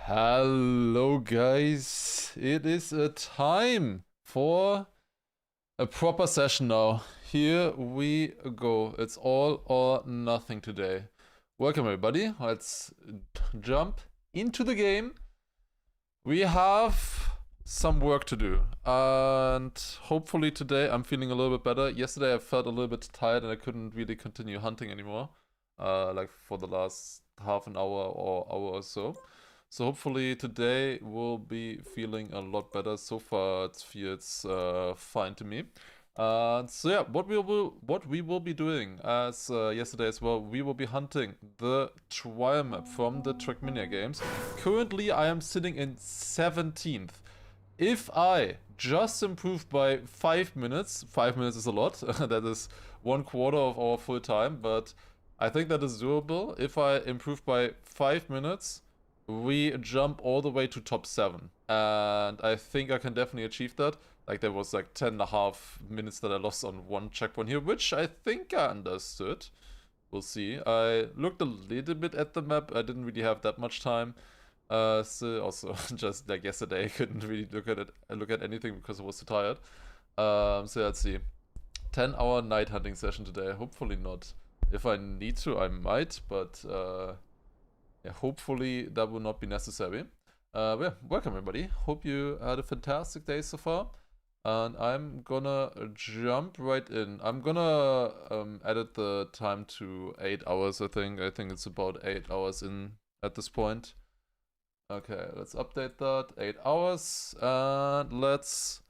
Hello guys, it is a time for a proper session now. Here we go. It's all or nothing today. Welcome everybody. Let's jump into the game. We have some work to do and hopefully today I'm feeling a little bit better. Yesterday I felt a little bit tired and I couldn't really continue hunting anymore. Like for the last half an hour or so. So hopefully today we'll be feeling a lot better. So far it feels fine to me. So yeah, what we will be doing as yesterday as well, we will be hunting the trial map from the Trackmania games. Currently I am sitting in 17th. If I just improve by 5 minutes, 5 minutes is a lot, that is 1/4 of our full time, but I think that is doable. If I improve by 5 minutes, we jump all the way to top 7. And I think I can definitely achieve that. Like there was like 10.5 minutes that I lost on one checkpoint here, which I think I understood. We'll see. I looked a little bit at the map. I didn't really have that much time. So also just like yesterday I couldn't really look at anything because I was too tired. So let's see. 10-hour night hunting session today. Hopefully not. If I need to, I might, but yeah, hopefully that will not be necessary. Yeah, welcome everybody. Hope you had a fantastic day so far. And I'm gonna jump right in. I'm gonna edit the time to 8 hours, I think. I think it's about 8 hours in at this point. Okay, let's update that. 8 hours. And let's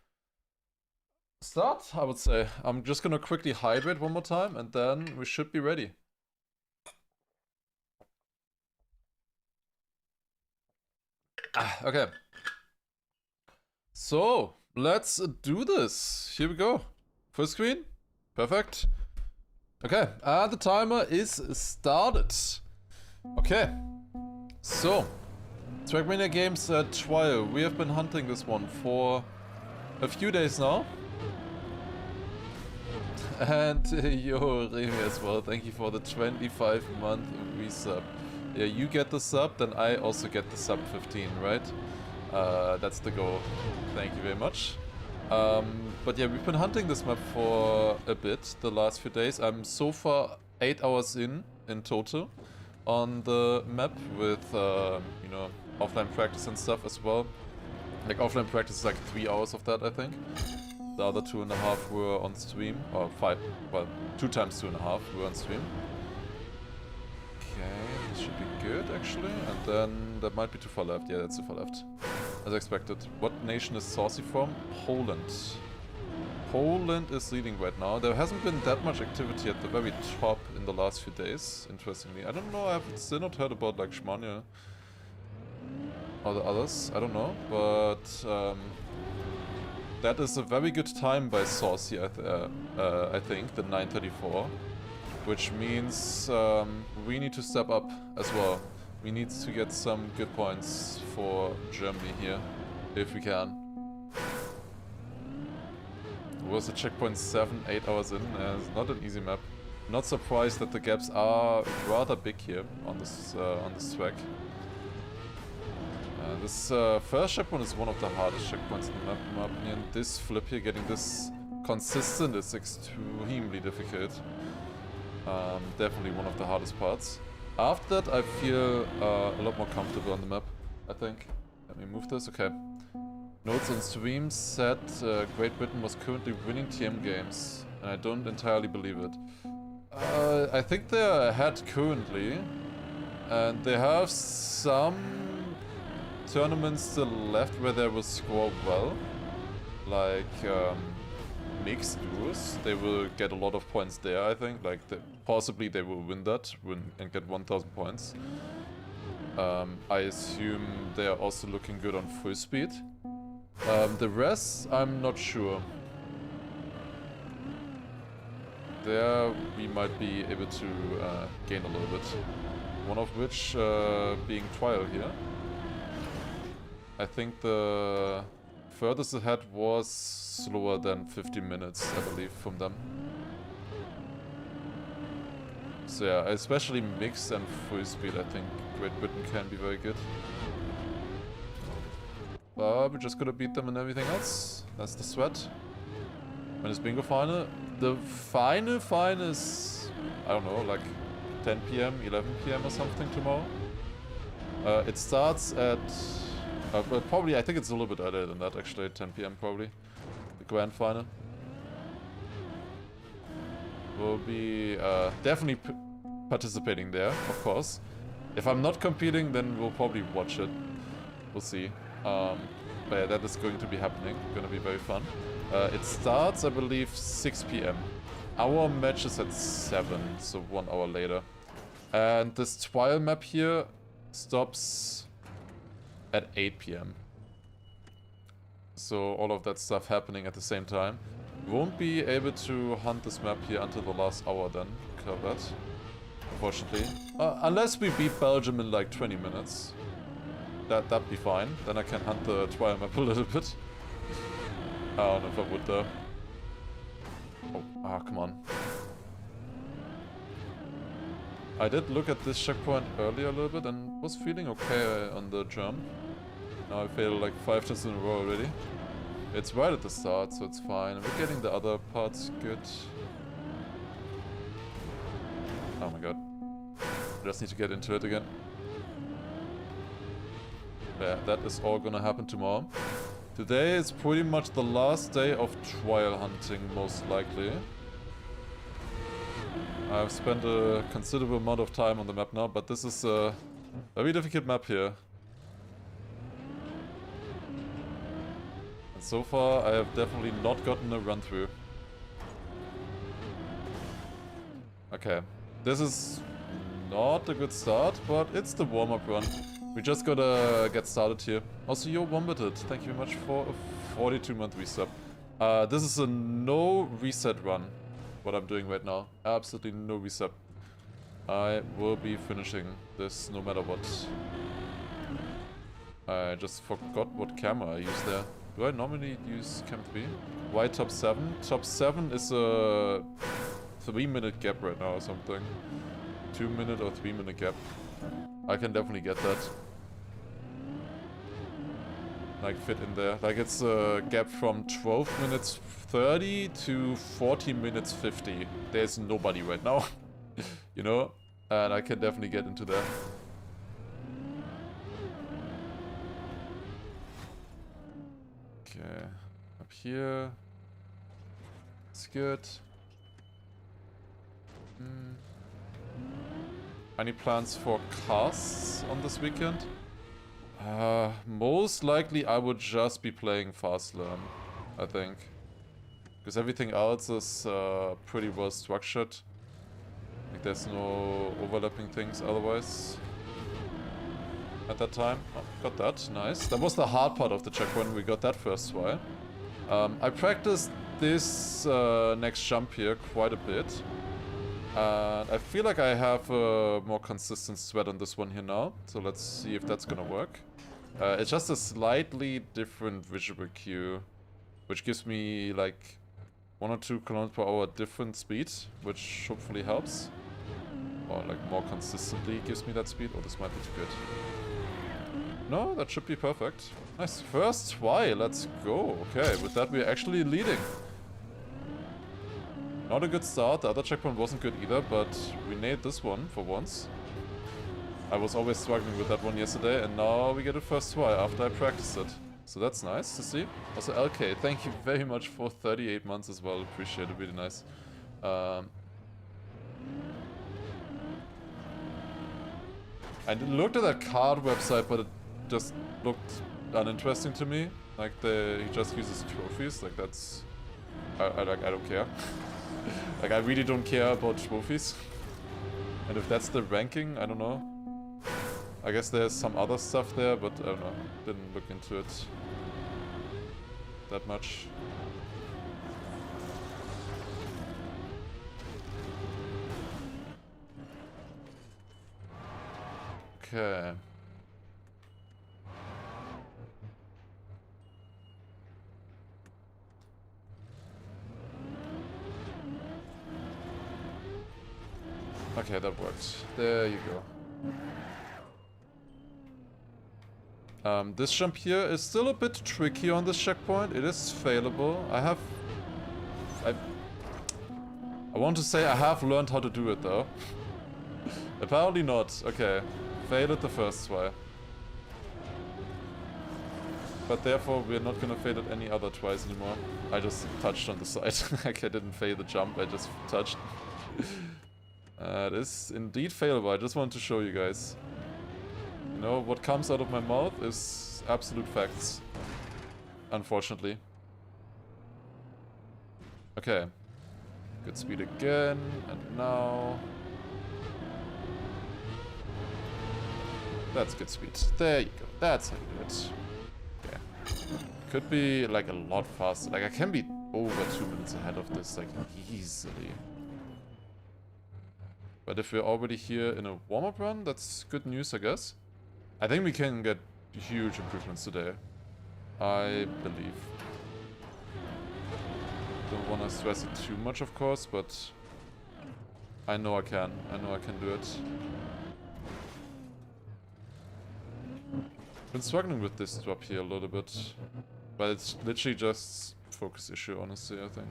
start, I would say. I'm just gonna quickly hydrate one more time and then we should be ready. Okay. So, let's do this. Here we go. Full screen. Perfect. Okay, the timer is started. Okay. So, Trackmania Games trial. We have been hunting this one for a few days now. And yo, Remy as well. Thank you for the 25-month resub. Yeah, you get the sub, then I also get the sub 15, right? That's the goal. Thank you very much. But yeah, we've been hunting this map for a bit the last few days. I'm so far 8 hours in total on the map with, you know, offline practice and stuff as well. Like offline practice is like 3 hours of that, I think. The other 2.5 were on stream, or 5, well, 2 times 2.5 were on stream. Okay, this should be good actually, and then that might be too far left. Yeah, that's too far left. As expected. What nation is Saucy from? Poland. Poland is leading right now. There hasn't been that much activity at the very top in the last few days, interestingly. I don't know, I've still not heard about like Trackmania or the others, I don't know, but that is a very good time by Saucy, I think, the 9:34. Which means we need to step up as well. We need to get some good points for Germany here, if we can. It was a checkpoint 7, 8 hours in. It's not an easy map. Not surprised that the gaps are rather big here on this track. This first checkpoint is one of the hardest checkpoints in the map, in my opinion. This flip here, getting this consistent is extremely difficult. Definitely one of the hardest parts. After that, I feel a lot more comfortable on the map, I think. Let me move this, okay. Notes on stream said Great Britain was currently winning TM games, and I don't entirely believe it. I think they're ahead currently, and they have some tournaments still left where they will score well, like mixed duos. They will get a lot of points there, I think. Like possibly they will win that and get 1000 points. I assume they are also looking good on full speed. The rest, I'm not sure. There we might be able to gain a little bit. One of which being trial here. I think the furthest ahead was slower than 15 minutes, I believe, from them. So yeah, especially mixed and full speed, I think Great Britain can be very good. But we're just gonna beat them and everything else. That's the sweat. When is bingo final? The final is, I don't know, like 10 p.m., 11 p.m. or something tomorrow. It starts at, but probably, I think it's a little bit earlier than that actually, 10 p.m. probably. The grand final. We'll be definitely participating there, of course. If I'm not competing, then we'll probably watch it. We'll see. But yeah, that is going to be happening. Gonna be very fun. It starts, I believe, 6 p.m. Our match is at 7, so 1 hour later. And this trial map here stops at 8 p.m. So all of that stuff happening at the same time. Won't be able to hunt this map here until the last hour then, covered. Unfortunately. Unless we beat Belgium in like 20 minutes. That'd be fine. Then I can hunt the trial map a little bit. I don't know if I would though. Oh, come on. I did look at this checkpoint earlier a little bit and was feeling okay on the jump. Now I failed like 5 times in a row already. It's right at the start, so it's fine. We're getting the other parts good. Oh my god. Just need to get into it again. Yeah, that is all gonna happen tomorrow. Today is pretty much the last day of trial hunting, most likely. I've spent a considerable amount of time on the map now, but this is a very difficult map here. And so far, I have definitely not gotten a run through. Okay, this is not a good start, but it's the warm-up run. We just gotta get started here. Also, you're wombated. Thank you very much for a 42-month resub. This is a no reset run, what I'm doing right now. Absolutely no reset. I will be finishing this no matter what. I just forgot what camera I used there. Do I normally use cam 3? Why top 7? Top 7 is a 3-minute gap right now or something. 2-minute or 3-minute gap. I can definitely get that. Like fit in there. Like it's a gap from 12 minutes 30 to 14 minutes 50. There's nobody right now. You know? And I can definitely get into that. Okay. Up here. It's good. Any plans for casts on this weekend? Most likely I would just be playing Fast Learn, I think. Because everything else is pretty well structured. Like there's no overlapping things otherwise. At that time. Oh, got that. Nice. That was the hard part of the checkpoint. We got that first try. I practiced this next jump here quite a bit. And I feel like I have a more consistent sweat on this one here now. So let's see if that's gonna work. It's just a slightly different visual cue, which gives me like 1 or 2 kilometers per hour different speed, which hopefully helps. Or like more consistently gives me that speed. Oh, this might be too good. No, that should be perfect. Nice. First try, let's go. Okay, with that we're actually leading. Not a good start, the other checkpoint wasn't good either, but we nailed this one for once. I was always struggling with that one yesterday, and now we get a first try after I practiced it. So that's nice to see. Also LK, thank you very much for 38 months as well, appreciate it, really nice. I looked at that card website, but it just looked uninteresting to me. Like he just uses trophies, like that's... I don't care. Like I really don't care about trophies. And if that's the ranking, I don't know. I guess there's some other stuff there, but I don't know. Didn't look into it that much. Okay. Okay, that works. There you go. This jump here is still a bit tricky on this checkpoint. It is failable. I want to say I have learned how to do it though. Apparently not. Okay. Failed it the first try. But therefore we're not gonna fail it any other tries anymore. I just touched on the side. Like I didn't fail the jump, I just touched. It is indeed failable. I just wanted to show you guys. You know, what comes out of my mouth is absolute facts. Unfortunately. Okay. Good speed again, and now... That's good speed. There you go. That's how you do it. Okay. Could be, like, a lot faster. Like, I can be over 2 minutes ahead of this, like, easily. But if we're already here in a warm-up run, that's good news, I guess. I think we can get huge improvements today. I believe. Don't want to stress it too much, of course, but I know I can. I know I can do it. Been struggling with this drop here a little bit, but it's literally just focus issue, honestly, I think.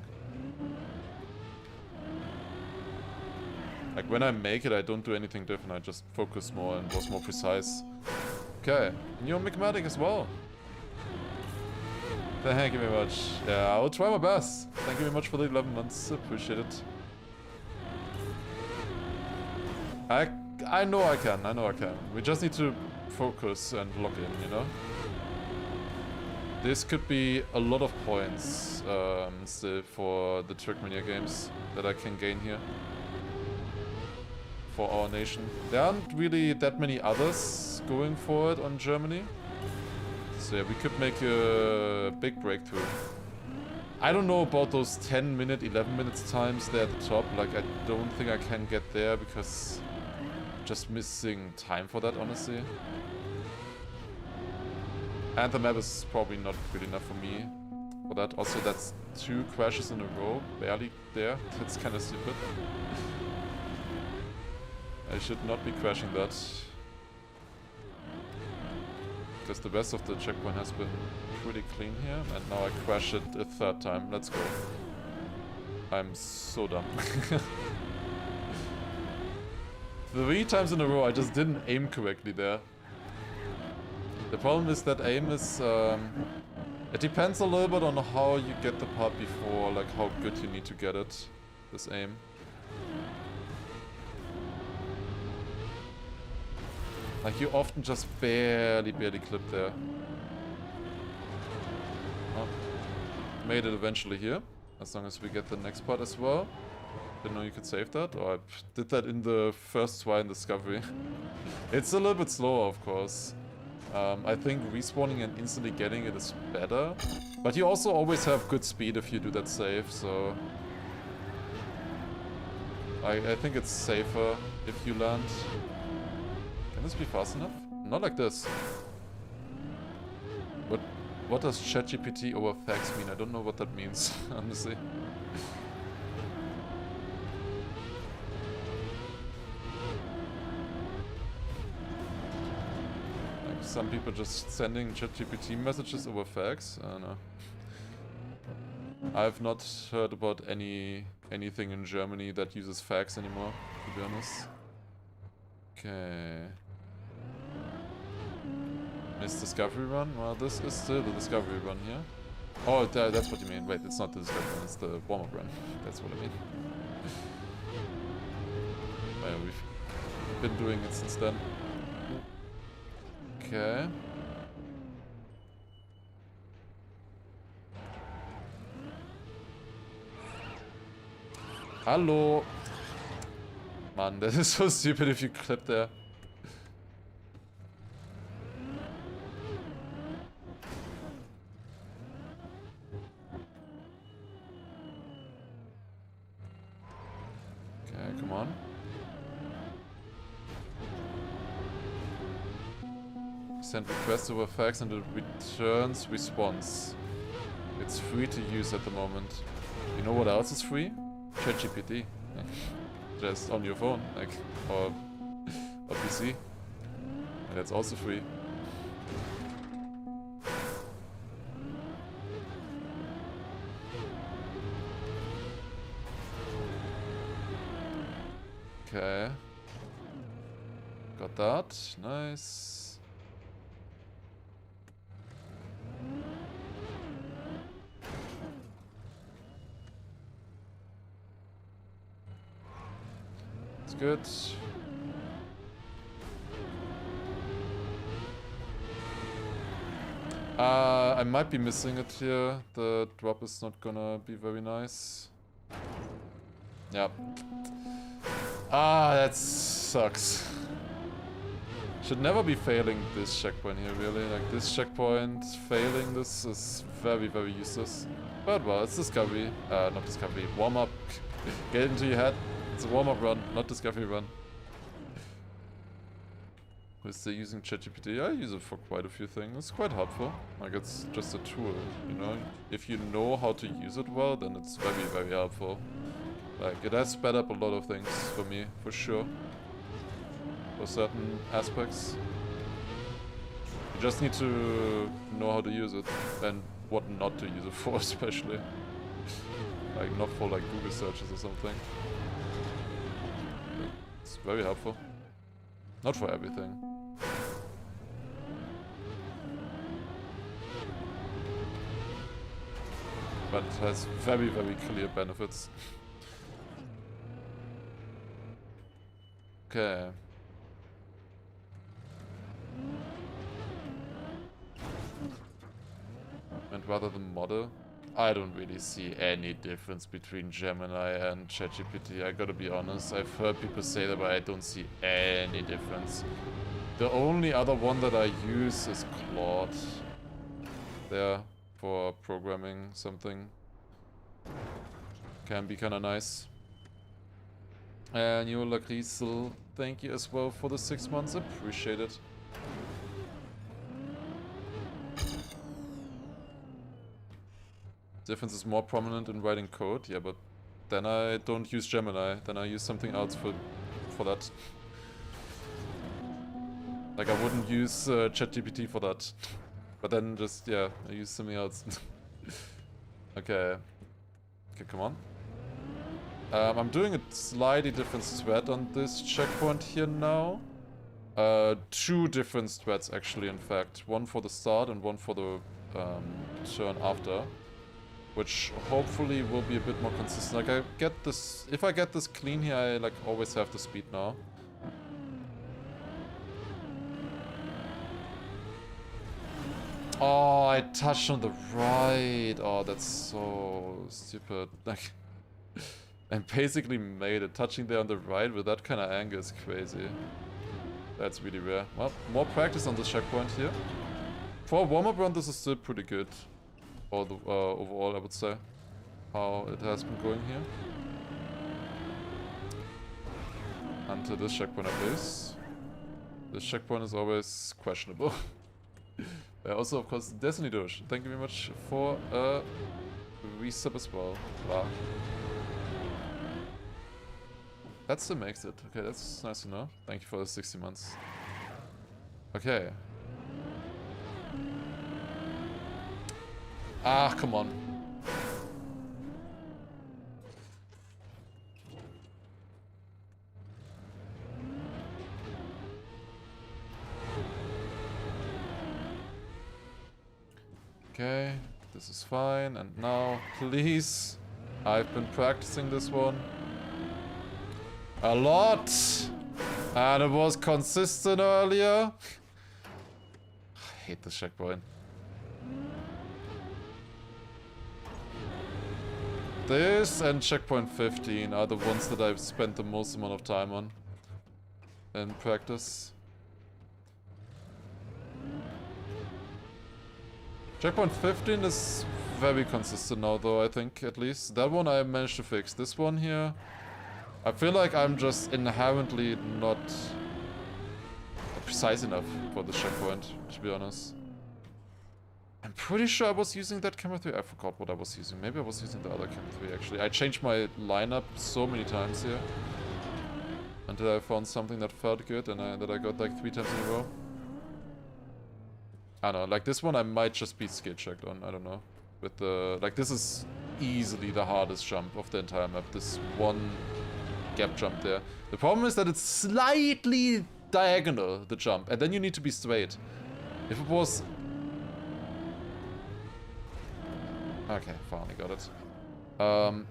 Like when I make it, I don't do anything different. I just focus more and was more precise. Okay, and you're Mechmatic as well. Thank you very much. Yeah, I'll try my best. Thank you very much for the 11 months. Appreciate it. I know I can. I know I can. We just need to focus and lock in, you know? This could be a lot of points still for the Trackmania games that I can gain here. For our nation. There aren't really that many others going for it on Germany. So yeah, we could make a big breakthrough. I don't know about those 10 minute, 11 minutes times there at the top. Like, I don't think I can get there because just missing time for that, honestly. And the map is probably not good enough for me for that. Also, that's 2 crashes in a row, barely there. That's kind of stupid. I should not be crashing that. Because the rest of the checkpoint has been pretty clean here. And now I crash it a 3rd time. Let's go. I'm so dumb. 3 times in a row I just didn't aim correctly there. The problem is that aim is... it depends a little bit on how you get the part before, like how good you need to get it. This aim. Like, you often just barely clip there. Oh. Made it eventually here. As long as we get the next part as well. Didn't know you could save that. Or I did that in the first try in Discovery. It's a little bit slower, of course. I think respawning and instantly getting it is better. But you also always have good speed if you do that save, so... I think it's safer if you land... Can this be fast enough? Not like this. But what does ChatGPT over facts mean? I don't know what that means, honestly. Like some people just sending ChatGPT messages over facts. I don't know. I've not heard about anything in Germany that uses facts anymore, to be honest. Okay. Missed Discovery Run? Well, this is still the Discovery Run here. Oh, that's what you mean. Wait, it's not the Discovery Run, it's the warm-up run. That's what I mean. Well, we've been doing it since then. Okay. Hallo! Man, that is so stupid if you clip there. Okay, come on. Send request over fax and it returns response. It's free to use at the moment. You know what else is free? ChatGPT. Just on your phone, like, or PC. And that's also free. Okay. Got that. Nice. It's good. I might be missing it here. The drop is not gonna be very nice. Yep. Ah, that sucks. Should never be failing this checkpoint here, really. Like, this checkpoint, failing this is very, very useless. But, well, it's discovery. Not discovery. Warm-up. Get it into your head. It's a warm-up run, not discovery run. Is they using ChatGPT? I use it for quite a few things. It's quite helpful. Like, it's just a tool, you know? If you know how to use it well, then it's very, very helpful. Like, it has sped up a lot of things for me, for sure. For certain aspects. You just need to know how to use it, and what not to use it for, especially. Like, not for, like, Google searches or something. It's very helpful. Not for everything. But it has very, very clear benefits. Okay. And rather than model, I don't really see any difference between Gemini and ChatGPT. I gotta be honest. I've heard people say that, but I don't see any difference. The only other one that I use is Claude. There, for programming something. Can be kinda nice. And you, Lacrisel, thank you as well for the 6 months. Appreciate it. Difference is more prominent in writing code, yeah, but then I don't use Gemini, then I use something else for that. Like, I wouldn't use ChatGPT for that. But then just, yeah, I use something else. Okay. Okay, come on. I'm doing a slightly different thread on this checkpoint here now. 2 different threads, actually, in fact. One for the start and one for the turn after. Which hopefully will be a bit more consistent. Like, I get this... If I get this clean here, I, like, always have the speed now. Oh, I touched on the right. Oh, that's so stupid. Like, I basically made it. Touching there on the right with that kind of angle is crazy. That's really rare. Well, more practice on this checkpoint here. For a warm-up run, this is still pretty good. Overall, I would say. How it has been going here. Until this checkpoint at least. This checkpoint is always questionable. Also, of course, Destiny Doge. Thank you very much for a resub as well. Wow. That still makes it. Okay, that's nice to know. Thank you for the 60 months. Okay. Ah, come on. Okay, this is fine. And now, please. I've been practicing this one a lot. And it was consistent earlier. I hate this checkpoint. This and checkpoint 15 are the ones that I've spent the most amount of time on in practice. Checkpoint 15 is very consistent now though, I think, at least. That one I managed to fix. This one here, I feel like I'm just inherently not precise enough for this checkpoint, to be honest. I'm pretty sure I was using that camera 3. I forgot what I was using. Maybe I was using the other camera 3 actually. I changed my lineup so many times here. Until I found something that felt good and that I got like 3 times in a row. I don't know, like this one I might just be skill checked on, I don't know. With the, like this is easily the hardest jump of the entire map. This one gap jump there. The problem is that it's slightly diagonal, the jump, and then you need to be straight. If it was... Okay, finally got it.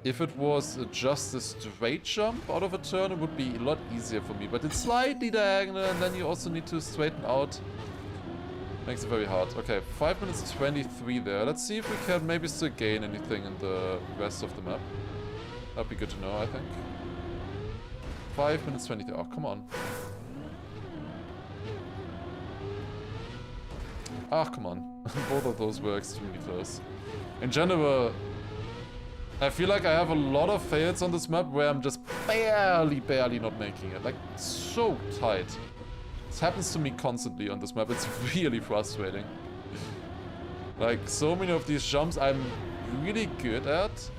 If it was just a straight jump out of a turn, it would be a lot easier for me. But it's slightly diagonal, and then you also need to straighten out. Makes it very hard. Okay, 5 minutes 23 there. Let's see if we can maybe still gain anything in the rest of the map. That'd be good to know, I think. 5 minutes 23. Oh, come on. Ah, come on. Both of those were extremely close. In general, I feel like I have a lot of fails on this map where I'm just barely not making it. Like, so tight. This happens to me constantly on this map. It's really frustrating. Like, so many of these jumps I'm really good at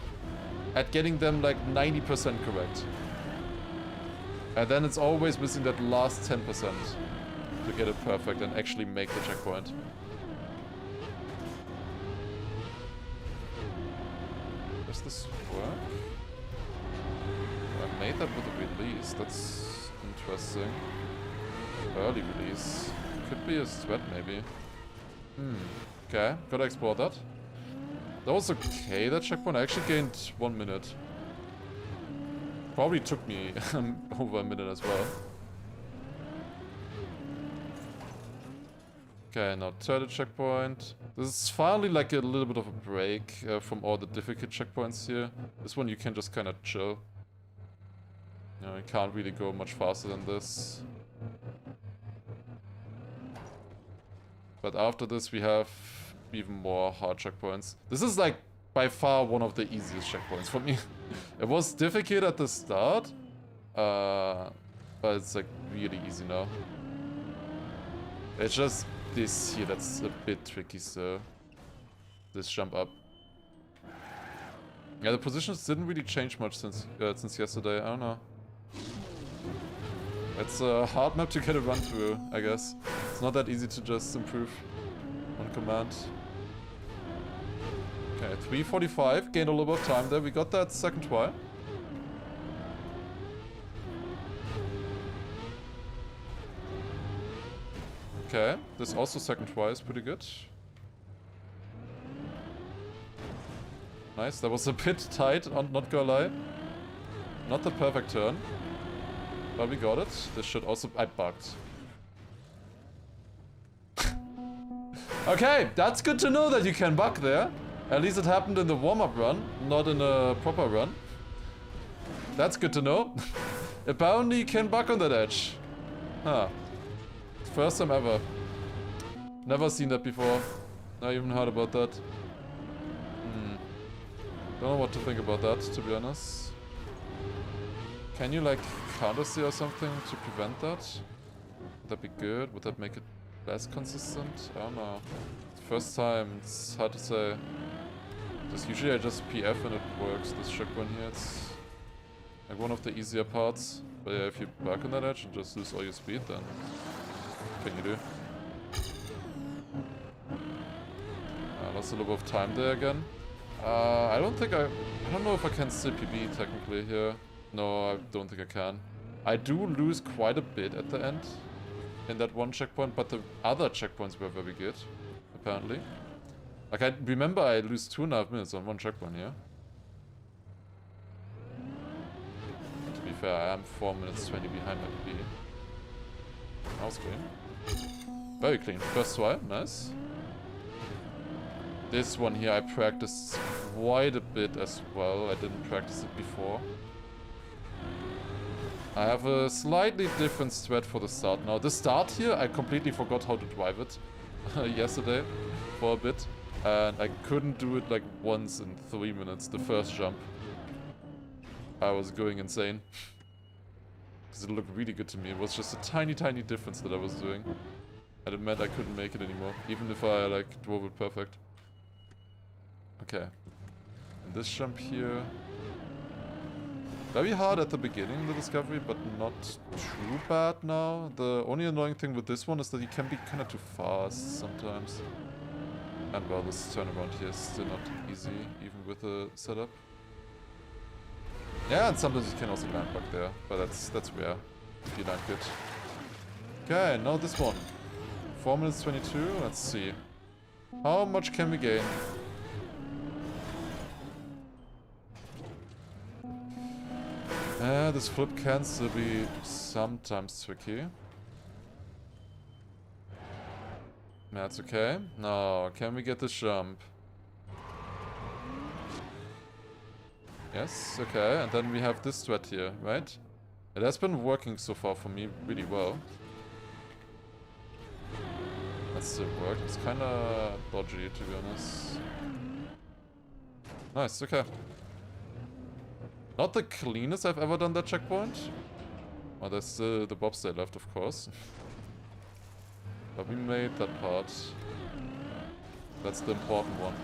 getting them like 90% correct. And then it's always missing that last 10% to get it perfect and actually make the checkpoint. Does this work? I made that with a release. That's interesting. Early release. Could be a threat, maybe. Okay, gotta explore that. That was okay, that checkpoint. I actually gained 1 minute. Probably took me over a minute as well. Okay, now third checkpoint. This is finally like a little bit of a break from all the difficult checkpoints here. This one you can just kind of chill. You know, you can't really go much faster than this. But after this we have even more hard checkpoints. This is like by far one of the easiest checkpoints for me. It was difficult at the start, but it's like really easy now. It's just this here that's a bit tricky still. This jump up. Yeah, the positions didn't really change much since yesterday. I don't know. It's a hard map to get a run through, I guess. It's not that easy to just improve on command. Okay, 3:45. Gained a little bit of time there. We got that second try. Okay, this also second try is pretty good. Nice, that was a bit tight, not gonna lie. Not the perfect turn. But we got it. This should also... I bugged. Okay, that's good to know that you can bug there. At least it happened in the warm-up run, not in a proper run. That's good to know. Apparently you can bug on that edge. Huh. First time ever. Never seen that before. Not even heard about that. Don't know what to think about that, to be honest. Can you like counter-steer or something to prevent that? Would that be good? Would that make it less consistent? I don't know. First time, it's hard to say. Just usually I just PF and it works. This checkpoint here, it's like one of the easier parts. But yeah, if you back on that edge and just lose all your speed, then what can you do? Lost a little bit of time there again. I don't know if I can still PB technically here. No, I don't think I can. I do lose quite a bit at the end in that one checkpoint, but the other checkpoints were very good, apparently. Like, I remember I lose 2.5 minutes on one checkpoint here. And to be fair, I am 4 minutes 20 behind my PB. That was clean. Very clean. First try, nice. This one here I practiced quite a bit as well. I didn't practice it before. I have a slightly different strat for the start now. The start here, I completely forgot how to drive it yesterday for a bit. And I couldn't do it like once in 3 minutes, the first jump. I was going insane. Because it looked really good to me. It was just a tiny difference that I was doing. And it meant I couldn't make it anymore, even if I like drove it perfect. Okay. And this jump here... Very hard at the beginning, the discovery, but not too bad now. The only annoying thing with this one is that you can be kind of too fast sometimes. And well, this turnaround here is still not easy, even with the setup. Yeah, and sometimes you can also land back there, but that's rare if you land good. Okay, now this one. 4 minutes 22, let's see. How much can we gain? This flip can still be sometimes tricky. That's okay. Now, can we get the jump? Yes, okay, and then we have this thread here, right? It has been working so far for me really well. That still worked. It's kinda dodgy, to be honest. Nice, okay. Not the cleanest I've ever done that checkpoint. Oh, there's still the bobsleigh left, of course. But we made that part. That's the important one.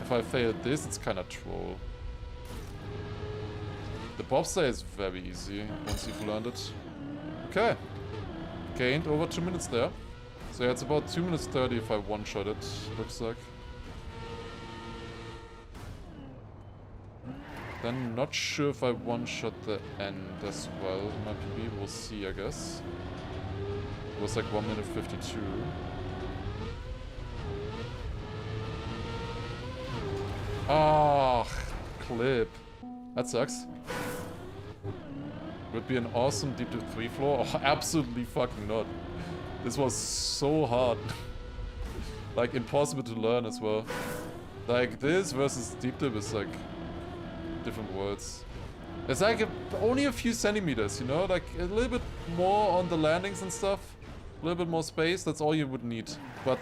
If I fail this, it's kinda troll. The bobsleigh is very easy once you've learned it. Okay. Gained over 2 minutes there. So yeah, it's about 2 minutes 30 if I one-shot it, looks like. Then not sure if I one-shot the end as well in my PB. We'll see, I guess. It was like 1 minute 52. Ah, clip. That sucks. Would be an awesome deep dip 3 floor. Oh, absolutely fucking not. This was so hard. Like, impossible to learn as well. Like, this versus deep dip is like different worlds. It's like only a few centimeters, you know? Like, a little bit more on the landings and stuff. A little bit more space, that's all you would need. But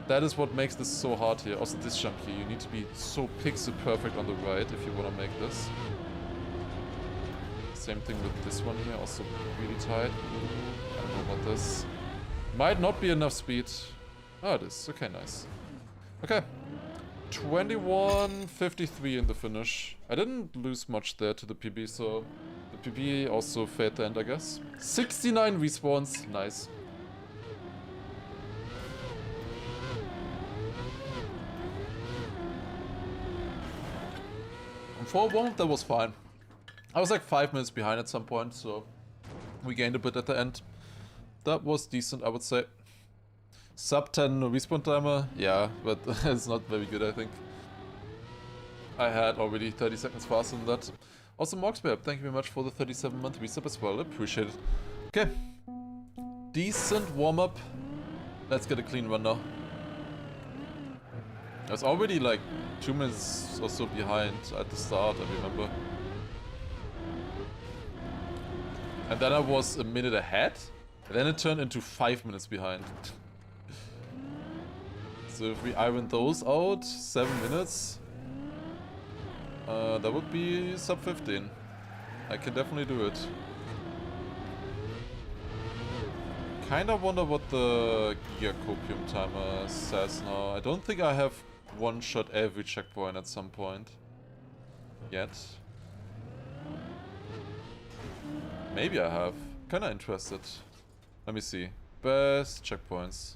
that is what makes this so hard here. Also, this jump here, you need to be so pixel perfect on the right if you want to make this. Same thing with this one here, also really tight. I don't know about this. Might not be enough speed. Oh, it is. Okay, nice. Okay. 21:53 in the finish. I didn't lose much there to the PB, so the PB also failed the end, I guess. 69 respawns. Nice. And for a warm-up, that was fine. I was like 5 minutes behind at some point, so we gained a bit at the end. That was decent, I would say. Sub 10 respawn timer, yeah, but it's not very good, I think. I had already 30 seconds faster than that. Also, Moxbear, thank you very much for the 37-month resub as well, appreciate it. Okay, decent warm-up. Let's get a clean run now. I was already like 2 minutes or so behind at the start, I remember. And then I was a minute ahead, and then it turned into 5 minutes behind. So if we iron those out, 7 minutes, that would be sub 15. I can definitely do it. Kinda wonder what the Giga Copium timer says now. I don't think I have one-shot every checkpoint at some point. Yet. Maybe I have. Kinda interested. Let me see. Best checkpoints.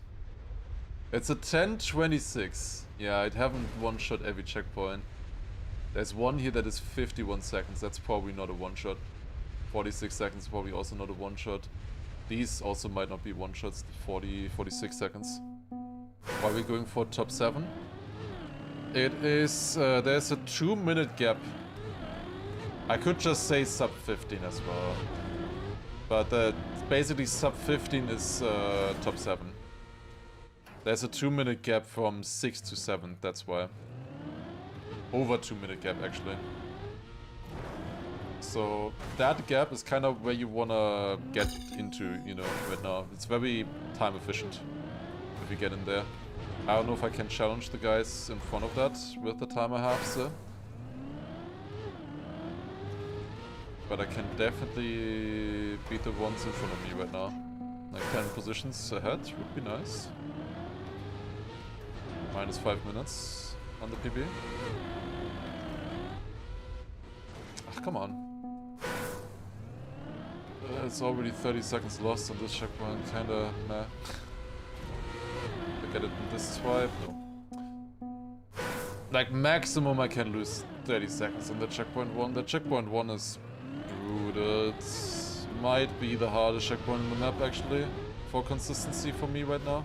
It's a 10:26. Yeah, I haven't one-shot every checkpoint. There's one here that is 51 seconds. That's probably not a one-shot. 46 seconds probably also not a one-shot. These also might not be one-shots. 46 seconds. Why are we going for top 7? It is... there's a 2-minute gap. I could just say sub 15 as well. But basically sub 15 is top 7. There's a 2-minute gap from 6 to 7, that's why. Over 2-minute gap, actually. So that gap is kind of where you wanna get into, you know, right now. It's very time efficient if you get in there. I don't know if I can challenge the guys in front of that with the time I have, so. But I can definitely beat the ones in front of me right now. Like 10 positions ahead would be nice. Minus 5 minutes on the PB. Ach, come on. It's already 30 seconds lost on this checkpoint, kinda meh. I get it in this swipe, no. Like maximum I can lose 30 seconds on the checkpoint 1. The checkpoint 1 is brutal. It might be the hardest checkpoint in the map, actually, for consistency for me right now.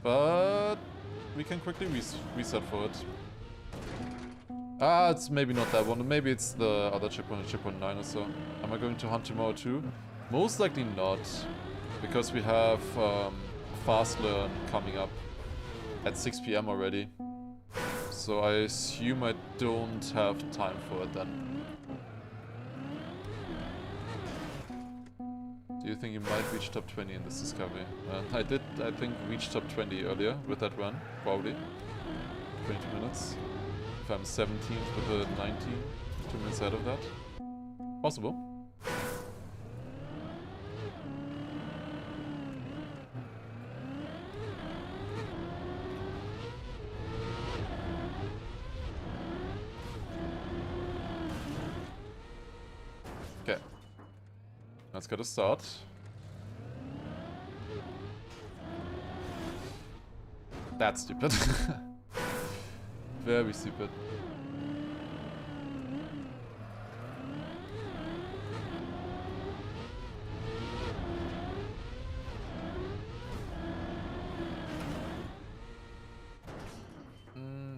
But we can quickly reset for it. Ah, it's maybe not that one. Maybe it's the other checkpoint, checkpoint 9 or so. Am I going to hunt tomorrow too? Most likely not, because we have Fast Learn coming up at 6 PM already. So I assume I don't have time for it then. Do you think you might reach top 20 in this discovery? I did, I think, reach top 20 earlier with that run, probably. 22 minutes. If I'm 17th with a 19, 2 minutes ahead of that. Possible. Okay. Let's get a start. That's stupid. Very stupid.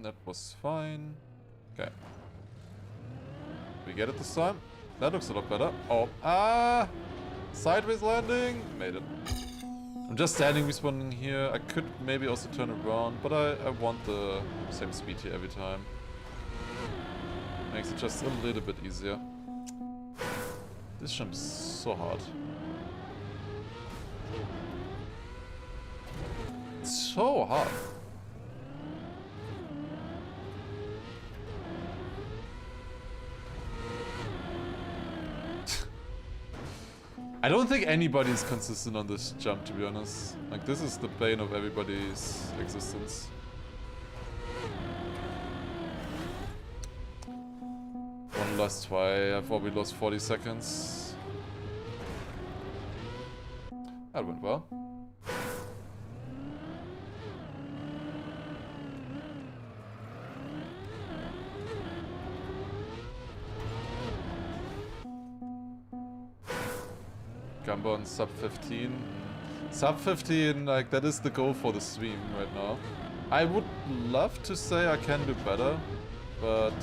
That was fine. Okay. We get it this time. That looks a lot better. Oh, sideways landing. Made it. I'm just standing, respawning here. I could maybe also turn around, but I want the same speed here every time. Makes it just a little bit easier. This jump is so hard. It's so hard. I don't think anybody's consistent on this jump, to be honest. Like, this is the bane of everybody's existence. One last try. I've already lost 40 seconds. That went well. Gumbo on sub 15. Sub 15, like, that is the goal for the stream right now. I would love to say I can do better, but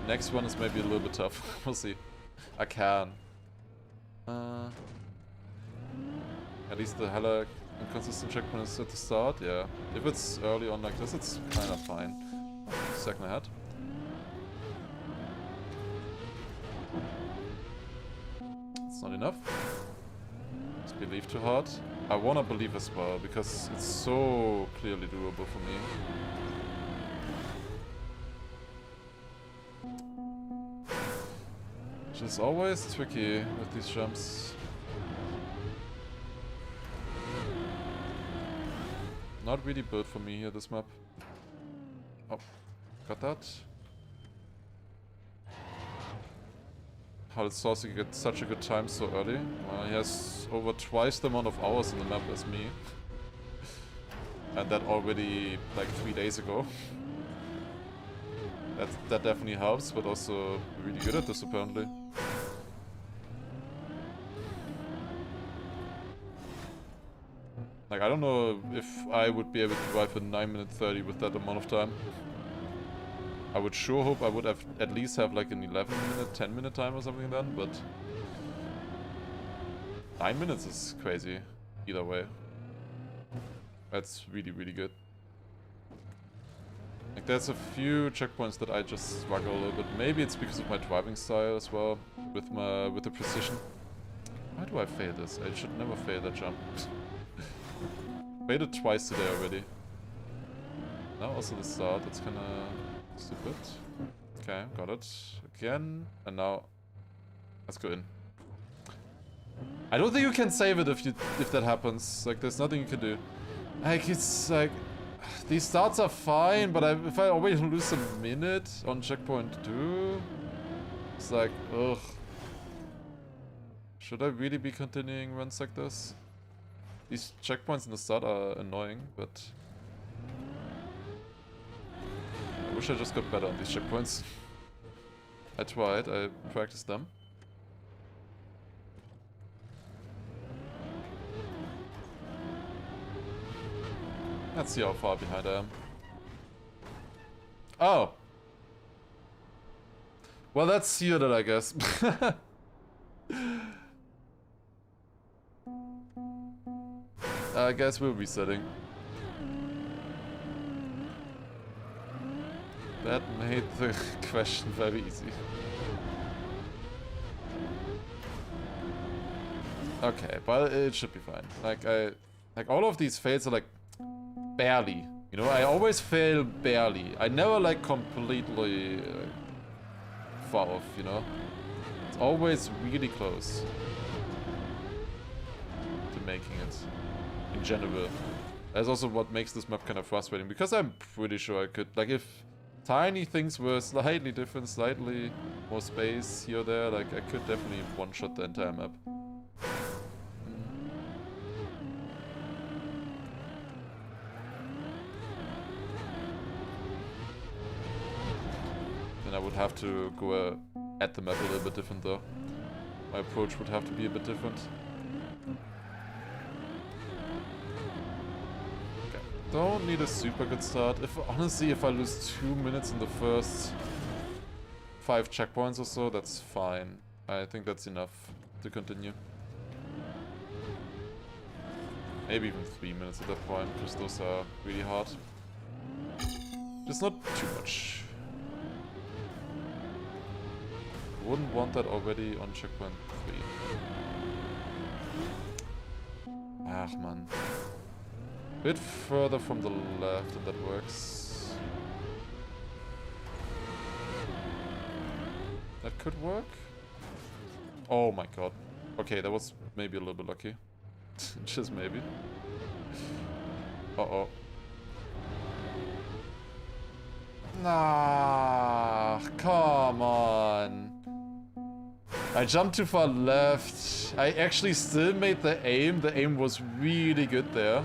next one is maybe a little bit tough. We'll see. I can. At least the hella inconsistent checkpoint is at the start, yeah. If it's early on like this, it's kind of fine. Second ahead. It's not enough. Let's believe too hard. I wanna believe as well, because it's so clearly doable for me. Which is always tricky with these jumps. Not really built for me here, this map. Oh, got that. How did Saucy get such a good time so early? He has over twice the amount of hours in the map as me. And that already like 3 days ago. That definitely helps, but also really good at this apparently. Like, I don't know if I would be able to drive in 9 minutes 30 with that amount of time. I would sure hope I would have at least have like an 11 minute, 10 minute time or something then, but 9 minutes is crazy either way. That's really, really good. Like, there's a few checkpoints that I just struggle a little bit. Maybe it's because of my driving style as well, with the precision. Why do I fail this? I should never fail that jump. Failed it twice today already. Now also the start, that's kinda stupid. Okay, got it. Again, and now let's go in. I don't think you can save it if that happens. Like, there's nothing you can do. Like, it's like these starts are fine, but if I always lose a minute on checkpoint 2, it's like, ugh. Should I really be continuing runs like this? These checkpoints in the start are annoying, but I wish I just got better on these checkpoints. I tried, I practiced them. Let's see how far behind I am. Oh! Well, that's sealed it, I guess. I guess we're resetting. That made the question very easy. Okay, but it should be fine. Like all of these fails are like barely. You know, I always fail barely. I never like completely far off, you know? It's always really close to making it, in general. That's also what makes this map kind of frustrating, because I'm pretty sure I could, like if tiny things were slightly different, slightly more space here or there, like I could definitely one-shot the entire map. I would have to go at the map a little bit different though. My approach would have to be a bit different. Okay. Don't need a super good start. Honestly, if I lose 2 minutes in the first 5 checkpoints or so, that's fine. I think that's enough to continue. Maybe even 3 minutes at that point, because those are really hard. Just not too much. Wouldn't want that already on checkpoint 3. Ah, man. Bit further from the left and that works. That could work? Oh my god. Okay, that was maybe a little bit lucky. Just maybe. Uh-oh. Nah, come on. I jumped too far left. I actually still made the aim. The aim was really good there.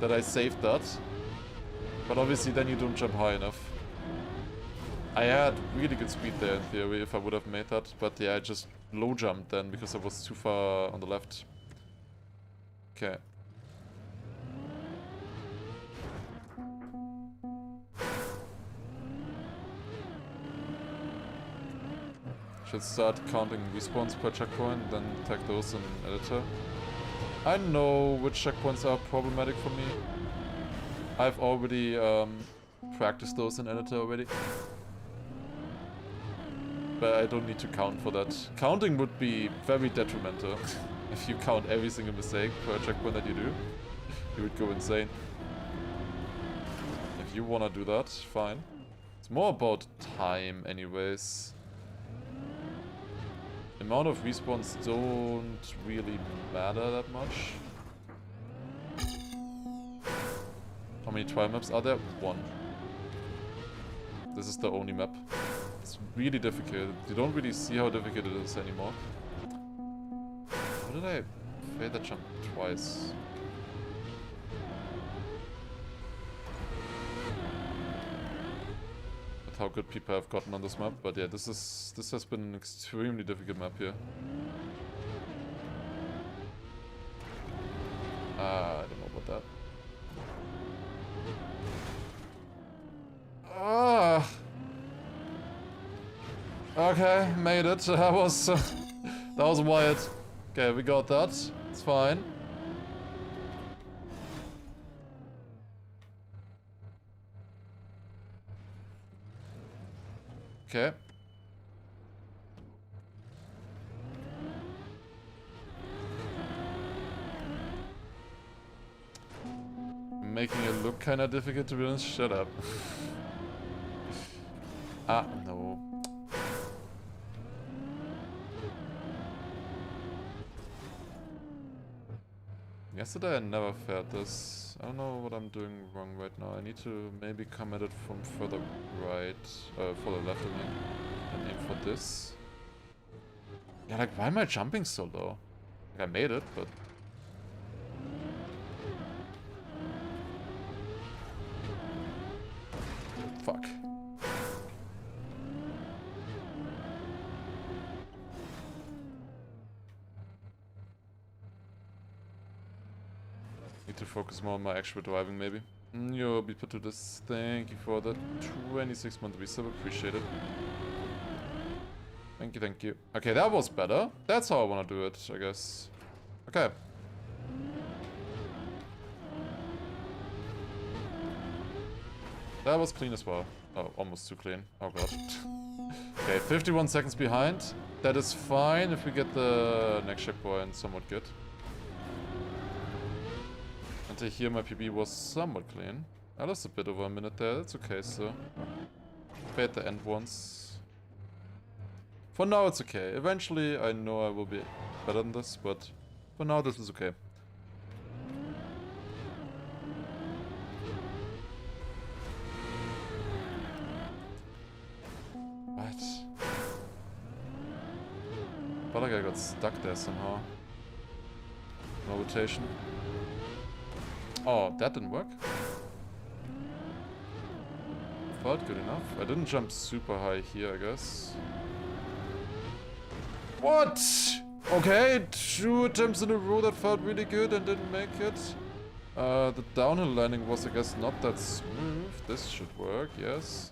That I saved that. But obviously then you don't jump high enough. I had really good speed there in theory if I would have made that. But yeah, I just low jumped then because I was too far on the left. Okay. Should start counting respawns per checkpoint, then tag those in editor. I know which checkpoints are problematic for me. I've already practiced those in editor already. But I don't need to count for that. Counting would be very detrimental. If you count every single mistake per checkpoint that you do, you would go insane. If you wanna do that, fine. It's more about time anyways. The amount of respawns don't really matter that much. How many trial maps are there? 1. This is the only map. It's really difficult. You don't really see how difficult it is anymore. How did I fail that jump twice? With how good people have gotten on this map, but yeah, this has been an extremely difficult map here. I don't know about that. Okay, made it. That was wild. Okay, we got that. It's fine. Okay. Making it look kinda difficult to be honest. Shut up. Ah, no. Yesterday I never failed this. I don't know what I'm doing wrong right now. I need to maybe come at it from further right, further left I mean, and aim for this. Yeah, like why am I jumping so low? Like I made it, but Fuck. Need to focus more on my actual driving, maybe. You'll be put to this. Thank you for the 26 month resub. Appreciate it. Thank you, thank you. Okay, that was better. That's how I want to do it, I guess. Okay. That was clean as well. Oh, almost too clean. Oh god. Okay, 51 seconds behind. That is fine if we get the next checkpoint somewhat good. Until here my PB was somewhat clean. I lost a bit over a minute there. That's okay, so. At the end once. For now it's okay. Eventually I know I will be better than this, but for now this is okay. What? Felt like I got stuck there somehow. No rotation. Oh, that didn't work. Felt good enough. I didn't jump super high here, I guess. What? Okay, 2 attempts in a row that felt really good and didn't make it. The downhill landing was, I guess, not that smooth. This should work, yes.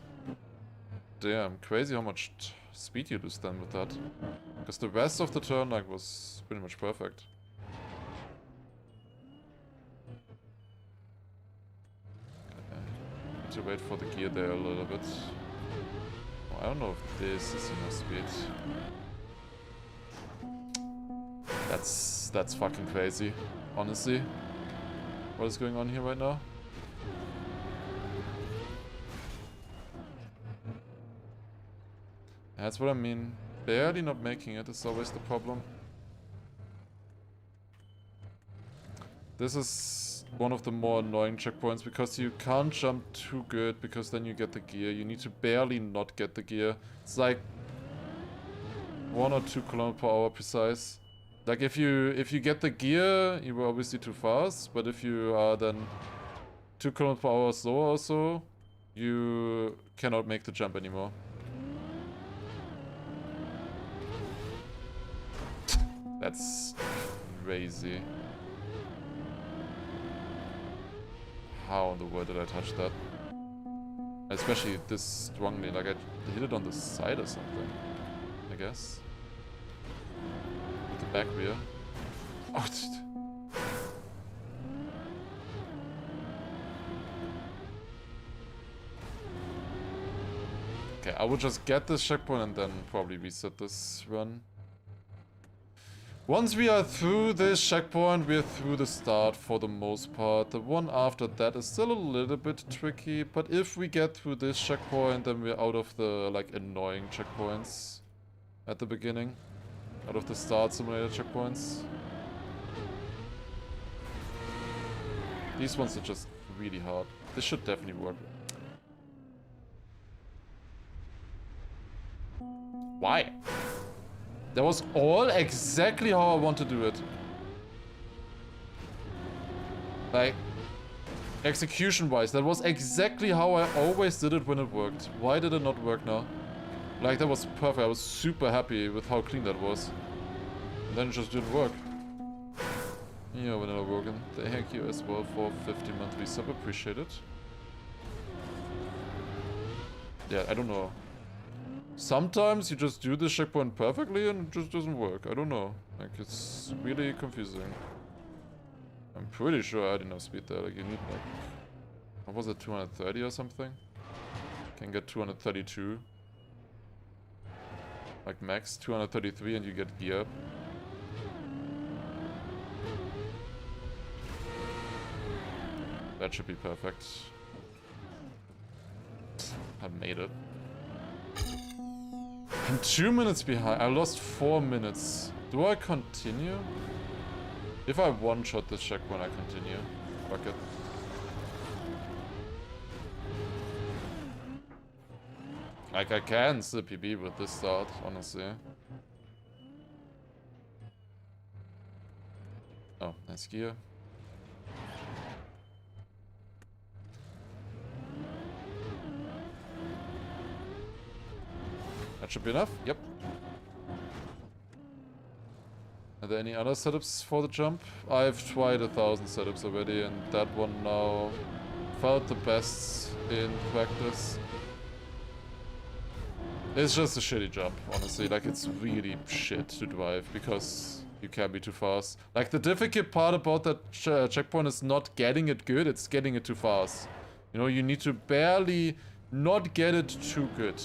Damn, crazy how much speed you lose then with that. Because the rest of the turn like was pretty much perfect. To wait for the gear there a little bit. Oh, I don't know if this is enough speed. That's fucking crazy, honestly. What is going on here right now? That's what I mean. Barely not making it is always the problem. This is one of the more annoying checkpoints because you can't jump too good because then you get the gear. You need to barely not get the gear. It's like 1 or 2 km/h precise. Like if you get the gear, you were obviously too fast, but if you are then 2 km/h slower or so, you cannot make the jump anymore. That's crazy. How in the world did I touch that? Especially this strongly, like I hit it on the side or something, I guess. With the back rear. Oh, okay, I would just get this checkpoint and then probably reset this run. Once we are through this checkpoint, we are through the start for the most part. The one after that is still a little bit tricky, but if we get through this checkpoint, then we're out of the, like, annoying checkpoints at the beginning. Out of the start simulator checkpoints. These ones are just really hard. This should definitely work. Why? That was all exactly how I want to do it. Like, execution-wise, that was exactly how I always did it when it worked. Why did it not work now? Like, that was perfect. I was super happy with how clean that was. And then it just didn't work. Yeah, Vanilla Rogan. Thank you as well for 50 monthly sub. Appreciate it. Yeah, I don't know. Sometimes you just do this checkpoint perfectly and it just doesn't work. I don't know. Like, it's really confusing. I'm pretty sure I had enough speed there. Like, you need, like... What was it, 230 or something? Can get 232. Like, max 233 and you get gear up. That should be perfect. I made it. I'm 2 minutes behind. I lost 4 minutes. Do I continue? If I one-shot this checkpoint, I continue. Fuck it. Like, I can still PB with this start, honestly. Oh, nice gear. That should be enough. Yep. Are there any other setups for the jump? I've tried 1,000 setups already, and that one now felt the best in practice. It's just a shitty jump, honestly. Like, it's really shit to drive because you can be too fast. Like, the difficult part about that checkpoint is not getting it good, it's getting it too fast. You know, you need to barely not get it too good.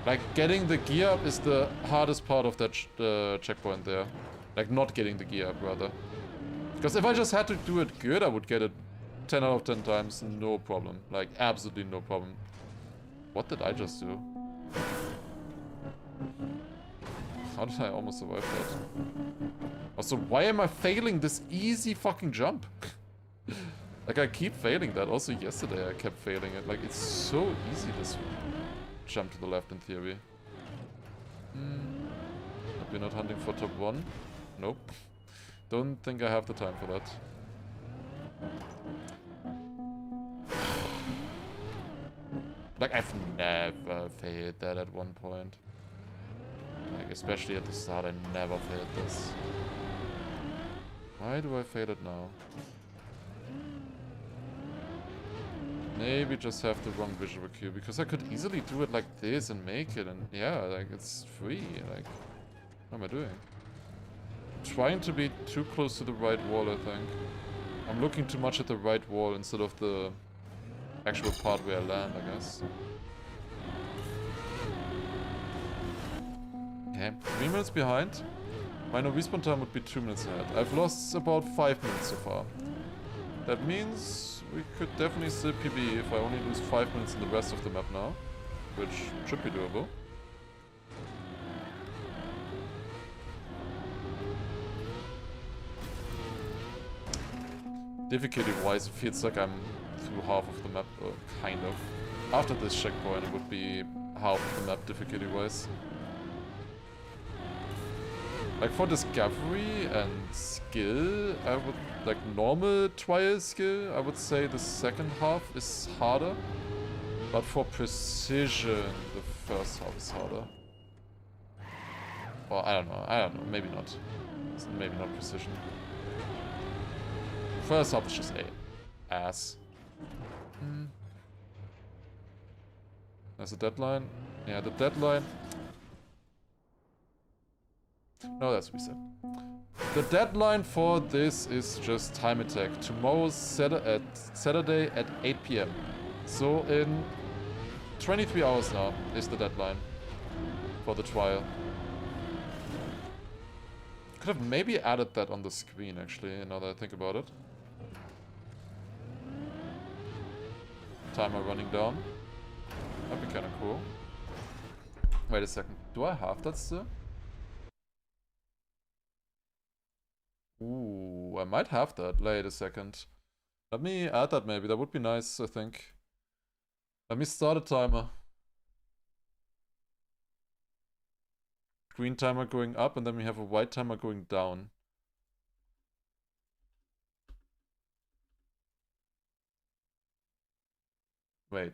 Like, getting the gear up is the hardest part of that checkpoint there. Like, not getting the gear up, rather. Because if I just had to do it good, I would get it 10 out of 10 times, no problem. Like, absolutely no problem. What did I just do? How did I almost survive that? Also, why am I failing this easy fucking jump? Like, I keep failing that. Also, yesterday I kept failing it. Like, it's so easy, this jump to the left in theory. Hope you're not hunting for top 1. Nope. Don't think I have the time for that. Like, I've never failed that at one point. Like, especially at the start, I never failed this. Why do I fail it now? Maybe just have the wrong visual cue, because I could easily do it like this and make it, and yeah, like, it's free. Like, what am I doing? Trying to be too close to the right wall, I think. I'm looking too much at the right wall instead of the actual part where I land, I guess. Okay, 3 minutes behind. My no respawn time would be 2 minutes ahead. I've lost about 5 minutes so far. That means we could definitely still PB if I only lose 5 minutes in the rest of the map now. Which should be doable. Difficulty-wise, it feels like I'm through half of the map, or kind of. After this checkpoint, it would be half of the map difficulty-wise. Like, for discovery and skill, I would, like, normal trial skill, I would say the second half is harder. But for precision, the first half is harder. Well, I don't know, maybe not. It's maybe not precision. First half is just ass. There's a deadline. Yeah, the deadline. No, that's reset. The deadline for this is just time attack. Tomorrow's Saturday at 8 PM. So in 23 hours now is the deadline for the trial. Could have maybe added that on the screen, actually, now that I think about it. Timer running down. That'd be kind of cool. Wait a second. Do I have that still? Ooh, I might have that. Wait a second. Let me add that maybe. That would be nice, I think. Let me start a timer. Green timer going up, and then we have a white timer going down. Wait.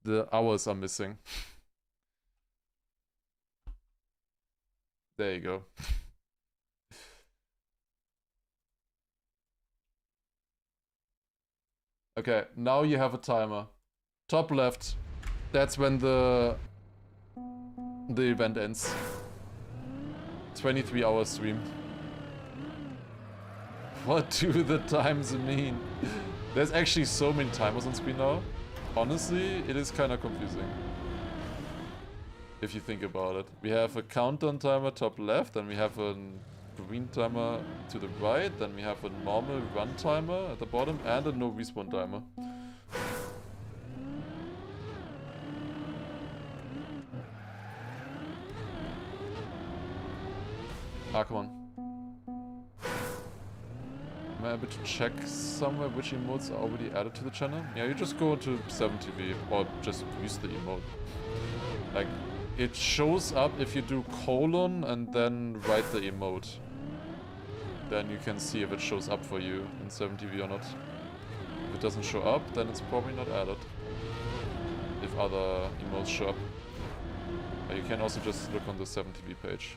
The hours are missing. There you go. Okay, now you have a timer. Top left. That's when the event ends. 23-hour stream. What do the times mean? There's actually so many timers on screen now. Honestly, it is kind of confusing. If you think about it. We have a countdown timer top left, and we have a green timer to the right, then we have a normal run timer at the bottom, and a no respawn timer. Ah, come on. Am I able to check somewhere which emotes are already added to the channel? Yeah, you just go to 7TV, or just use the emote. Like, it shows up if you do colon and then write the emote. Then you can see if it shows up for you in 7TV or not. If it doesn't show up, then it's probably not added. if other emotes show up. You can also just look on the 7TV page.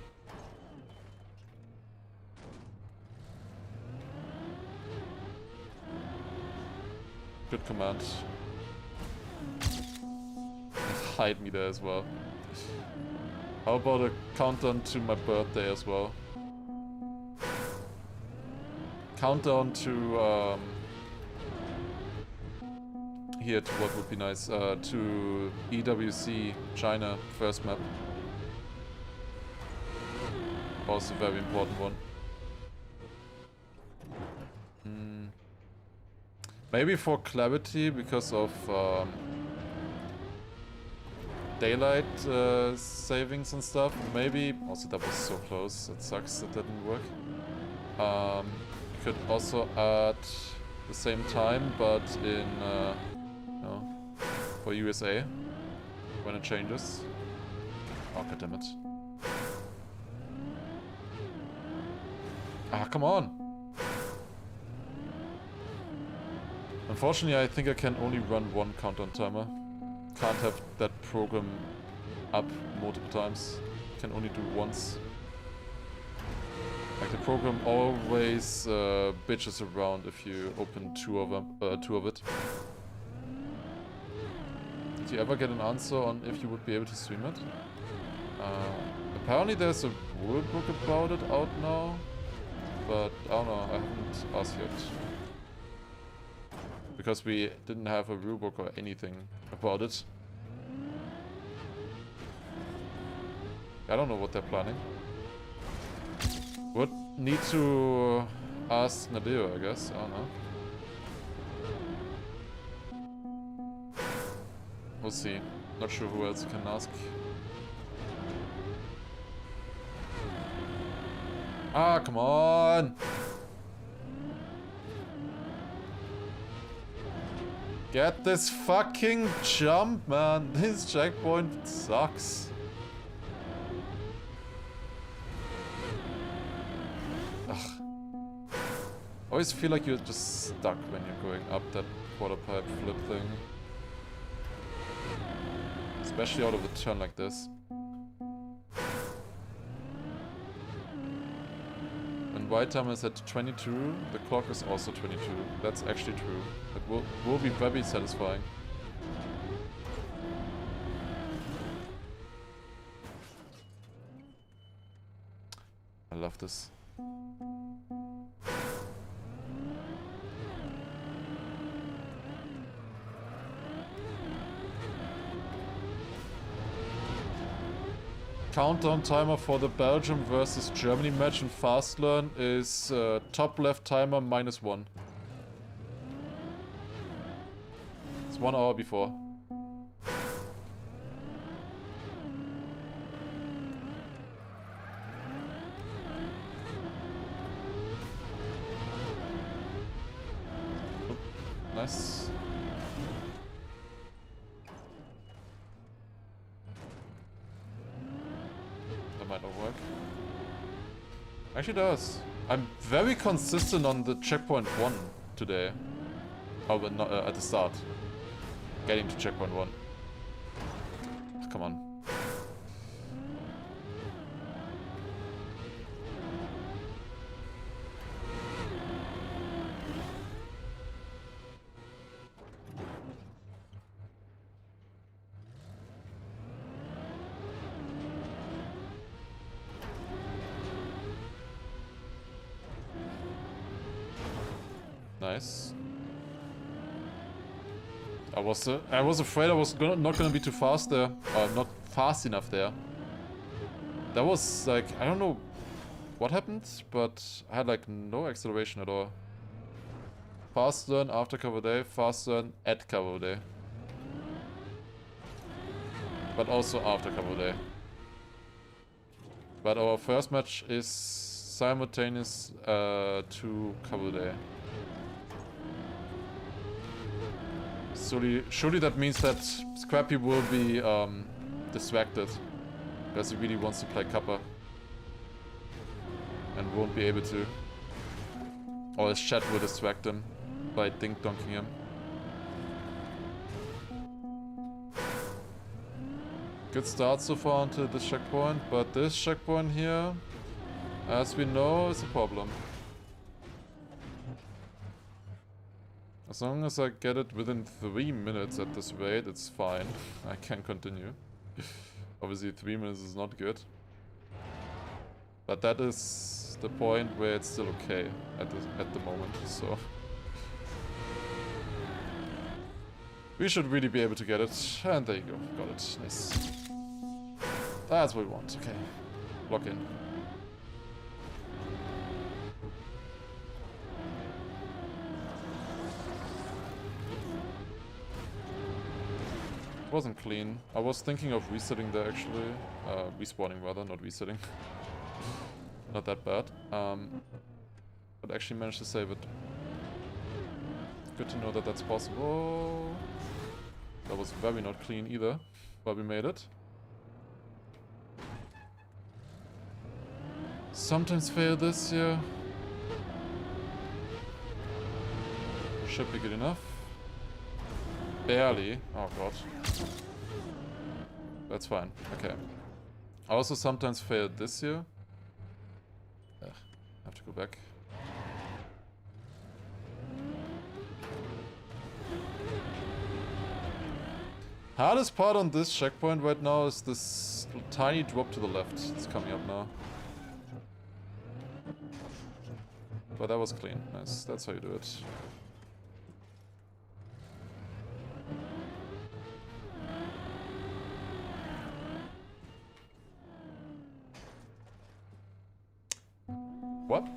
Good command. Hide me there as well. How about a countdown to my birthday as well? Countdown to here to what would be nice, to EWC China first map. Also a very important one. Maybe for clarity because of daylight savings and stuff. Maybe also that was so close. It sucks that didn't work. Could also add the same time, but in for USA when it changes. Oh god damn it! Ah, come on! Unfortunately, I think I can only run one countdown timer. Can't have that program up multiple times. Can only do once. Like the program always bitches around if you open two of it. Did you ever get an answer on if you would be able to stream it? Apparently there's a rulebook about it out now, but I don't know, I haven't asked yet. Because we didn't have a rulebook or anything about it. I don't know what they're planning. Would need to ask Nadeo, I guess. I don't know. We'll see. Not sure who else can ask. Ah, come on! Get this fucking jump, man! This checkpoint sucks. Ugh. I always feel like you're just stuck when you're going up that quarter pipe flip thing. Especially out of a turn like this. When white time is at 22, the clock is also 22. That's actually true. It will be very satisfying. I love this. Countdown timer for the Belgium versus Germany match in Fast Learn is top left timer -1. It's 1 hour before. Oop, nice. Might not work. Actually does. I'm very consistent on the checkpoint 1 today. Oh, but not at the start. Getting to checkpoint 1. Come on. Nice. I was afraid I was not gonna be too fast there. Not fast enough there. That was like, I don't know what happened, but I had like no acceleration at all. Fast learn after cover day, fast learn at cover day. But also after cover day. But our first match is simultaneous to cover day. Surely that means that Scrappy will be distracted because he really wants to play Kappa and won't be able to. Or his chat will distract him by dink-donking him. Good start so far onto this checkpoint, but this checkpoint here, as we know, is a problem. As long as I get it within 3 minutes at this rate, it's fine. I can continue. Obviously 3 minutes is not good. But that is the point where it's still okay at the moment, so... We should really be able to get it. And there you go. Got it. Nice. That's what we want. Okay. Lock in. Wasn't clean. I was thinking of resetting there actually. Respawning rather, not resetting. Not that bad. But actually managed to save it. Good to know that that's possible. That was very not clean either, but we made it. Sometimes fail this, yeah. Should be good enough. Barely. Oh god. That's fine. Okay. I also sometimes failed this here. Ugh, have to go back. Hardest part on this checkpoint right now is this tiny drop to the left. It's coming up now. But that was clean. Nice. That's how you do it. What?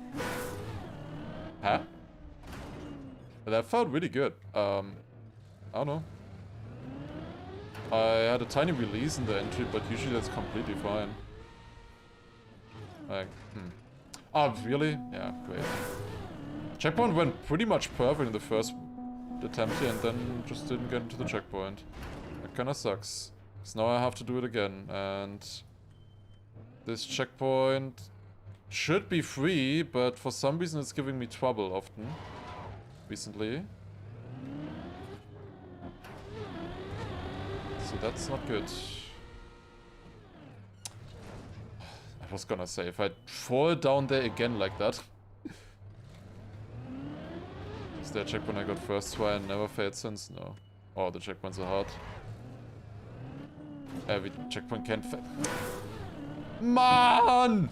Huh? That felt really good. I don't know. I had a tiny release in the entry, but usually that's completely fine. Like, Oh, really? Yeah, great. Checkpoint went pretty much perfect in the first attempt here, and then just didn't get into the checkpoint. That kinda sucks. So now I have to do it again, and... This checkpoint should be free, but for some reason it's giving me trouble often. Recently. So that's not good. I was gonna say, if I fall down there again like that. Is there a checkpoint I got first try and never failed since? No. Oh, the checkpoints are hard. Every checkpoint can fail. Man!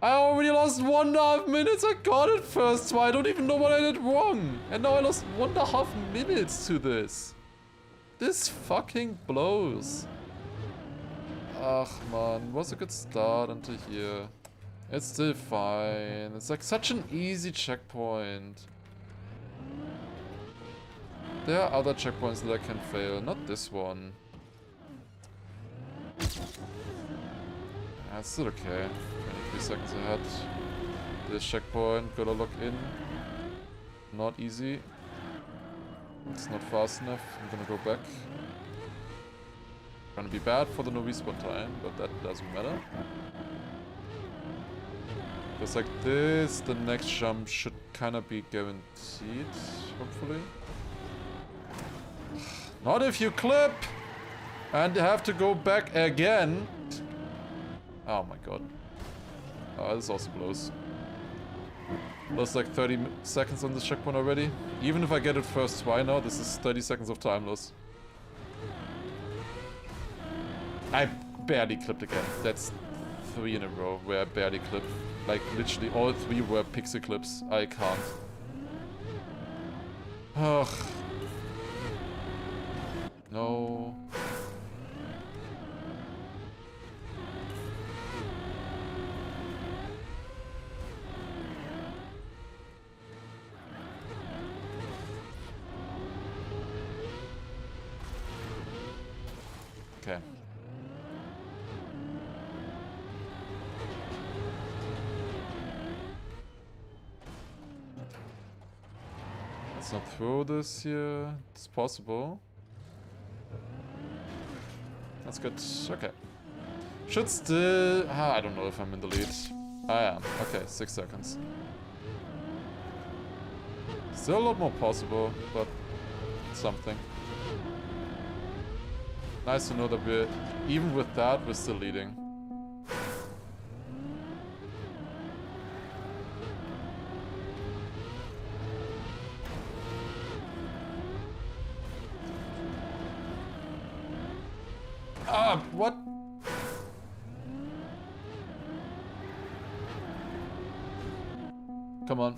I already lost 1.5 minutes. I got it first try. I don't even know what I did wrong. And now I lost 1.5 minutes to this. This fucking blows. Ugh, man. Was a good start until here. It's still fine. It's like such an easy checkpoint. There are other checkpoints that I can fail. Not this one. It's still okay. 23 seconds ahead. This checkpoint, gotta lock in. Not easy. It's not fast enough. I'm gonna go back. Gonna be bad for the no respawn time, but that doesn't matter. Just like this, the next jump should kinda be guaranteed, hopefully. Not if you clip and have to go back again. Oh my god. Oh, this also blows. Lost like 30 seconds on this checkpoint already. Even if I get it first try now, this is 30 seconds of time loss. I barely clipped again. That's 3 in a row where I barely clipped. Like literally all 3 were pixel clips. I can't. Ugh. No. Okay. Let's not throw this here. It's possible. That's good. Okay. Should still... I don't know if I'm in the lead. I am. Okay, 6 seconds. Still a lot more possible, but something. Nice to know that we're, even with that, we're still leading. Ah, what? Come on.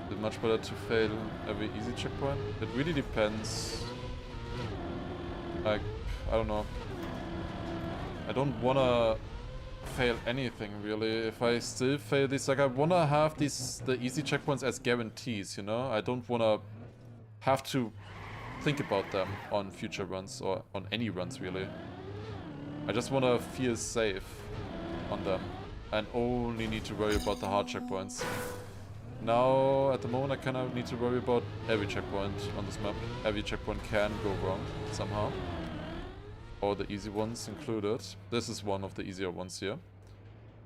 Is it much better to fail every easy checkpoint? It really depends. Like, I don't know. I don't wanna fail anything really. If I still fail these, like I wanna have the easy checkpoints as guarantees, you know? I don't wanna have to think about them on future runs or on any runs really. I just wanna feel safe on them and only need to worry about the hard checkpoints. Now, at the moment, I kind of need to worry about every checkpoint on this map. Every checkpoint can go wrong somehow. Or the easy ones included. This is one of the easier ones here.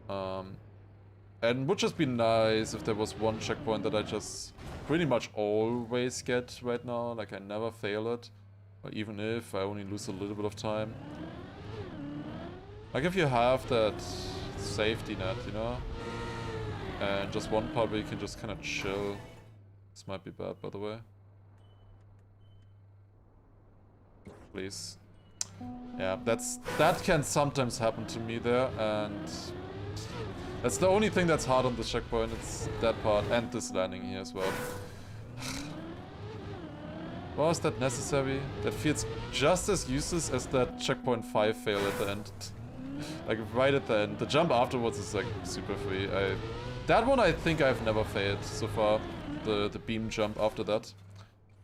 And would just be nice if there was one checkpoint that I just pretty much always get right now. Like I never fail it. Or even if I only lose a little bit of time. Like if you have that safety net, you know? And just one part where you can just kind of chill. This might be bad, by the way. Please. Yeah, that can sometimes happen to me there, and that's the only thing that's hard on the checkpoint. It's that part and this landing here as well. Was that necessary? That feels just as useless as that checkpoint 5 fail at the end. Like right at the end. The jump afterwards is like super free. That one I think I've never failed so far. The beam jump after that.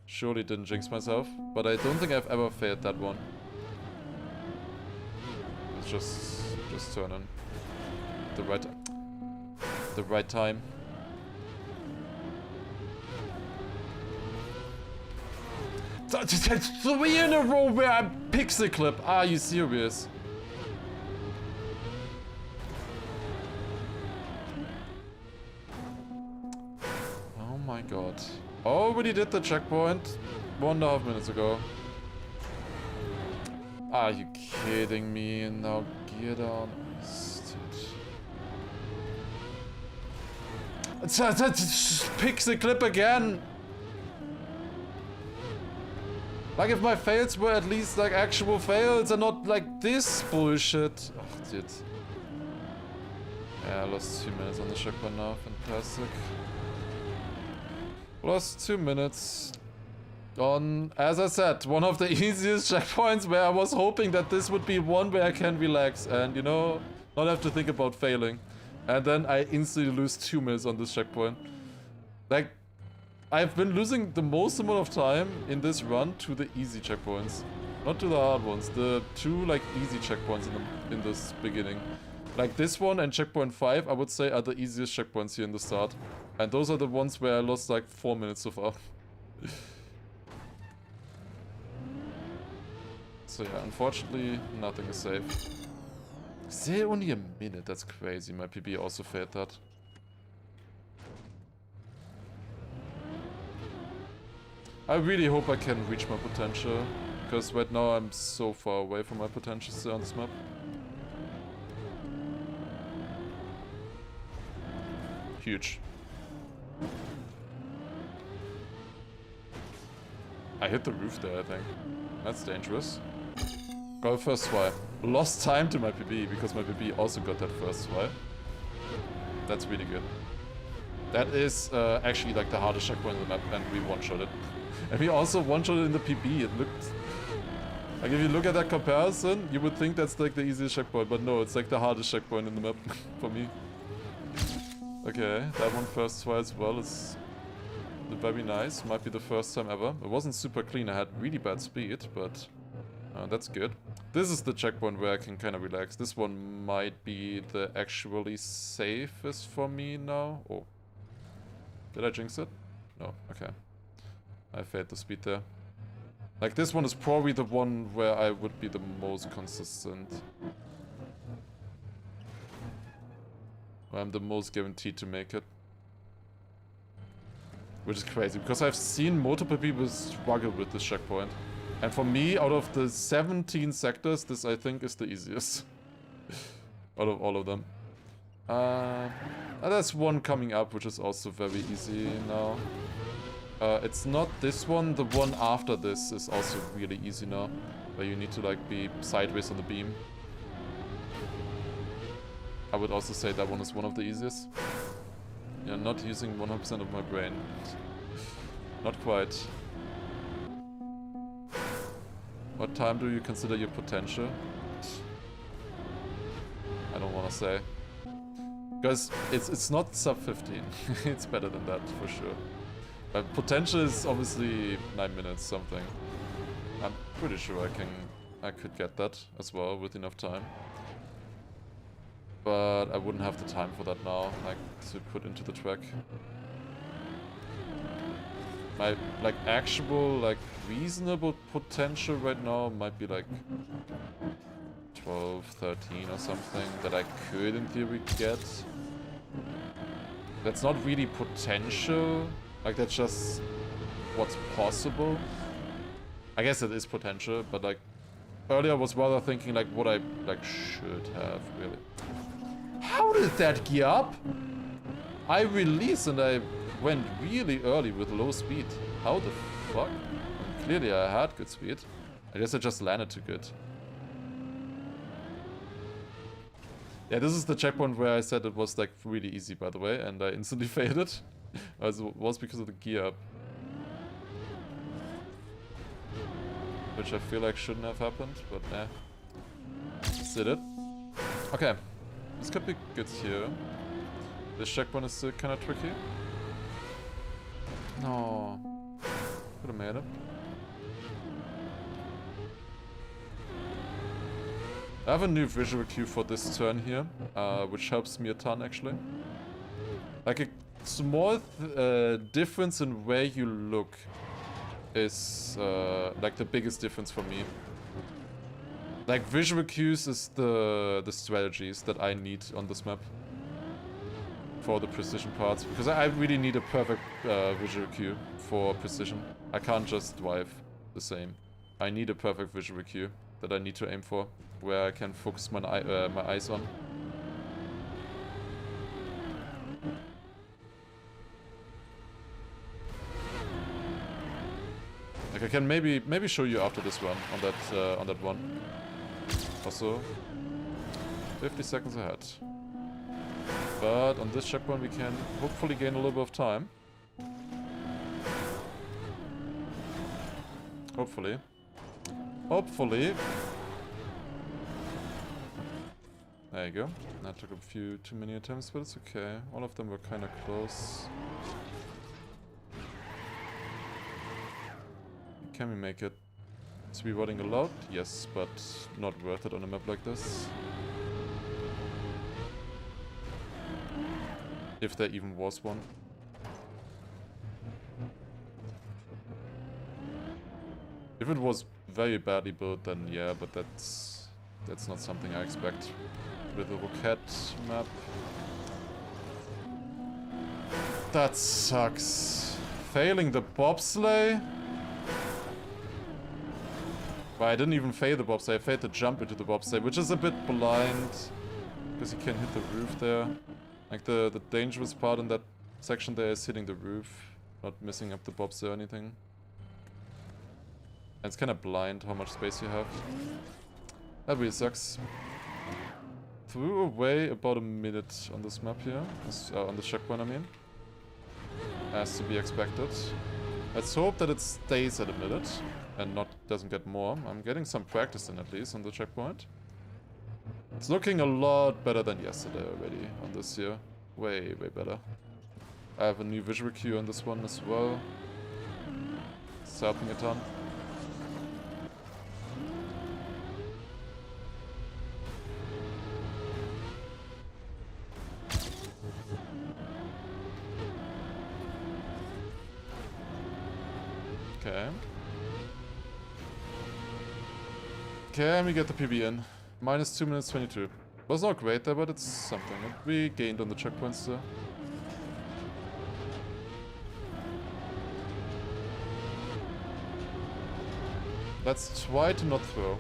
Surely didn't jinx myself, but I don't think I've ever failed that one. It's just turn in the right time. That's 3 in a row where I pixel clip. Are you serious? Oh my god. Already did the checkpoint 1.5 minutes ago. Are you kidding me? Now gear down. Pixel clip again. Like if my fails were at least like actual fails and not like this bullshit. Oh, dude. Yeah, I lost 2 minutes on the checkpoint now. Fantastic. Lost 2 minutes on, as I said, one of the easiest checkpoints where I was hoping that this would be one where I can relax and, you know, not have to think about failing. And then I instantly lose 2 minutes on this checkpoint. Like, I've been losing the most amount of time in this run to the easy checkpoints. Not to the hard ones, the 2 like easy checkpoints in this beginning. Like this one and checkpoint 5, I would say, are the easiest checkpoints here in the start. And those are the ones where I lost like 4 minutes so far. So yeah, unfortunately, nothing is safe. Still only a minute, that's crazy. My PB also failed that. I really hope I can reach my potential. Because right now I'm so far away from my potential still on this map. Huge. I hit the roof there, I think. That's dangerous. Got a first swipe. Lost time to my PB because my PB also got that first swipe. That's really good. That is actually like the hardest checkpoint in the map, and we one-shot it. And we also one-shot it in the PB. It looked... Like if you look at that comparison, you would think that's like the easiest checkpoint, but no, it's like the hardest checkpoint in the map for me. Okay, that one first try as well is very nice. Might be the first time ever. It wasn't super clean, I had really bad speed, but that's good. This is the checkpoint where I can kind of relax. This one might be the actually safest for me now. Oh. Did I jinx it? No, okay. I failed the speed there. Like this one is probably the one where I would be the most consistent. I'm the most guaranteed to make it. Which is crazy, because I've seen multiple people struggle with this checkpoint. And for me, out of the 17 sectors, this I think is the easiest. Out of all of them. There's one coming up, which is also very easy now. It's not this one, the one after this is also really easy now. Where you need to like be sideways on the beam. I would also say that one is one of the easiest. Yeah, not using 100% of my brain. Not quite. What time do you consider your potential? I don't want to say. Because it's not sub 15. It's better than that, for sure. But potential is obviously 9 minutes something. I'm pretty sure I could get that as well with enough time. But I wouldn't have the time for that now, like, to put into the track. My, like, actual, like, reasonable potential right now might be, like, 12, 13 or something that I could, in theory, get. That's not really potential. Like, that's just what's possible. I guess it is potential, but, like, earlier I was rather thinking, like, what I, like, should have, really. How did that gear up? I released and I went really early with low speed. How the fuck? Clearly I had good speed. I guess I just landed too good. Yeah, this is the checkpoint where I said it was like really easy, by the way, and I instantly failed it. It was because of the gear up. Which I feel like shouldn't have happened, but eh. Did it. Okay. This could be good here. This checkpoint is still kind of tricky. No. Could have made it. I have a new visual cue for this turn here, which helps me a ton actually. Like a small difference in where you look is like the biggest difference for me. Like visual cues is the strategies that I need on this map for the precision parts, because I really need a perfect visual cue for precision. I can't just drive the same. I need a perfect visual cue that I need to aim for, where I can focus my eyes on. Like I can maybe show you after this run on that one. Also, 50 seconds ahead. But on this checkpoint we can hopefully gain a little bit of time. Hopefully. Hopefully. There you go. That took too many attempts, but it's okay. All of them were kind of close. Can we make it? Is rewarding allowed? Yes, but not worth it on a map like this. If there even was one. If it was very badly built, then yeah, but that's not something I expect with a Roquette map. That sucks. Failing the bobsleigh? Well, I didn't even fail the bobsleigh, I failed to jump into the bobsleigh, which is a bit blind. Because you can hit the roof there. Like the dangerous part in that section there is hitting the roof, not messing up the bobsleigh or anything. And it's kind of blind how much space you have. That really sucks. Threw away about a minute on this map here. On the checkpoint, I mean. As to be expected. Let's hope that it stays at a minute and doesn't get more. I'm getting some practice in at least on the checkpoint. It's looking a lot better than yesterday already on this here. Way, way better. I have a new visual cue on this one as well. It's helping a ton. Okay. Can we get the PB in? Minus 2 minutes 22. Was not great there, but it's something. We gained on the checkpoints still. Let's try to not throw.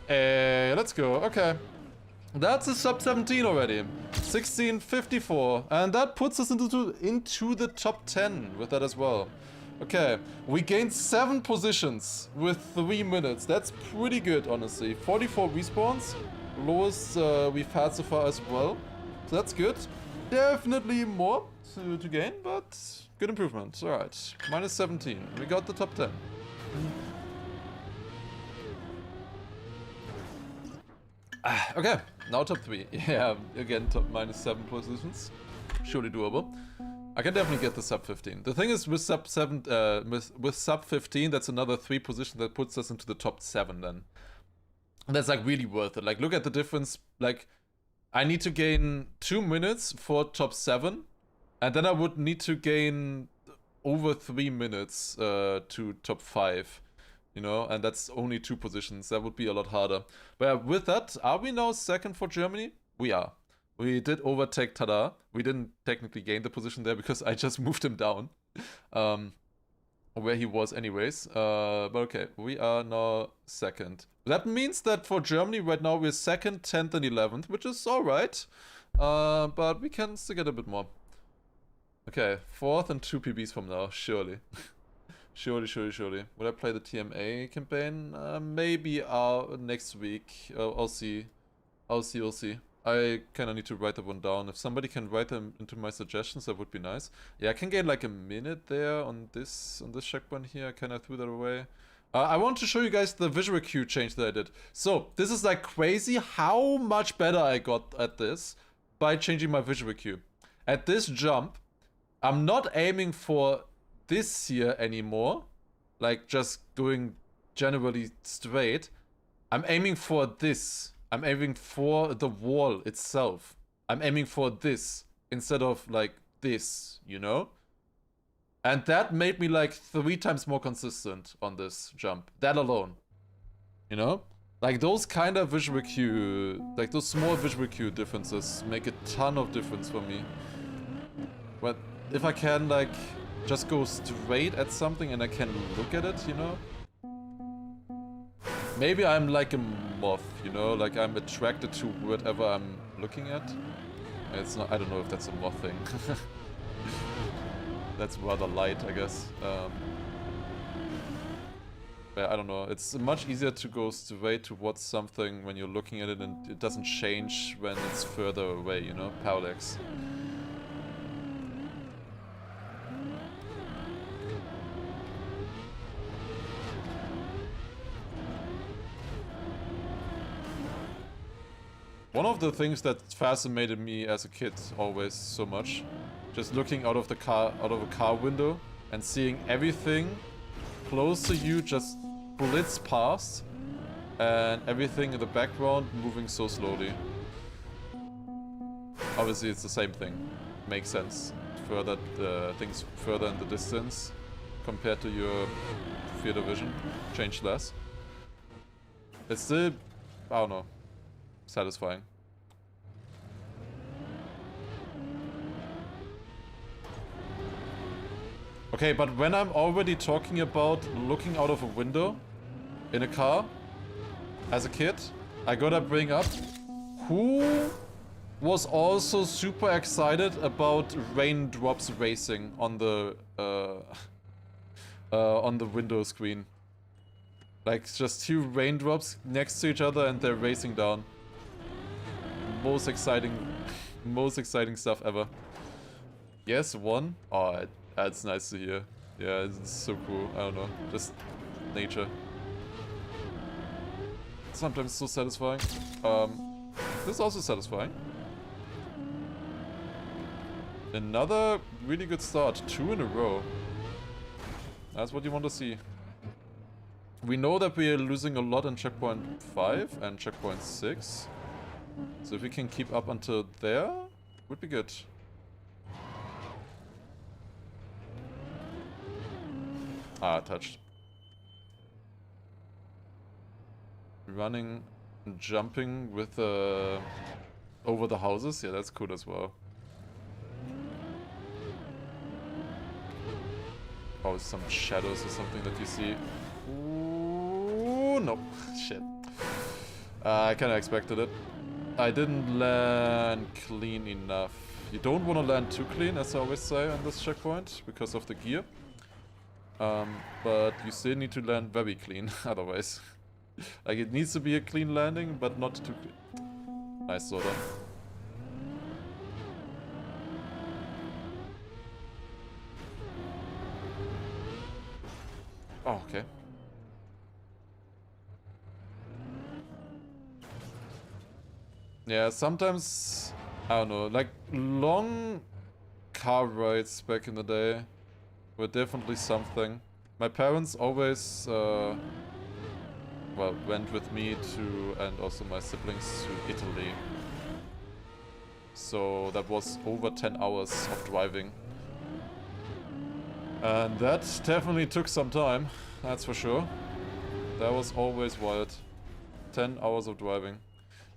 Let's go. Okay. That's a sub 17 already. 1654. And that puts us into the top 10 with that as well. Okay. We gained 7 positions with 3 minutes. That's pretty good, honestly. 44 respawns. Lowest we've had so far as well. So that's good. Definitely more to gain, but good improvement. Alright. Minus 17. We got the top 10. Okay, now top 3. Yeah, again, top minus 7 positions. Surely doable. I can definitely get the sub 15. The thing is, with sub 7, with sub 15, that's another 3 positions that puts us into the top 7 then. And that's like really worth it. Like, look at the difference. Like, I need to gain 2 minutes for top 7, and then I would need to gain over 3 minutes to top 5. You know, and that's only 2 positions. That would be a lot harder. But with that, are we now second for Germany? We are. We did overtake Tada. We didn't technically gain the position there because I just moved him down. Where he was anyways. But okay, we are now second. That means that for Germany right now we're second, 10th and 11th, which is alright. But we can still get a bit more. Okay, 4th and 2 PBs from now, surely. Surely. Will I play the TMA campaign? Maybe next week. I'll see. I'll see. I kind of need to write that one down. If somebody can write them into my suggestions, that would be nice. Yeah, I can gain like a minute there on this checkpoint here. I kind of threw that away. I want to show you guys the visual cue change that I did. So, this is like crazy how much better I got at this by changing my visual cue. At this jump, I'm not aiming for this here anymore, like just going generally straight. I'm aiming for this. I'm aiming for the wall itself. I'm aiming for this instead of like this, you know? And that made me like 3 times more consistent on this jump. That alone. You know? Like those kind of visual cue, like those small visual cue differences make a ton of difference for me. But if I can like just go straight at something and I can look at it, you know? Maybe I'm like a moth, you know? Like I'm attracted to whatever I'm looking at. It's not, I don't know if that's a moth thing. That's rather light, I guess. Yeah, I don't know. It's much easier to go straight towards something when you're looking at it and it doesn't change when it's further away, you know? Parallax. One of the things that fascinated me as a kid always so much, just looking out of a car window and seeing everything close to you just blitz past and everything in the background moving so slowly. Obviously it's the same thing. Makes sense. Further things further in the distance compared to your field of vision. Change less. It's still, I don't know, satisfying. Okay, but when I'm already talking about looking out of a window in a car as a kid, I gotta bring up who was also super excited about raindrops racing on the window screen. Like just 2 raindrops next to each other and they're racing down. Most exciting stuff ever. Yes, 1. Oh, that's nice to hear. Yeah, it's so cool. I don't know, just nature. Sometimes so satisfying. This is also satisfying. Another really good start. 2 in a row. That's what you want to see. We know that we are losing a lot in checkpoint 5 and checkpoint 6. So if we can keep up until there, would be good. Ah, touched. Running and jumping with over the houses. Yeah, that's cool as well. Oh, some shadows or something that you see. Ooh, no. Shit. I kinda expected it. I didn't land clean enough. You don't want to land too clean, as I always say on this checkpoint, because of the gear. But you still need to land very clean, otherwise. Like, it needs to be a clean landing, but not too clean. Nice, sort of. Oh, okay. Yeah, sometimes, I don't know, like, long car rides back in the day were definitely something. My parents always, well, went with me to, and also my siblings, to Italy. So that was over 10 hours of driving. And that definitely took some time, that's for sure. That was always wild. 10 hours of driving.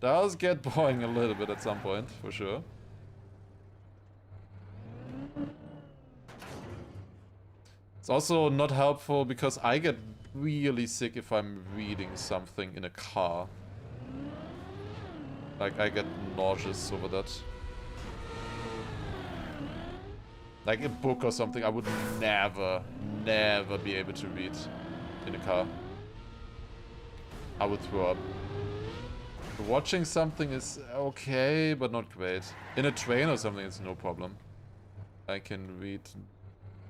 Does get boring a little bit at some point, for sure. It's also not helpful because I get really sick if I'm reading something in a car. Like, I get nauseous over that. Like a book or something, I would never be able to read in a car. I would throw up. Watching something is okay, but not great. In a train or something, it's no problem. I can read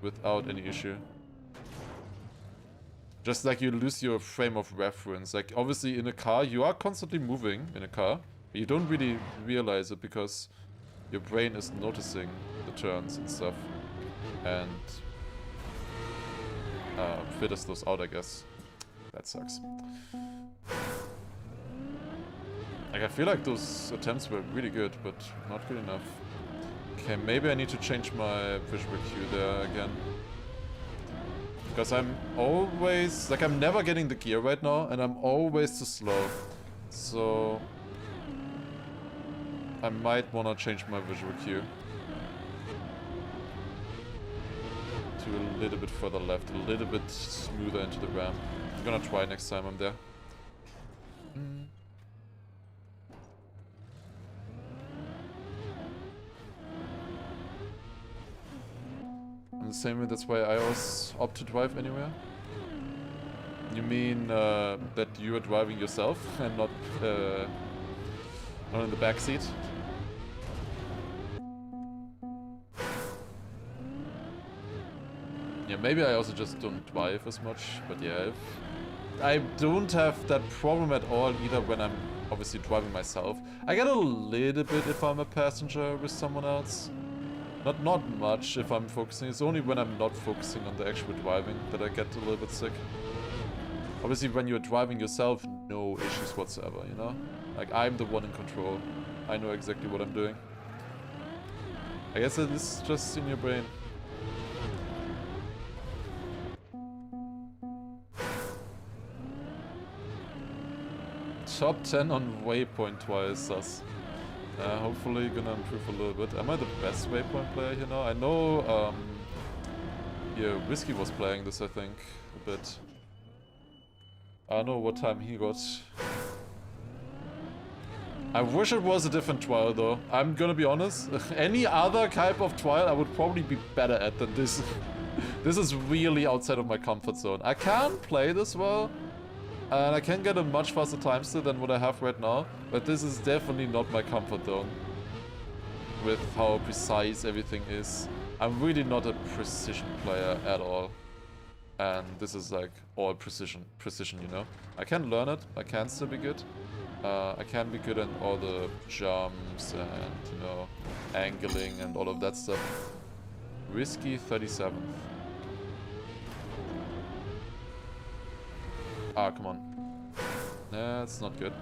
without any issue. Just like you lose your frame of reference. Like, obviously in a car, you are constantly moving in a car. But you don't really realize it because your brain is noticing the turns and stuff. And filters those out, I guess. That sucks. Like, I feel like those attempts were really good, but not good enough. Okay, maybe I need to change my visual cue there again. Because I'm always... Like, I'm never getting the gear right now, and I'm always too slow. So... I might want to change my visual cue. To a little bit further left, a little bit smoother into the ramp. I'm gonna try next time I'm there. In the same way, that's why I always opt to drive anywhere. You mean that you are driving yourself and not in the back seat? Yeah, maybe I also just don't drive as much, but yeah, I don't have that problem at all either when I'm obviously driving myself. I get a little bit if I'm a passenger with someone else. Not much if I'm focusing. It's only when I'm not focusing on the actual driving that I get a little bit sick. Obviously, when you're driving yourself, no issues whatsoever, you know? Like, I'm the one in control. I know exactly what I'm doing. I guess it is just in your brain. Top 10 on waypoint twice, thus. Hopefully gonna improve a little bit. Am I the best waypoint player here now? I know, yeah, Whiskey was playing this, I think, a bit. I don't know what time he got. I wish it was a different trial, though. I'm gonna be honest. Any other type of trial I would probably be better at than this. This is really outside of my comfort zone. I can play this well. And I can get a much faster time still than what I have right now, but this is definitely not my comfort zone. With how precise everything is. I'm really not a precision player at all. And this is like all precision, you know? I can learn it, I can still be good. I can be good at all the jumps and, you know, angling and all of that stuff. Risky 37th. Ah, come on. That's not good.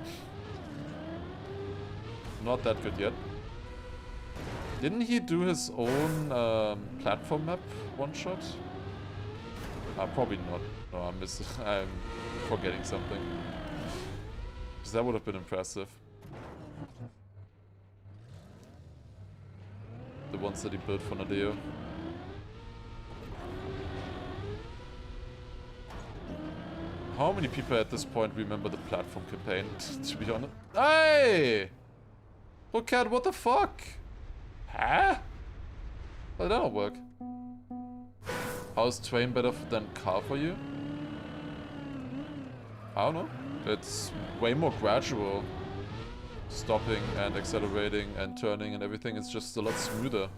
Not that good yet. Didn't he do his own platform map one-shot? Probably not. No, I'm forgetting something. Because that would have been impressive. The ones that he built for Nadeo. How many people at this point remember the platform campaign, to be honest? Hey! Cat, what the fuck? Huh? Well, that'll work. How's train better than car for you? I don't know. It's way more gradual. Stopping and accelerating and turning and everything is just a lot smoother.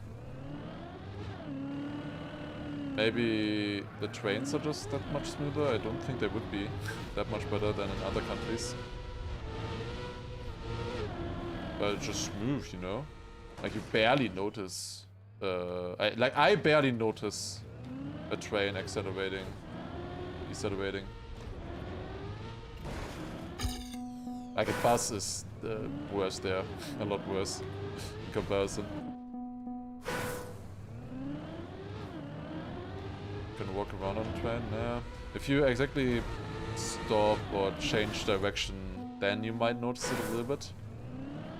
Maybe the trains are just that much smoother. I don't think they would be that much better than in other countries. But it's just smooth, you know? Like you barely notice. I barely notice a train accelerating, decelerating. Like a bus is worse there, a lot worse in comparison. Can walk around on a train? Nah. If you exactly stop or change direction, then you might notice it a little bit.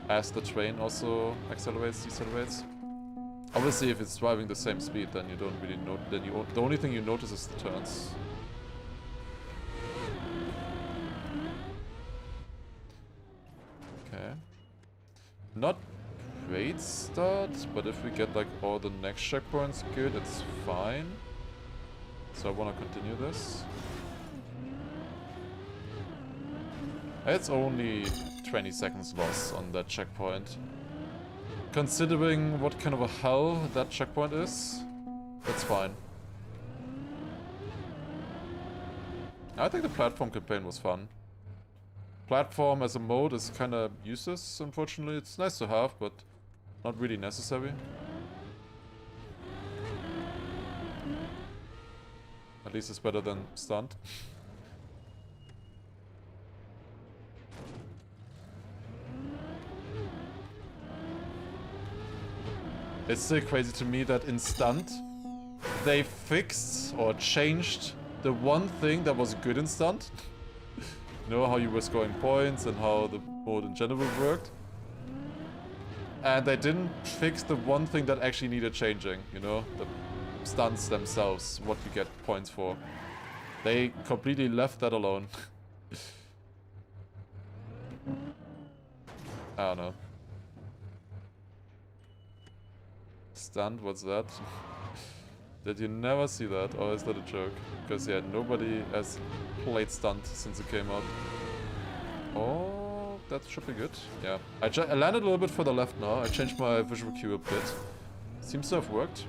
As the train also accelerates, decelerates. Obviously, if it's driving the same speed, then you don't really know. Then the only thing you notice is the turns. Okay. Not great start, but if we get like all the next checkpoints good, it's fine. So I want to continue this. It's only 20 seconds loss on that checkpoint. Considering what kind of a hell that checkpoint is, that's fine. I think the platform campaign was fun. Platform as a mode is kind of useless, unfortunately. It's nice to have, but not really necessary. At least it's better than stunt. It's still crazy to me that in stunt, they fixed or changed the one thing that was good in stunt. You know, how you were scoring points and how the mode in general worked. And they didn't fix the one thing that actually needed changing, you know? The stunts themselves, what you get points for. They completely left that alone. I don't know. Stunt, what's that? Did you never see that, or is that a joke? Because yeah, nobody has played stunt since it came out. Oh, that should be good. Yeah, I landed a little bit further left now. I changed my visual cue a bit. Seems to have worked.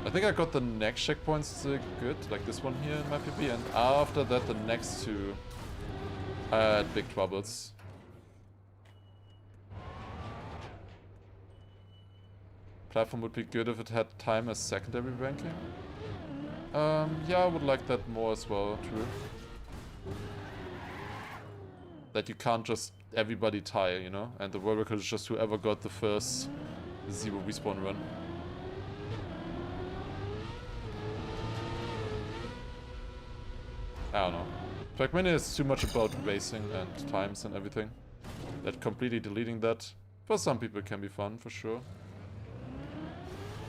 I think I got the next checkpoints good, like this one here in my PP, and after that the next two I had big troubles. Platform would be good if it had time as secondary ranking. Yeah, I would like that more as well, true. That you can't just everybody tie, you know? And the world record is just whoever got the first 0 respawn run. I don't know. Trackmania is too much about racing and times and everything. That completely deleting that, for some people can be fun, for sure.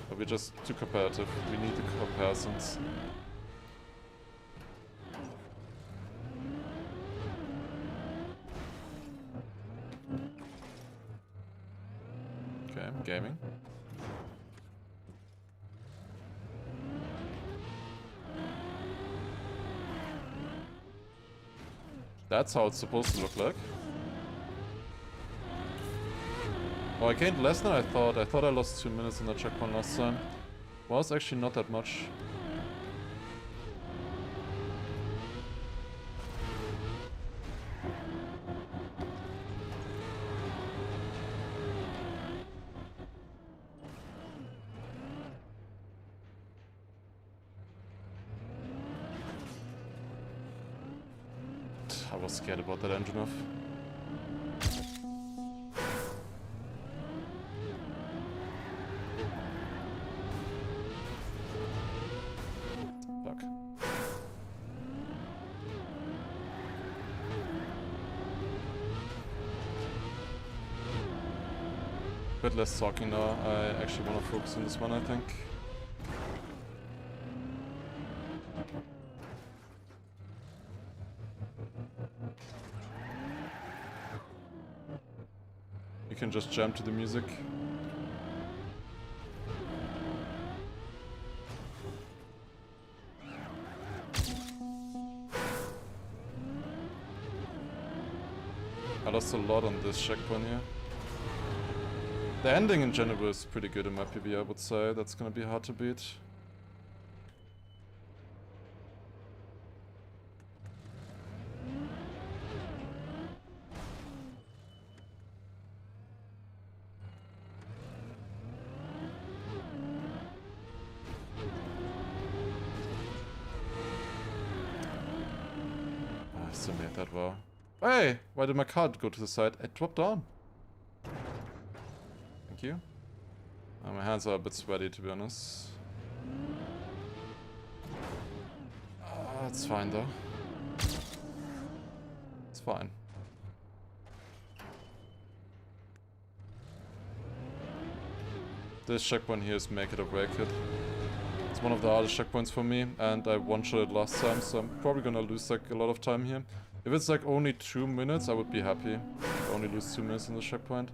But we're just too competitive. We need the comparisons. Okay, I'm gaming. That's how it's supposed to look like. Oh, I gained less than I thought. I thought I lost 2 minutes in the checkpoint last time. Well, it's actually not that much. I was scared about that engine off. Fuck. Bit less talking now. I actually want to focus on this one, I think. can just jam to the music. I lost a lot on this checkpoint here. The ending in general is pretty good in my PB, I would say. That's gonna be hard to beat. I still made that well. Hey! Why did my car go to the side? It dropped down. Thank you. My hands are a bit sweaty, to be honest. It's fine, though. It's fine. This checkpoint here is make it or break it. It's one of the hardest checkpoints for me, and I one-shot it last time, so I'm probably gonna lose like a lot of time here. If it's like only 2 minutes, I would be happy. I only lose 2 minutes in the checkpoint.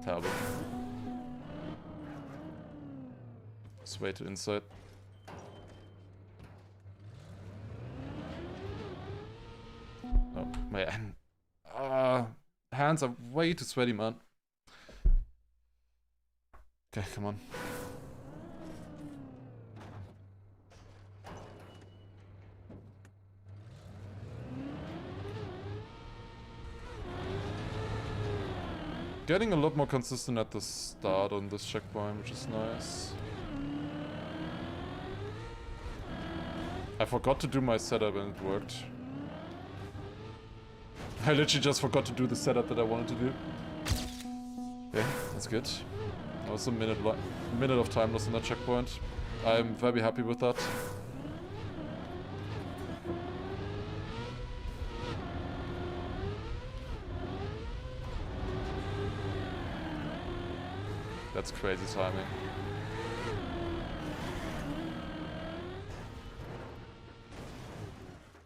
Terrible. It's way too inside. Oh, man. Hands are way too sweaty, man. Okay, come on. Getting a lot more consistent at the start on this checkpoint, which is nice. I forgot to do my setup and it worked. I literally just forgot to do the setup that I wanted to do. Okay, that's good. That was a minute of time lost on that checkpoint. I'm very happy with that. That's crazy timing.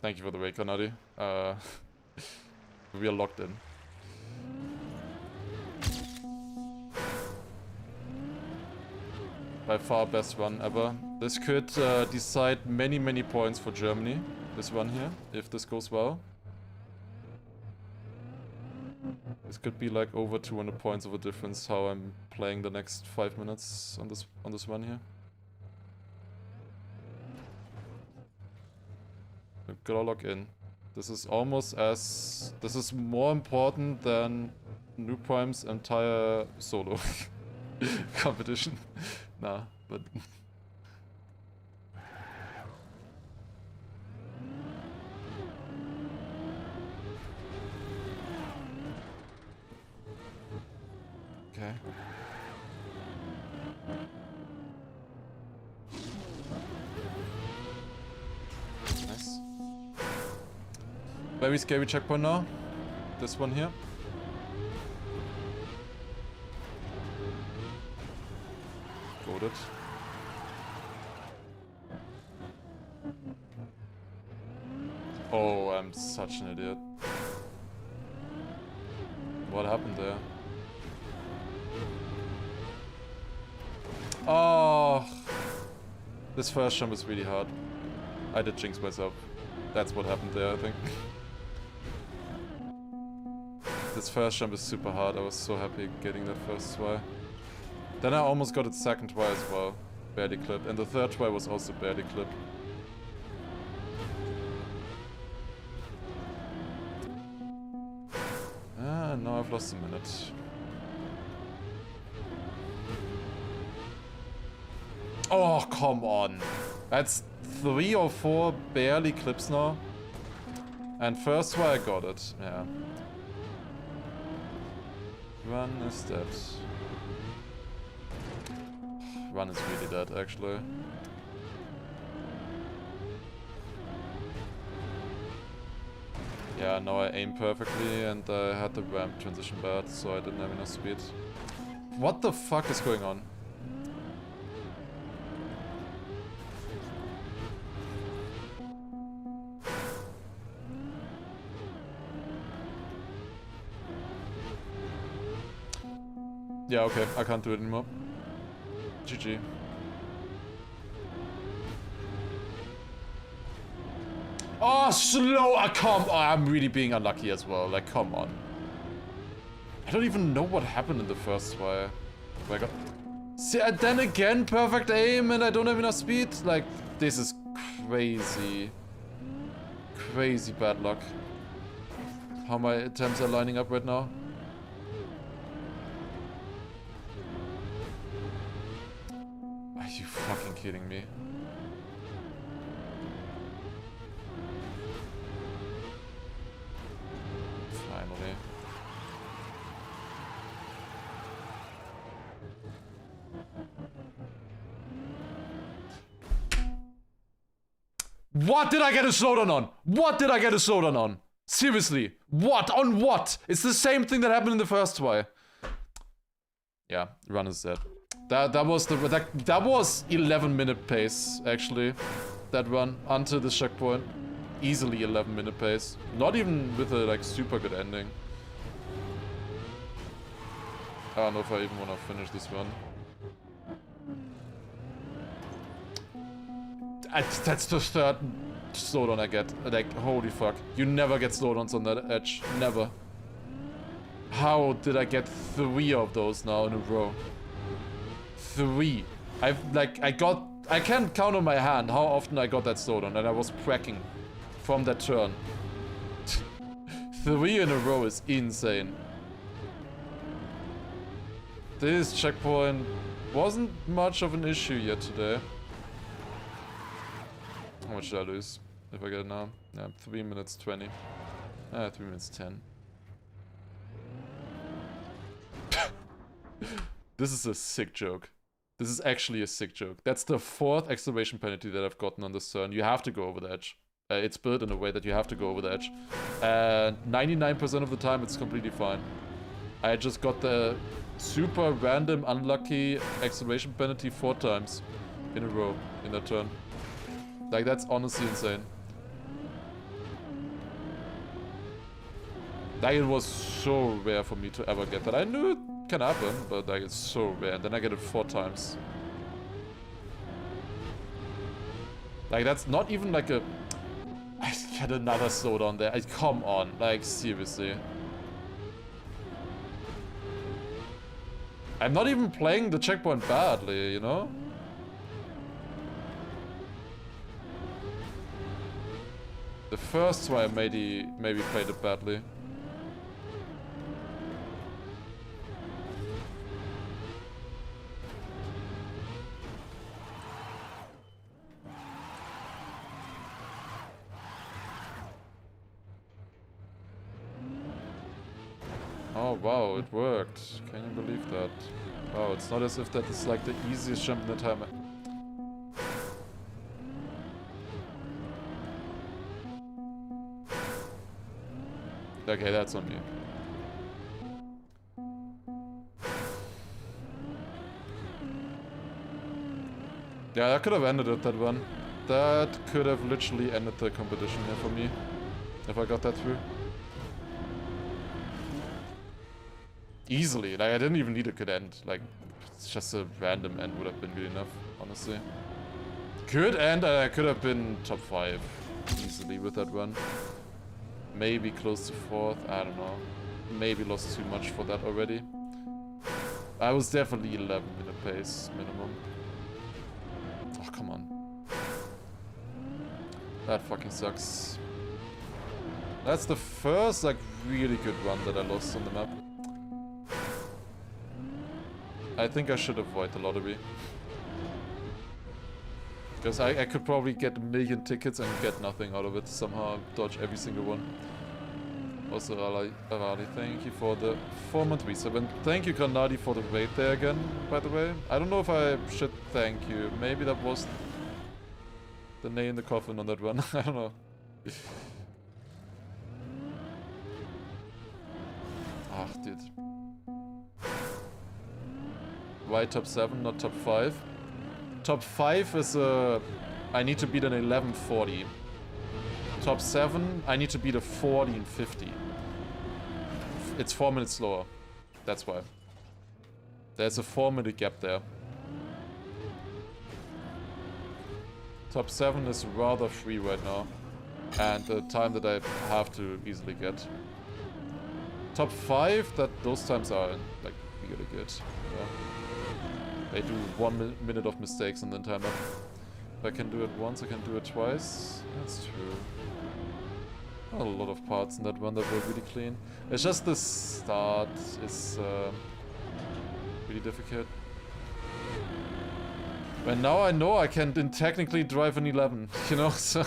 Thank you for the wake, Nadi. We are locked in. By far best run ever. This could decide many points for Germany. This run here, if this goes well. This could be like over 200 points of a difference how I'm playing the next 5 minutes on this run here. We've gotta lock in. This is almost as... This is more important than New Prime's entire solo competition. Nah, but... Okay. Nice. Very scary checkpoint now. This one here. Goaded. Oh, I'm such an idiot. What happened there? Oh, this first jump is really hard. I did jinx myself. That's what happened there, I think. This first jump is super hard. I was so happy getting that first try. Then I almost got it second try as well. Barely clipped. And the third try was also barely clipped. Ah, now I've lost a minute. Oh, come on. That's 3 or 4 barely clips now. And first try I got it. Yeah. Run is dead. Run is really dead, actually. Yeah, now I aim perfectly and I had the ramp transition bad, so I didn't have enough speed. What the fuck is going on? Yeah, okay, I can't do it anymore. GG. Oh, slow! Come on, I'm really being unlucky as well. Like, come on. I don't even know what happened in the first try. Oh my god. See, and then again, perfect aim, and I don't have enough speed. Like, this is crazy. Crazy bad luck. How my attempts are lining up right now. Are you fucking kidding me? Finally. What did I get a slowdown on? What did I get a slowdown on? Seriously, what? On what? It's the same thing that happened in the first try. Yeah, run is dead. That was 11-minute pace actually. That run until the checkpoint. Easily 11-minute pace. Not even with a like super good ending. I don't know if I even want to finish this run. That's the third slowdown I get. Like, holy fuck. You never get slowdowns on that edge. Never. How did I get 3 of those now in a row? 3. I can't count on my hand how often I got that slowdown, and I was cracking from that turn. 3 in a row is insane. This checkpoint wasn't much of an issue yet today. How much did I lose? If I get it now? Yeah, 3 minutes 20. 3 minutes 10. This is a sick joke. This is actually a sick joke. That's the 4th acceleration penalty that I've gotten on this turn. You have to go over the edge. It's built in a way that you have to go over the edge. And 99% of the time it's completely fine. I just got the super random unlucky acceleration penalty 4 times in a row in that turn. Like, that's honestly insane. Like, it was so rare for me to ever get that. I knew it can happen, but like, it's so rare. And then I get it 4 times. Like, that's not even like a... I get another slowdown there. Come on, like, seriously. I'm not even playing the checkpoint badly, you know? The first try I maybe played it badly. Oh wow, it worked. Can you believe that? Wow, it's not as if that is like the easiest jump in the time. Okay, that's on me. Yeah, that could have ended it, that one. That could have literally ended the competition here for me. If I got that through. Easily, like I didn't even need a good end. Like, it's just a random end would have been good enough, honestly. Good end, I could have been top 5 easily with that run. Maybe close to 4th, I don't know. Maybe lost too much for that already. I was definitely 11-minute pace minimum. Oh, come on. That fucking sucks. That's the first, like, really good run that I lost on the map. I think I should avoid the lottery. Because I could probably get 1 million tickets and get nothing out of it. Somehow dodge every single one. Also, Arali, thank you for the 4-month resub. And thank you, Granadi, for the raid there again, by the way. I don't know if I should thank you. Maybe that was the nail in the coffin on that one. I don't know. Ah, dude. Why top 7, not top 5? Top 5 is I need to beat an 11:40. Top 7, I need to beat a 14:50. It's 4 minutes slower. That's why. There's a 4-minute gap there. Top 7 is rather free right now. And the time that I have to easily get. Top 5, those times are like really good. Yeah. They do 1 minute of mistakes and then time up. If I can do it once, I can do it twice. That's true. Not a lot of parts in that one that were really clean. It's just the start is really difficult. But now I know I can technically drive an 11, you know? So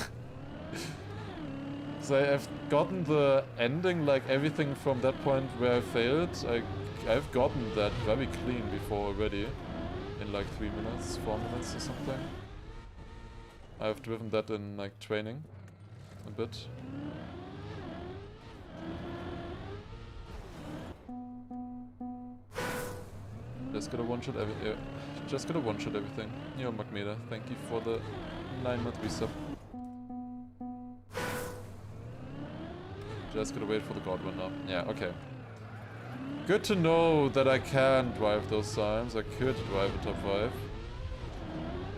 I've gotten the ending, like everything from that point where I failed, I've gotten that very clean before already. In like 3 minutes, 4 minutes or something. I've driven that in like training a bit. Just gotta one-shot everything. Yo, Magmeda, thank you for the 9-month resub. Just gotta wait for the god one now. Yeah, okay. Good to know that I can drive those times. I could drive a top 5.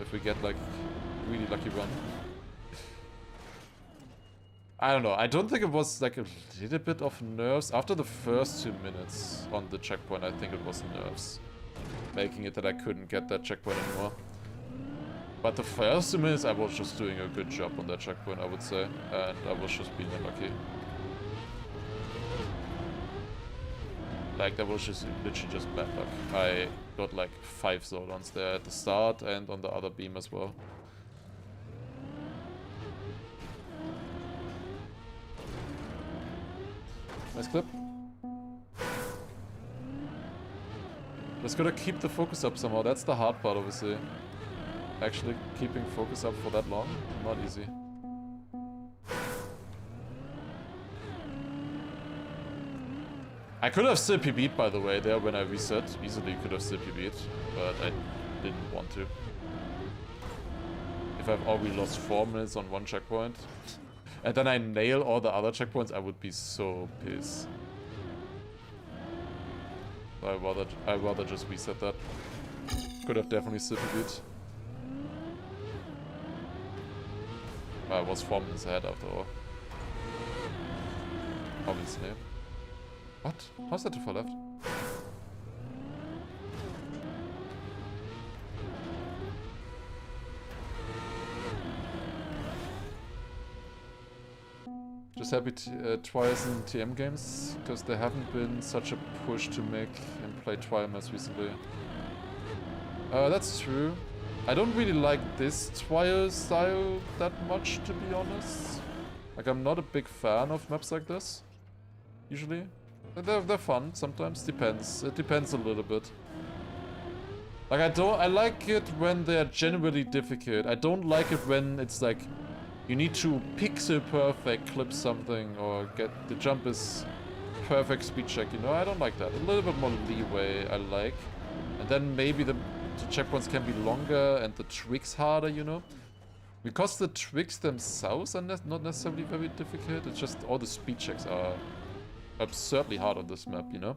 If we get like really lucky run. I don't know. I don't think it was like a little bit of nerves. After the first 2 minutes on the checkpoint, I think it was nerves. Making it that I couldn't get that checkpoint anymore. But the first 2 minutes, I was just doing a good job on that checkpoint, I would say. And I was just being unlucky. Like, that was just literally just bad luck. I got like 5 Zordons there at the start and on the other beam as well. Nice clip. Just gotta keep the focus up somehow. That's the hard part, obviously. Actually keeping focus up for that long, not easy. I could have still PB'd, by the way, there when I reset. Easily could have still PB'd, but I didn't want to. If I've already lost 4 minutes on one checkpoint, and then I nail all the other checkpoints, I would be so pissed. I'd rather just reset that. Could have definitely still PB'd. I was 4 minutes ahead after all. Obviously. What? How's that too far left? Just happy trials in TM games, because there haven't been such a push to make and play trial maps recently. That's true. I don't really like this trial style that much, to be honest. Like, I'm not a big fan of maps like this, usually. They're fun sometimes, depends. It depends a little bit. Like, I like it when they're generally difficult. I don't like it when it's like you need to pixel perfect clip something or get the jump is perfect speed check, you know? I don't like that. A little bit more leeway I like. And then maybe the checkpoints can be longer and the tricks harder, you know? Because the tricks themselves are not necessarily very difficult, it's just all the speed checks are absurdly hard on this map, you know?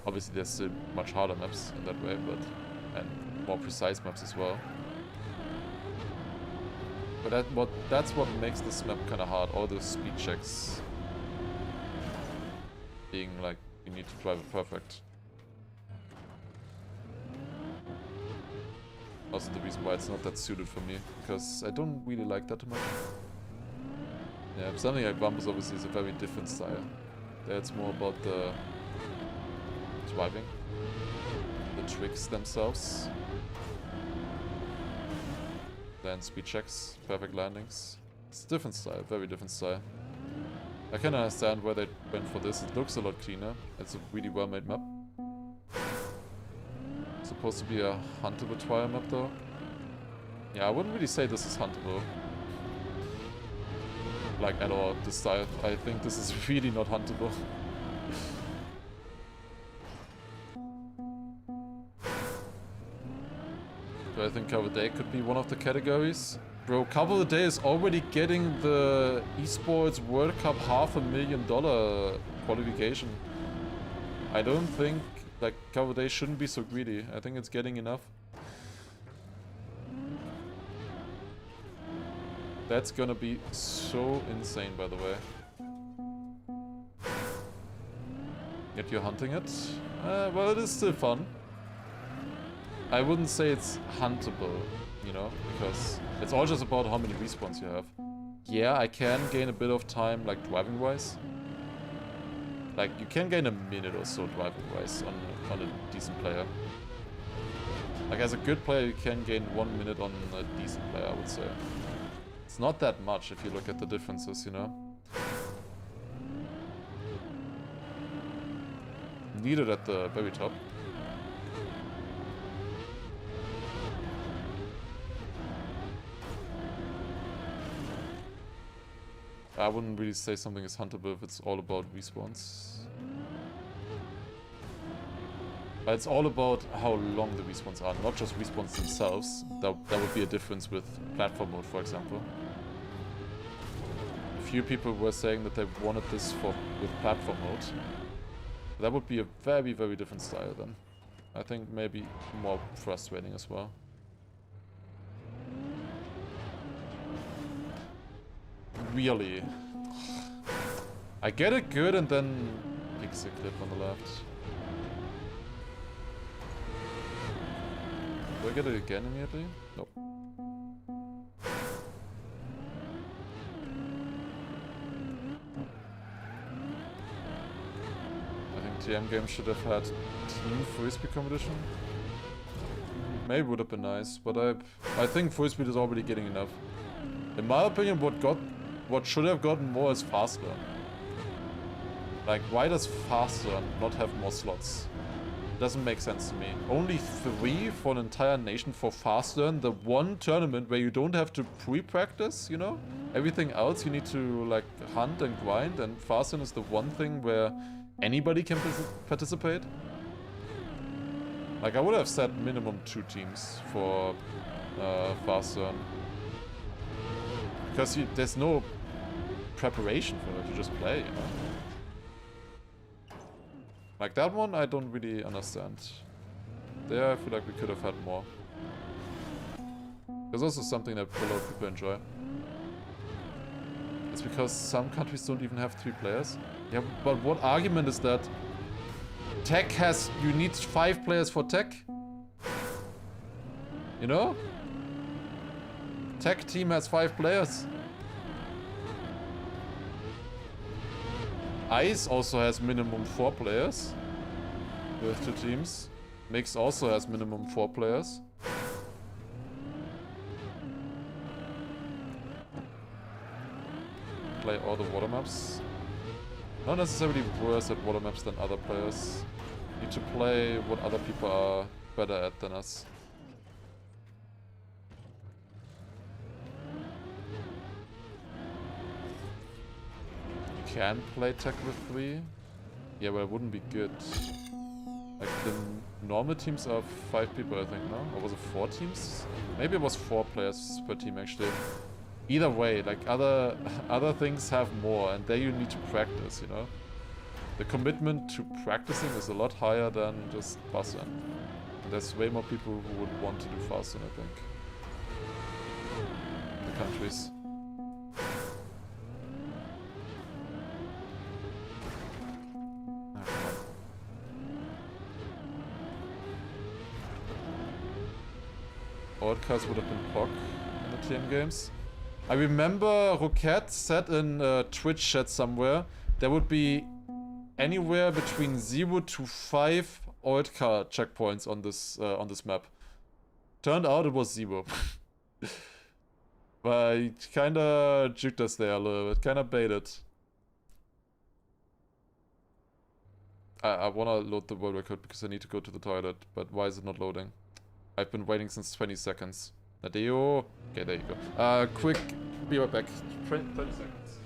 Obviously there's still much harder maps in that way, but and more precise maps as well. But that's what makes this map kind of hard, all the speed checks being like, you need to drive it perfect. Also the reason why it's not that suited for me, because I don't really like that too much. Yeah, something like Bumpus obviously is a very different style. There it's more about the driving, the tricks themselves, then speed checks, perfect landings. It's a different style, very different style. I can understand why they went for this. It looks a lot cleaner. It's a really well made map. Supposed to be a huntable trial map though. Yeah, I wouldn't really say this is huntable. Like at all, this style. I think this is really not huntable. but I think Cover Day could be one of the categories. Bro, Cover the Day is already getting the Esports World Cup $500,000 qualification. I don't think, like, Cover Day shouldn't be so greedy. I think it's getting enough. That's gonna be so insane, by the way. Yet you're hunting it? Well, it is still fun. I wouldn't say it's huntable, you know, because it's all just about how many respawns you have. Yeah, I can gain a bit of time, like, driving-wise. Like, you can gain a minute or so driving-wise on a decent player. Like, as a good player, you can gain 1 minute on a decent player, I would say. It's not that much if you look at the differences, you know? Needed at the very top. I wouldn't really say something is huntable if it's all about respawns. But it's all about how long the respawns are, not just respawns themselves. That would be a difference with platform mode, for example. A few people were saying that they wanted this with platform mode. That would be a very, very different style then. I think maybe more frustrating as well. Really. I get it good and then pixel clip on the left. Do I get it again immediately? Nope. I think TM games should have had team frisbee competition. Maybe would have been nice, but I think frisbee is already getting enough. In my opinion, what should have gotten more is faster. Like, why does faster not have more slots? Doesn't make sense to me. Only 3 for an entire nation for faster, the one tournament where you don't have to pre-practice, you know? Everything else you need to, like, hunt and grind, and faster is the one thing where anybody can participate. Like, I would have set minimum 2 teams for faster. Because there's no preparation for it, you just play, you know? Like that one, I don't really understand. There, I feel like we could have had more. There's also something that a lot of people enjoy. It's because some countries don't even have 3 players. Yeah, but what argument is that? Tech has... You need 5 players for tech? You know? Tech team has 5 players. Ice also has minimum 4 players. With 2 teams. Mix also has minimum 4 players. Play all the water maps. Not necessarily worse at water maps than other players. Need to play what other people are better at than us. Can play tech with 3? Yeah, but it wouldn't be good. Like, the normal teams are 5 people, I think, no? Or was it 4 teams? Maybe it was 4 players per team, actually. Either way, like, other things have more, and there you need to practice, you know? The commitment to practicing is a lot higher than just Fasten. There's way more people who would want to do Fasten, I think. In the countries. Outcast would have been POC in the TM games. I remember Roquette said in Twitch chat somewhere there would be anywhere between 0 to 5 Outcast checkpoints on this map. Turned out it was 0. But he kinda juked us there a little bit, kinda baited. I wanna load the world record because I need to go to the toilet, but why is it not loading? I've been waiting since 20 seconds. Nadeo. Okay, there you go. Quick, be right back. 30 seconds.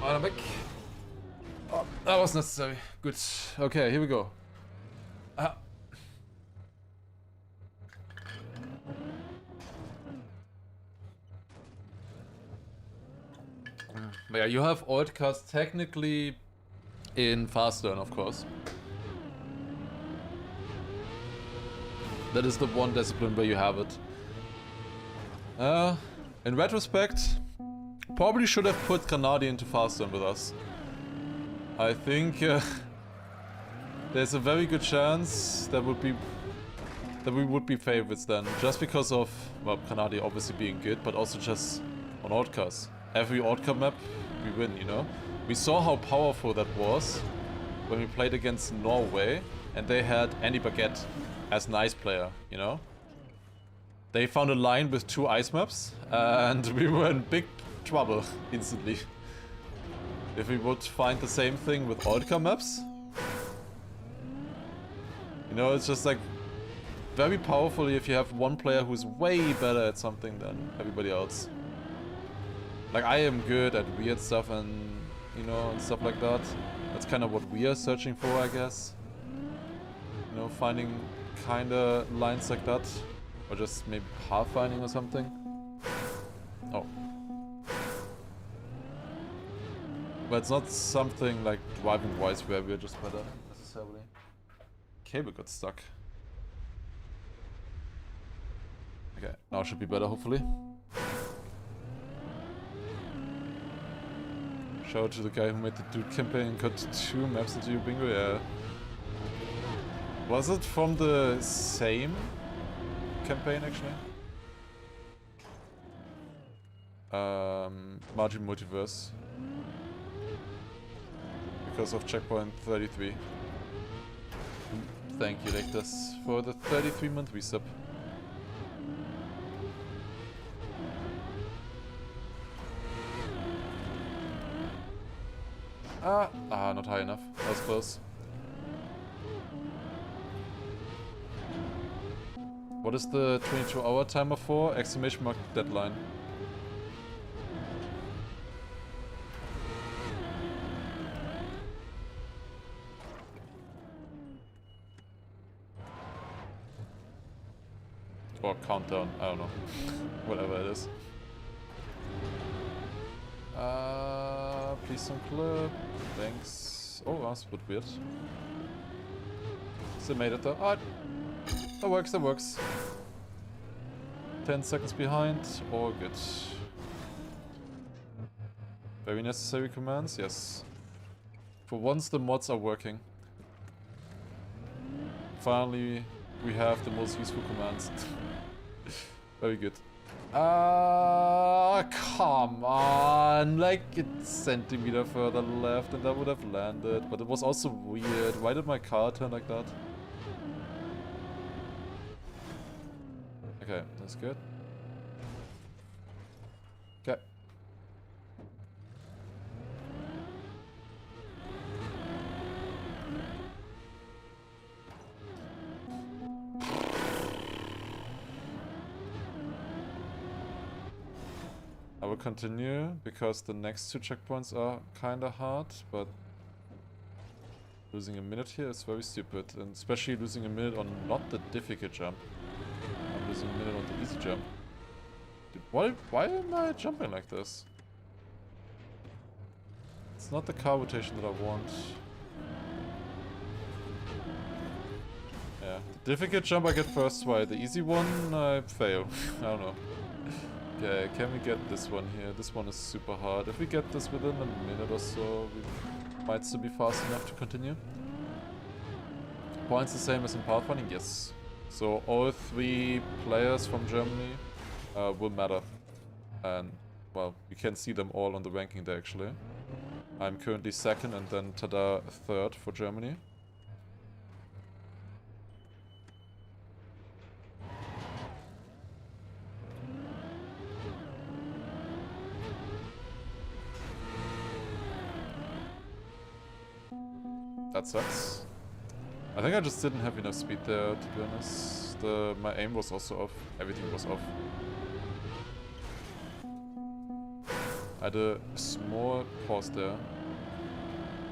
I'm back. Oh, that was necessary. Good. Okay, here we go. But yeah, you have alt cast technically in fast turn, of course. That is the one discipline where you have it. In retrospect, probably should have put Granadi into fast turn with us. I think there's a very good chance that we would be favorites then, just because of, well, Granadi obviously being good, but also just on Outcast. Every Outcast map, we win, you know? We saw how powerful that was when we played against Norway, and they had Andy Baguette as an ice player, you know? They found a line with 2 ice maps, and we were in big trouble instantly. If we would find the same thing with Outcast maps, you know, it's just like very powerful if you have one player who's way better at something than everybody else. Like, I am good at weird stuff and, you know, and stuff like that. That's kind of what we are searching for, I guess. You know, finding kinda lines like that. Or just maybe pathfinding or something. Oh. But it's not something like driving-wise where we're just better, necessarily. Cable got stuck. Okay, now it should be better, hopefully. Shout out to the guy who made the Dude campaign and got 2 maps into your bingo, yeah. Was it from the same campaign, actually? Margin Multiverse. Because of checkpoint 33. Thank you, Lectus, for the 33-month resub. Not high enough. That was close. What is the 22-hour timer for? Exclamation mark deadline. Or countdown, I don't know. Whatever it is. Please don't clip. Thanks. Oh, that's a bit weird. Still made it though. Ah, that works, that works. 10 seconds behind, all good. Very necessary commands, yes. For once the mods are working. Finally, we have the most useful commands. Very good. Come on, like a centimeter further left and I would have landed, but it was also weird. Why did my car turn like that? Okay, that's good. Okay. I will continue, because the next 2 checkpoints are kinda hard, but losing a minute here is very stupid, and especially losing a minute on not the difficult jump. I'm losing a minute on the easy jump. Dude, why am I jumping like this? It's not the car rotation that I want. Yeah, the difficult jump I get first try, the easy one I fail. I don't know. Okay, can we get this one here? This one is super hard. If we get this within a minute or so, we might still be fast enough to continue. Points the same as in pathfinding? Yes. So all 3 players from Germany will matter. And, well, you can see them all on the ranking there, actually. I'm currently 2nd and then Tada 3rd for Germany. That sucks. I think I just didn't have enough speed there, to be honest. My aim was also off. Everything was off. I had a small pause there.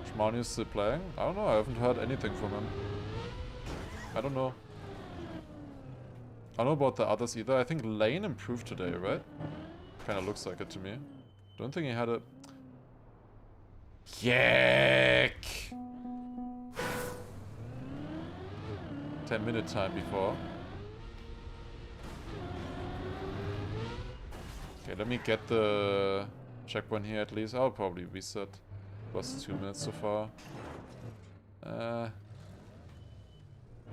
Trackmania is still playing? I don't know, I haven't heard anything from him. I don't know. I don't know about the others either. I think Lane improved today, right? Kinda looks like it to me. Don't think he had a... Yuck! 10-minute time before. Okay, let me get the checkpoint here at least. I'll probably reset. Plus 2 minutes so far.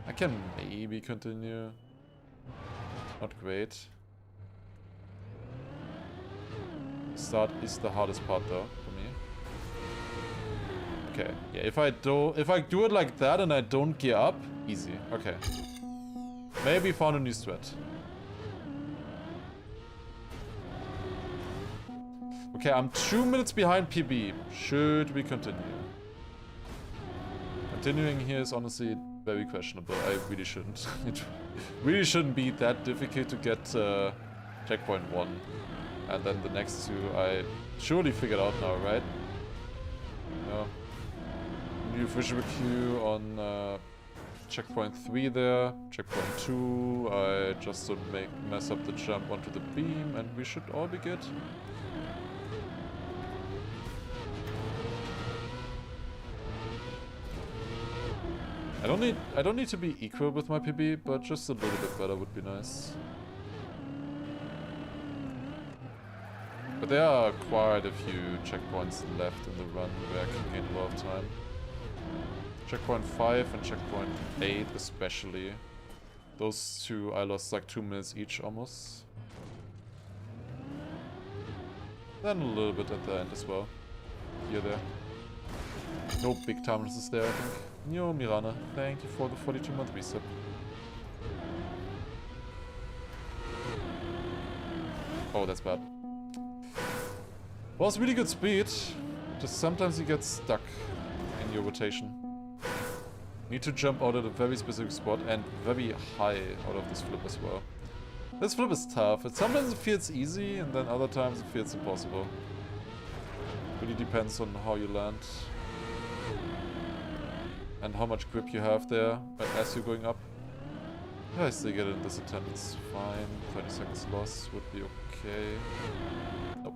I can maybe continue. Not great. Start is the hardest part though for me. Okay, yeah, if I do it like that and I don't gear up, easy. Okay. Maybe found a new strat. Okay, I'm 2 minutes behind PB. Should we continue? Continuing here is honestly very questionable. I really shouldn't. It really shouldn't be that difficult to get checkpoint 1. And then the next 2 I surely figured out now, right? No. New visual queue on checkpoint 3 there. Checkpoint 2, I just don't mess up the jump onto the beam and we should all be good. I don't need to be equal with my PB, but just a little bit better would be nice. But there are quite a few checkpoints left in the run where I can gain a lot of time. Checkpoint 5 and checkpoint 8 especially. Those two I lost like 2 minutes each almost. Then a little bit at the end as well. Here, there. No big time losses there, I think. Yo, Mirana, thank you for the 42-month reset. Oh, that's bad. Well, it's really good speed. Just sometimes you get stuck in your rotation. Need to jump out at a very specific spot and very high out of this flip as well. This flip is tough. Sometimes it feels easy and then other times it feels impossible. Really depends on how you land. And how much grip you have there as you're going up. Yeah, I still get it in this attempt, it's fine. 30 seconds loss would be okay. Nope.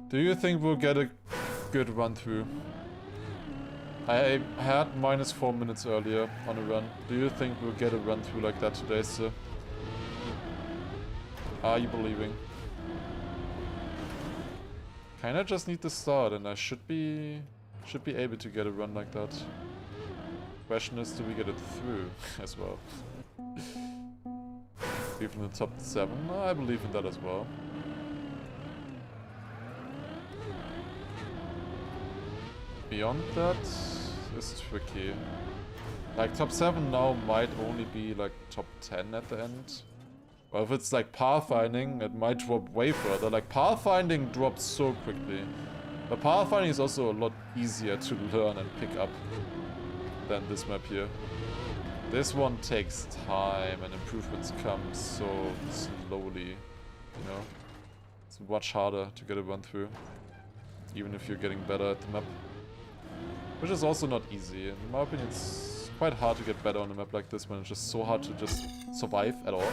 Do you think we'll get a good run through? I had minus 4 minutes earlier on a run. Do you think we'll get a run through like that today, sir? Are you believing? Kinda just need the start and I should be able to get a run like that. Question is, do we get it through as well? Even in the top 7? I believe in that as well. Beyond that is tricky. Like top 7 now might only be like top 10 at the end. Or if it's like pathfinding, it might drop way further. Like pathfinding drops so quickly. But pathfinding is also a lot easier to learn and pick up than this map here. This one takes time and improvements come so slowly, you know. It's much harder to get a run through. Even if you're getting better at the map. Which is also not easy. In my opinion, it's quite hard to get better on a map like this when it's just so hard to just survive at all.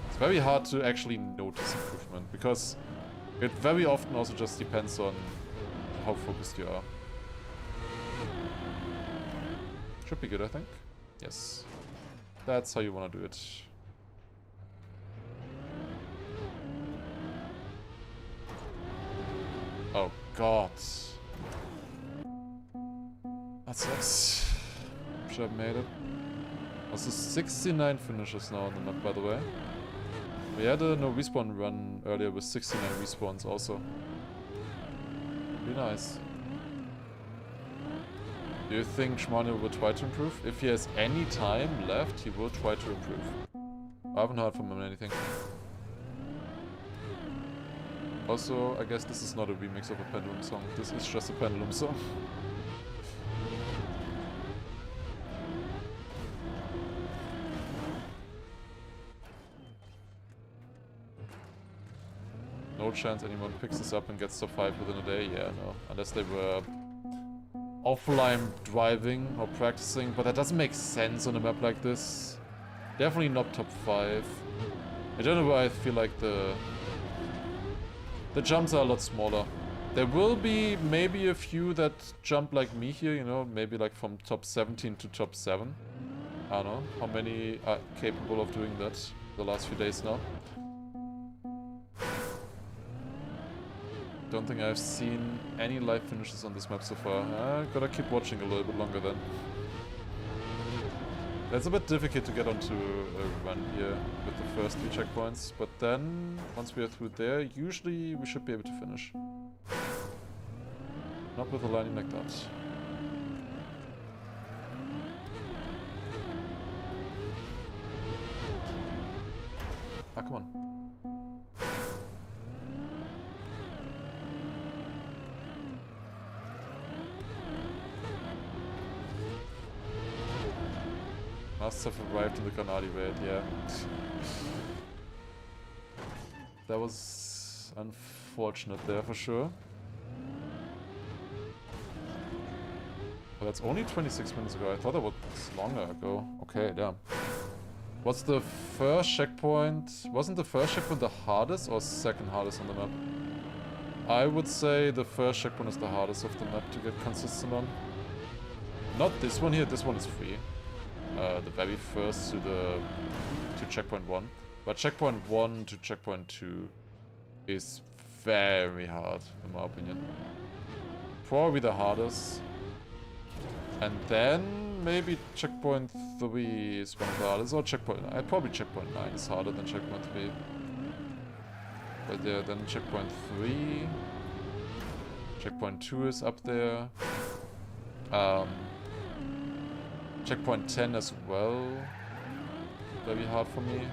It's very hard to actually notice improvement because it very often also just depends on how focused you are. Should be good, I think. Yes. That's how you want to do it. Oh god. That sucks. Should have made it. Also 69 finishes now on the map, by the way. We had a no respawn run earlier with 69 respawns also. Be nice. Do you think Trackmania will try to improve? If he has any time left, he will try to improve. I haven't heard from him anything. Also, I guess this is not a remix of a Pendulum song. This is just a Pendulum song. No chance anyone picks this up and gets top 5 within a day. Yeah, no. Unless they were offline driving or practicing. But that doesn't make sense on a map like this. Definitely not top 5. I don't know why I feel like the jumps are a lot smaller. There will be maybe a few that jump like me here, you know, maybe like from top 17 to top 7. I don't know how many are capable of doing that the last few days now. Don't think I've seen any live finishes on this map so far. I gotta keep watching a little bit longer then. It's a bit difficult to get onto a run here with the first 3 checkpoints, but then, once we are through there, usually we should be able to finish. Not with a lining like that. Ah, come on. Must have arrived in the Granadi raid, yeah. That was unfortunate there for sure. But that's only 26 minutes ago. I thought that was longer ago. Okay, damn. What's the first checkpoint? Wasn't the first checkpoint the hardest or second hardest on the map? I would say the first checkpoint is the hardest of the map to get consistent on. Not this one here, this one is free. The very first to checkpoint 1. But checkpoint 1 to checkpoint 2 is very hard, in my opinion. Probably the hardest. And then maybe checkpoint 3 is one of the hardest, or checkpoint... probably checkpoint 9 is harder than checkpoint 3. But yeah, then checkpoint 3... Checkpoint 2 is up there. Checkpoint 10 as well. Very hard for me.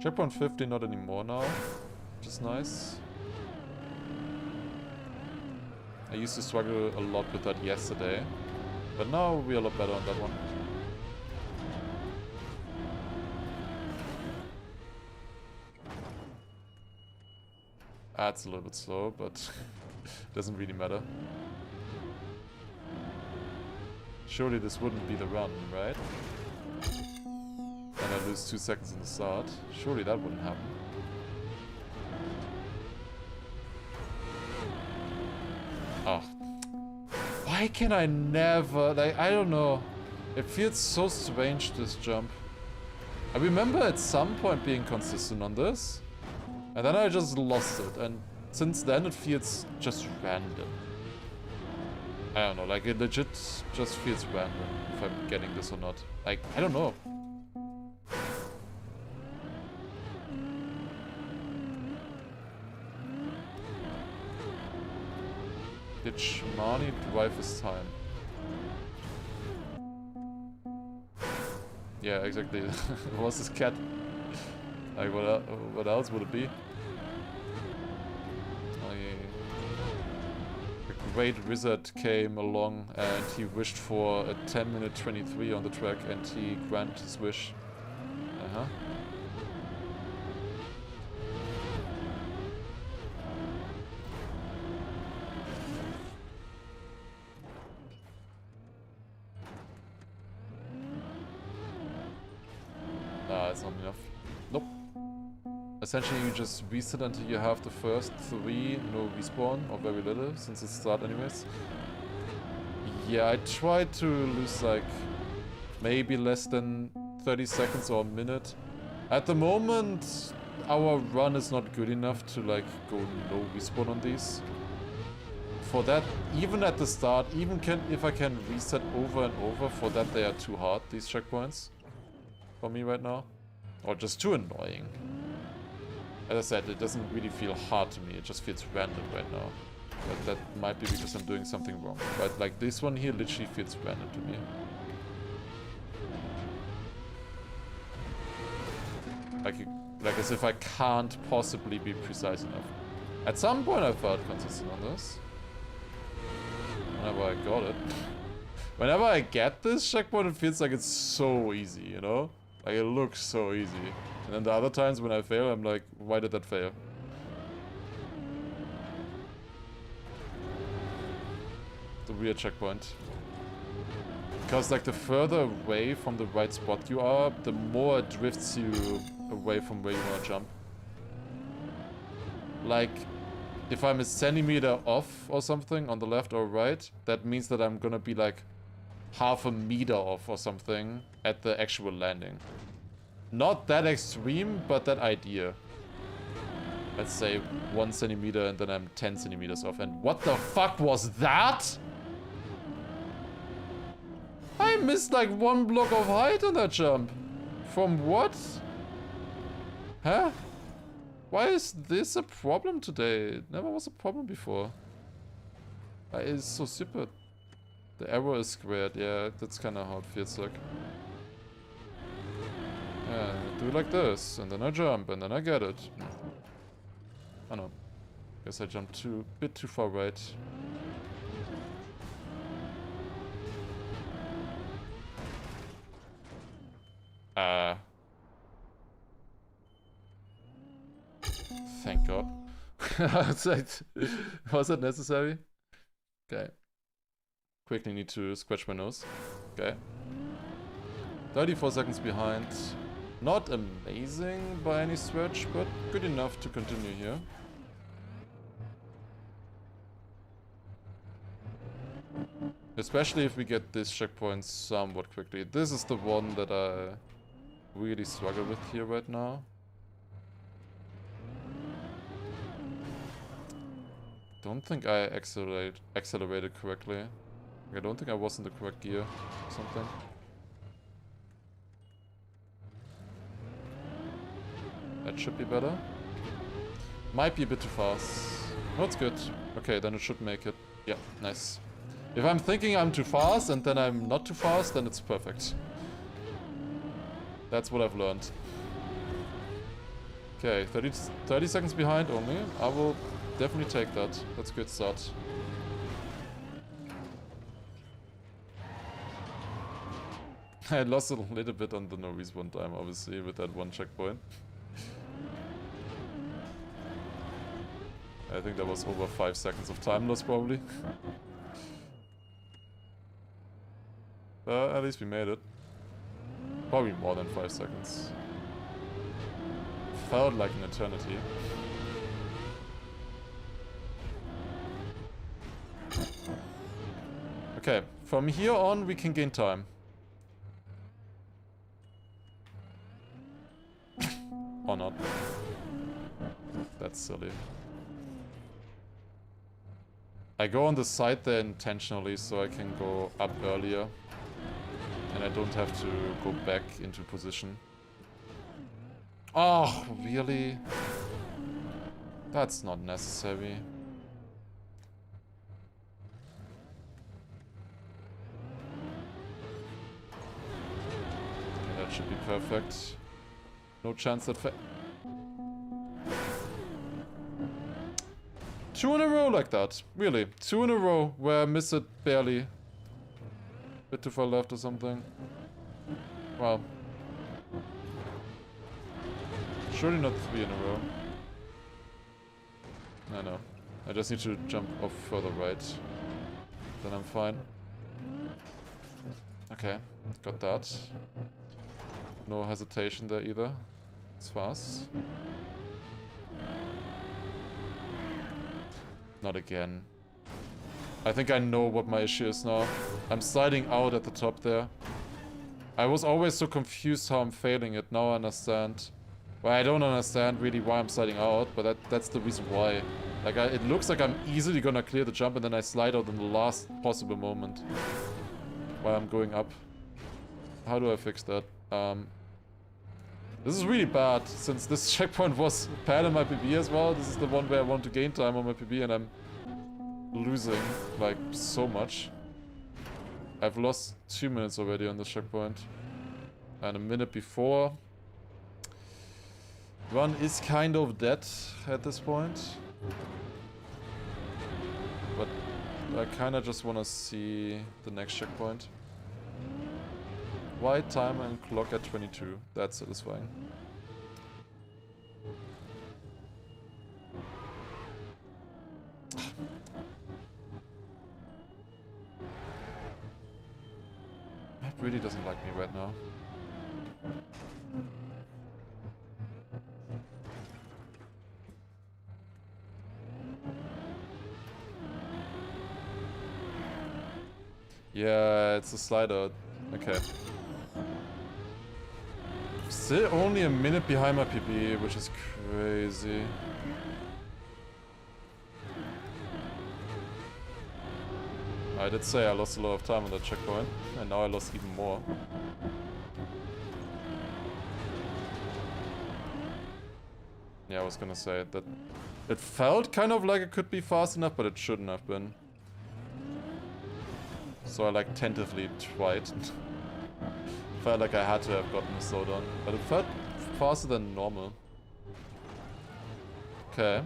Checkpoint 15 not anymore now, which is nice. I used to struggle a lot with that yesterday, but now we're a lot better on that one. It's a little bit slow, but doesn't really matter. Surely this wouldn't be the run, right? And I lose 2 seconds in the start. Surely that wouldn't happen. Oh. Why can I never... Like, I don't know. It feels so strange, this jump. I remember at some point being consistent on this. And then I just lost it. And since then it feels just random. I don't know, like it legit just feels random if I'm getting this or not. Like, I don't know. Did Shmani drive his time? Yeah, exactly. It was his cat. Like, what else would it be? Great wizard came along and he wished for a 10-minute 23 on the track and he granted his wish. It's not enough. Nope. Essentially you just reset until you have the first 3, no respawn, or very little, since it's start anyways. Yeah, I tried to lose like maybe less than 30 seconds or a minute. At the moment, our run is not good enough to like go no respawn on these. For that, even at the start, even if I can reset over and over, for that they are too hard, these checkpoints. For me right now. Or just too annoying. As I said, it doesn't really feel hard to me, it just feels random right now. But that might be because I'm doing something wrong. But like this one here literally feels random to me. Like Like as if I can't possibly be precise enough. At some point I felt consistent on this. Whenever I got it. Whenever I get this checkpoint, it feels like it's so easy, you know? Like it looks so easy. And then the other times when I fail, I'm like, why did that fail? It's a weird checkpoint. Because like the further away from the right spot you are, the more it drifts you away from where you want to jump. Like, if I'm a centimeter off or something on the left or right, that means that I'm gonna be like half a meter off or something at the actual landing. Not that extreme, but that idea. Let's say 1 centimeter and then I'm 10 centimeters off. And what the fuck was that? I missed like 1 block of height on that jump. From what? Huh? Why is this a problem today? It never was a problem before. It's so stupid. The arrow is squared. Yeah, that's kind of how it feels like. Yeah, do like this, and then I jump, and then I get it. Oh no. Guess I jumped a bit too far right. Thank God. Was it necessary? Okay. Quickly need to scratch my nose. Okay. 34 seconds behind. Not amazing by any stretch, but good enough to continue here. Especially if we get this checkpoint somewhat quickly. This is the one that I really struggle with here right now. Don't think I accelerated correctly. I don't think I was in the correct gear or something. That should be better. Might be a bit too fast. No, it's good. Okay, then it should make it. Yeah, nice. If I'm thinking I'm too fast and then I'm not too fast, then it's perfect. That's what I've learned. Okay, 30 seconds behind only. I will definitely take that. That's a good start. I lost a little bit on the no respawn time, obviously, with that one checkpoint. I think that was over 5 seconds of time loss, probably. At least we made it. Probably more than 5 seconds. Felt like an eternity. Okay, from here on we can gain time. Or not. That's silly. I go on the side there intentionally so I can go up earlier. And I don't have to go back into position. Oh, really? That's not necessary. Okay, that should be perfect. No chance that 2 in a row like that. Really. 2 in a row where I miss it barely. Bit too far left or something. Wow. Surely not 3 in a row. No. I just need to jump off further right. Then I'm fine. Okay. Got that. No hesitation there either. It's fast. Not again. I think I know what my issue is now. I'm sliding out at the top there. I was always so confused how I'm failing it. Now I understand. Well, I don't understand really why I'm sliding out, but that's the reason why. Like, it looks like I'm easily gonna clear the jump and then I slide out in the last possible moment. While I'm going up. How do I fix that? This is really bad, since this checkpoint was bad in my PB as well. This is the one where I want to gain time on my PB and I'm losing, like, so much. I've lost 2 minutes already on this checkpoint. And a minute before. Run is kind of dead at this point. But I kinda just wanna see the next checkpoint. White timer and clock at 22. That's satisfying. Map really doesn't like me right now. Yeah, it's a slider. Okay. Still only a minute behind my PB, which is crazy. I did say I lost a lot of time on that checkpoint, and now I lost even more. Yeah, I was gonna say that it felt kind of like it could be fast enough, but it shouldn't have been. So I like tentatively tried. Felt like I had to have gotten a slowdown, but it felt faster than normal. Okay.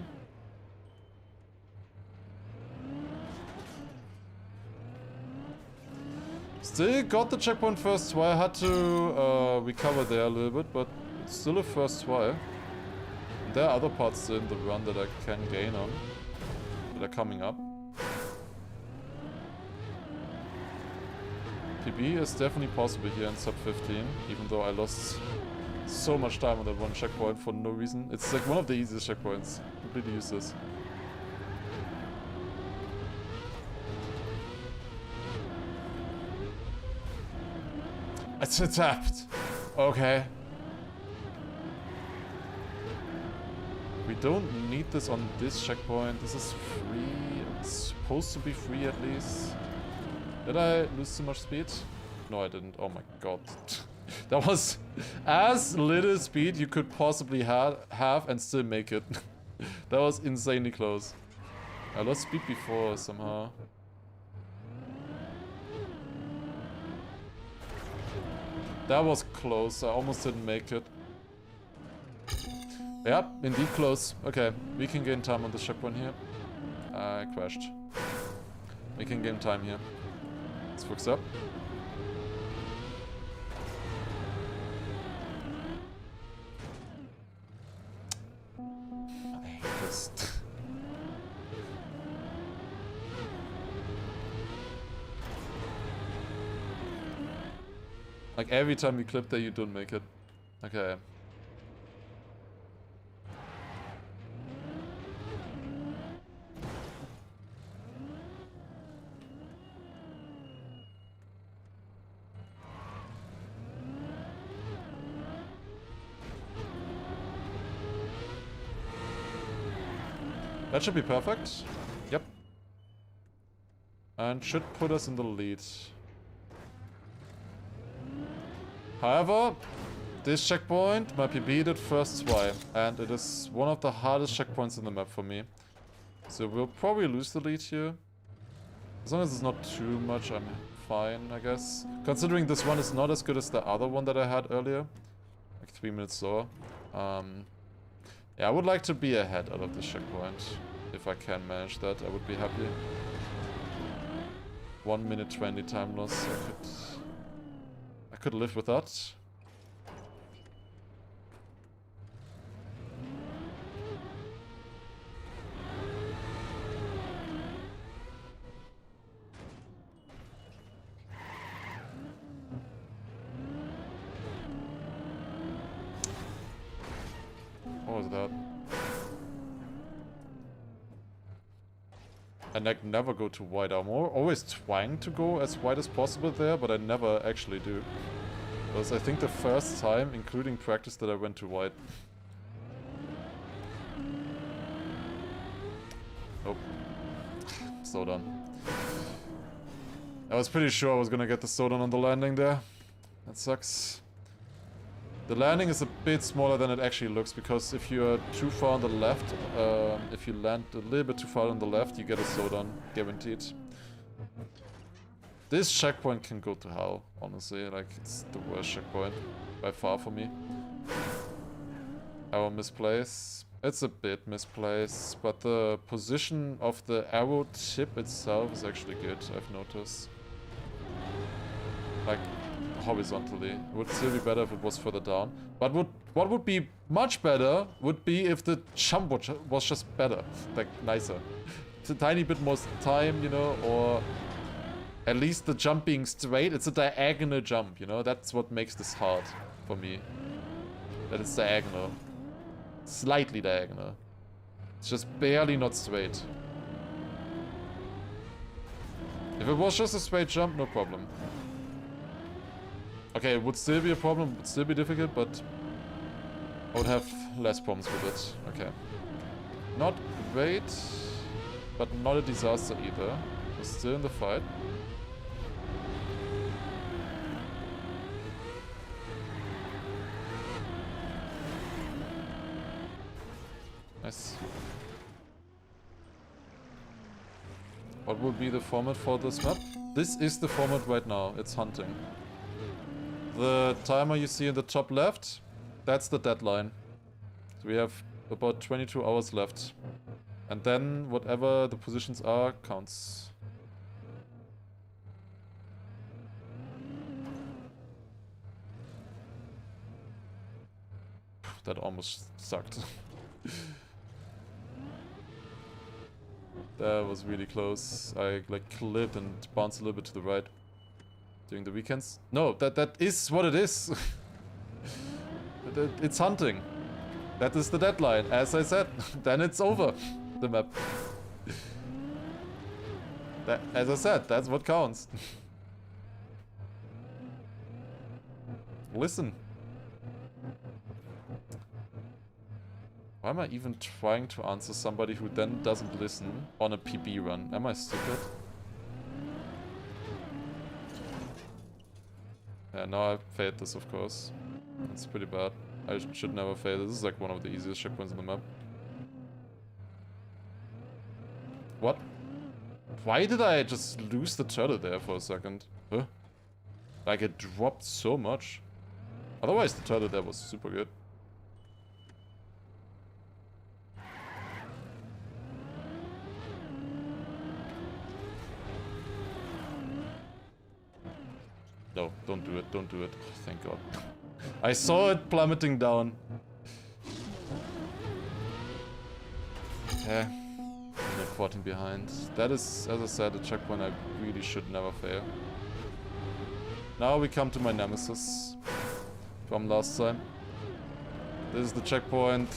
Still got the checkpoint first try. I had to recover there a little bit, but it's still a first try. There are other parts in the run that I can gain on, that are coming up. PB is definitely possible here in sub 15, even though I lost so much time on that one checkpoint for no reason. It's like one of the easiest checkpoints. Completely useless. It's a tapped. Okay. We don't need this on this checkpoint. This is free. It's supposed to be free at least. Did I lose too much speed? No, I didn't. Oh my god. That was as little speed you could possibly have and still make it. That was insanely close. I lost speed before somehow. That was close. I almost didn't make it. Yep, indeed close. Okay, we can gain time on the checkpoint here. I crashed. We can gain time here. Let's fix up. I hate this. Like every time we clip there, you don't make it. Okay. That should be perfect. Yep. And should put us in the lead. However, this checkpoint might be beaten first try, and it is one of the hardest checkpoints in the map for me. So we'll probably lose the lead here. As long as it's not too much, I'm fine, I guess. Considering this one is not as good as the other one that I had earlier. Like 3 minutes slower. Yeah, I would like to be ahead out of this checkpoint. If I can manage that, I would be happy. 1 minute 20 time loss. I could live with that. What was that? And I never go too wide. I'm always trying to go as wide as possible there, but I never actually do. It was, I think, the first time, including practice, that I went too wide. Nope. Slow down. I was pretty sure I was gonna get the slowdown on the landing there. That sucks. The landing is a bit smaller than it actually looks, because if you're too far on the left, if you land a little bit too far on the left, you get a slowdown, guaranteed. This checkpoint can go to hell, honestly. Like, it's the worst checkpoint by far for me. Arrow misplace. It's a bit misplaced, but the position of the arrow tip itself is actually good, I've noticed. Like, horizontally. It would still be better if it was further down. But what would be much better would be if the jump was just better. Like, nicer. It's a tiny bit more time, you know, or at least the jump being straight. It's a diagonal jump, you know? That's what makes this hard for me. That it's diagonal. Slightly diagonal. It's just barely not straight. If it was just a straight jump, no problem. Okay, it would still be a problem, would still be difficult, but I would have less problems with it. Okay. Not great, but not a disaster either. We're still in the fight. Nice. What will be the format for this map? This is the format right now. It's hunting. The timer you see in the top left, that's the deadline. So we have about 22 hours left. And then whatever the positions are counts. That almost sucked. That was really close. I like clipped and bounced a little bit to the right during the weekends. No, that is what it is. It's hunting. That is the deadline, as I said. Then it's over, the map. As I said, that's what counts. Listen. Why am I even trying to answer somebody who then doesn't listen on a PB run? Am I stupid? Yeah, now I failed this, of course. That's pretty bad. I should never fail. This is like one of the easiest checkpoints in the map. What? Why did I just lose the turtle there for a second? Huh? Like, it dropped so much. Otherwise, the turtle there was super good. No, don't do it, don't do it. Oh, thank God. I saw it plummeting down. Yeah. Minute 14 behind. That is, as I said, a checkpoint I really should never fail. Now we come to my nemesis from last time. This is the checkpoint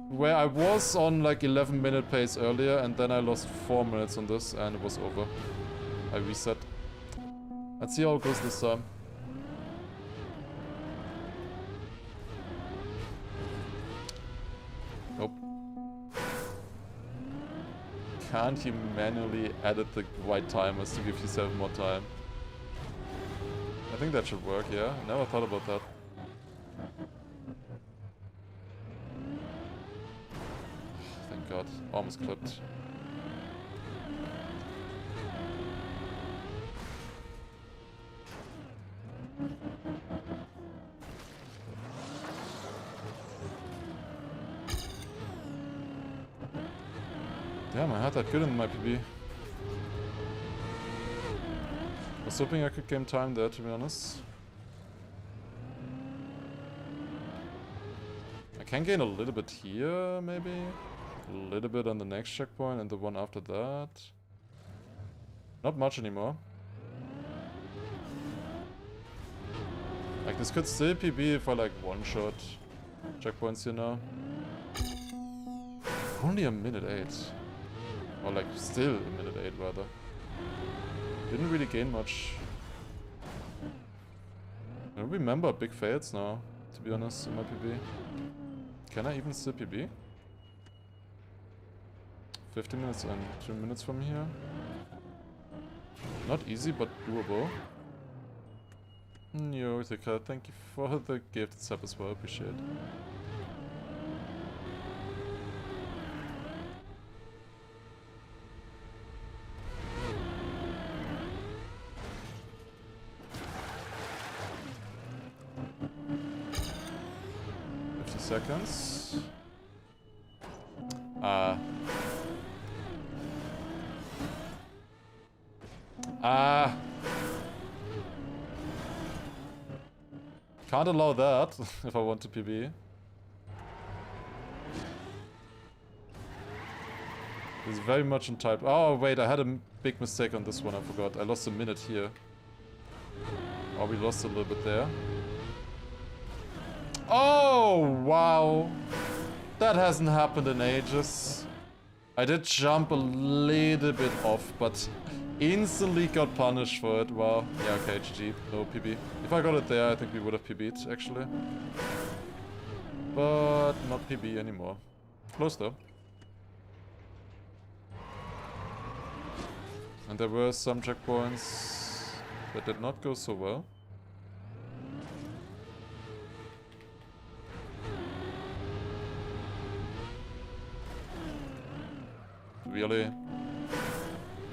where I was on like 11-minute pace earlier, and then I lost 4 minutes on this and it was over. I reset. Let's see how it goes this time. Nope. Can't you manually edit the right timers to give yourself more time? I think that should work, yeah. I never thought about that. Thank God. Almost clipped. Damn, I had that good in my PB. I was hoping I could game time there, to be honest. I can gain a little bit here, maybe? A little bit on the next checkpoint and the one after that. Not much anymore. Like, this could still PB if I, like, one-shot checkpoints here now. Only a minute 8. Or like, still a minute 8 rather. Didn't really gain much. I don't remember big fails now, to be honest, in my PB. Can I even still PB? 15 minutes and 2 minutes from here. Not easy, but doable. Yo, Thika, thank you for the gift sub as well, appreciate it. seconds. Can't allow that if I want to PB. It's very much on type. Oh, wait, I had a big mistake on this one, I forgot. I lost a minute here. Oh, we lost a little bit there. Oh, wow. That hasn't happened in ages. I did jump a little bit off, but instantly got punished for it. Wow. Yeah, okay, GG. No PB. If I got it there, I think we would have PB'd, actually. But not PB anymore. Close, though. And there were some checkpoints that did not go so well. Really?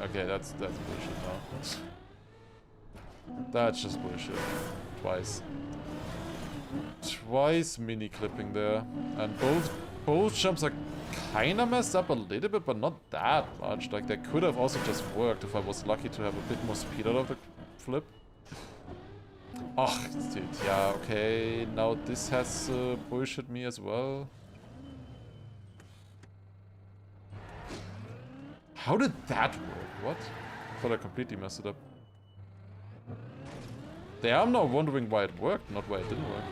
Okay, that's bullshit now. That's just bullshit. Twice. Twice mini clipping there. And both jumps are kinda messed up a little bit, but not that much. Like, they could have also just worked if I was lucky to have a bit more speed out of the flip. Oh, dude, yeah, okay. Now this has bullshit me as well. How did that work? What? I thought I completely messed it up. There, I'm now wondering why it worked, not why it didn't work.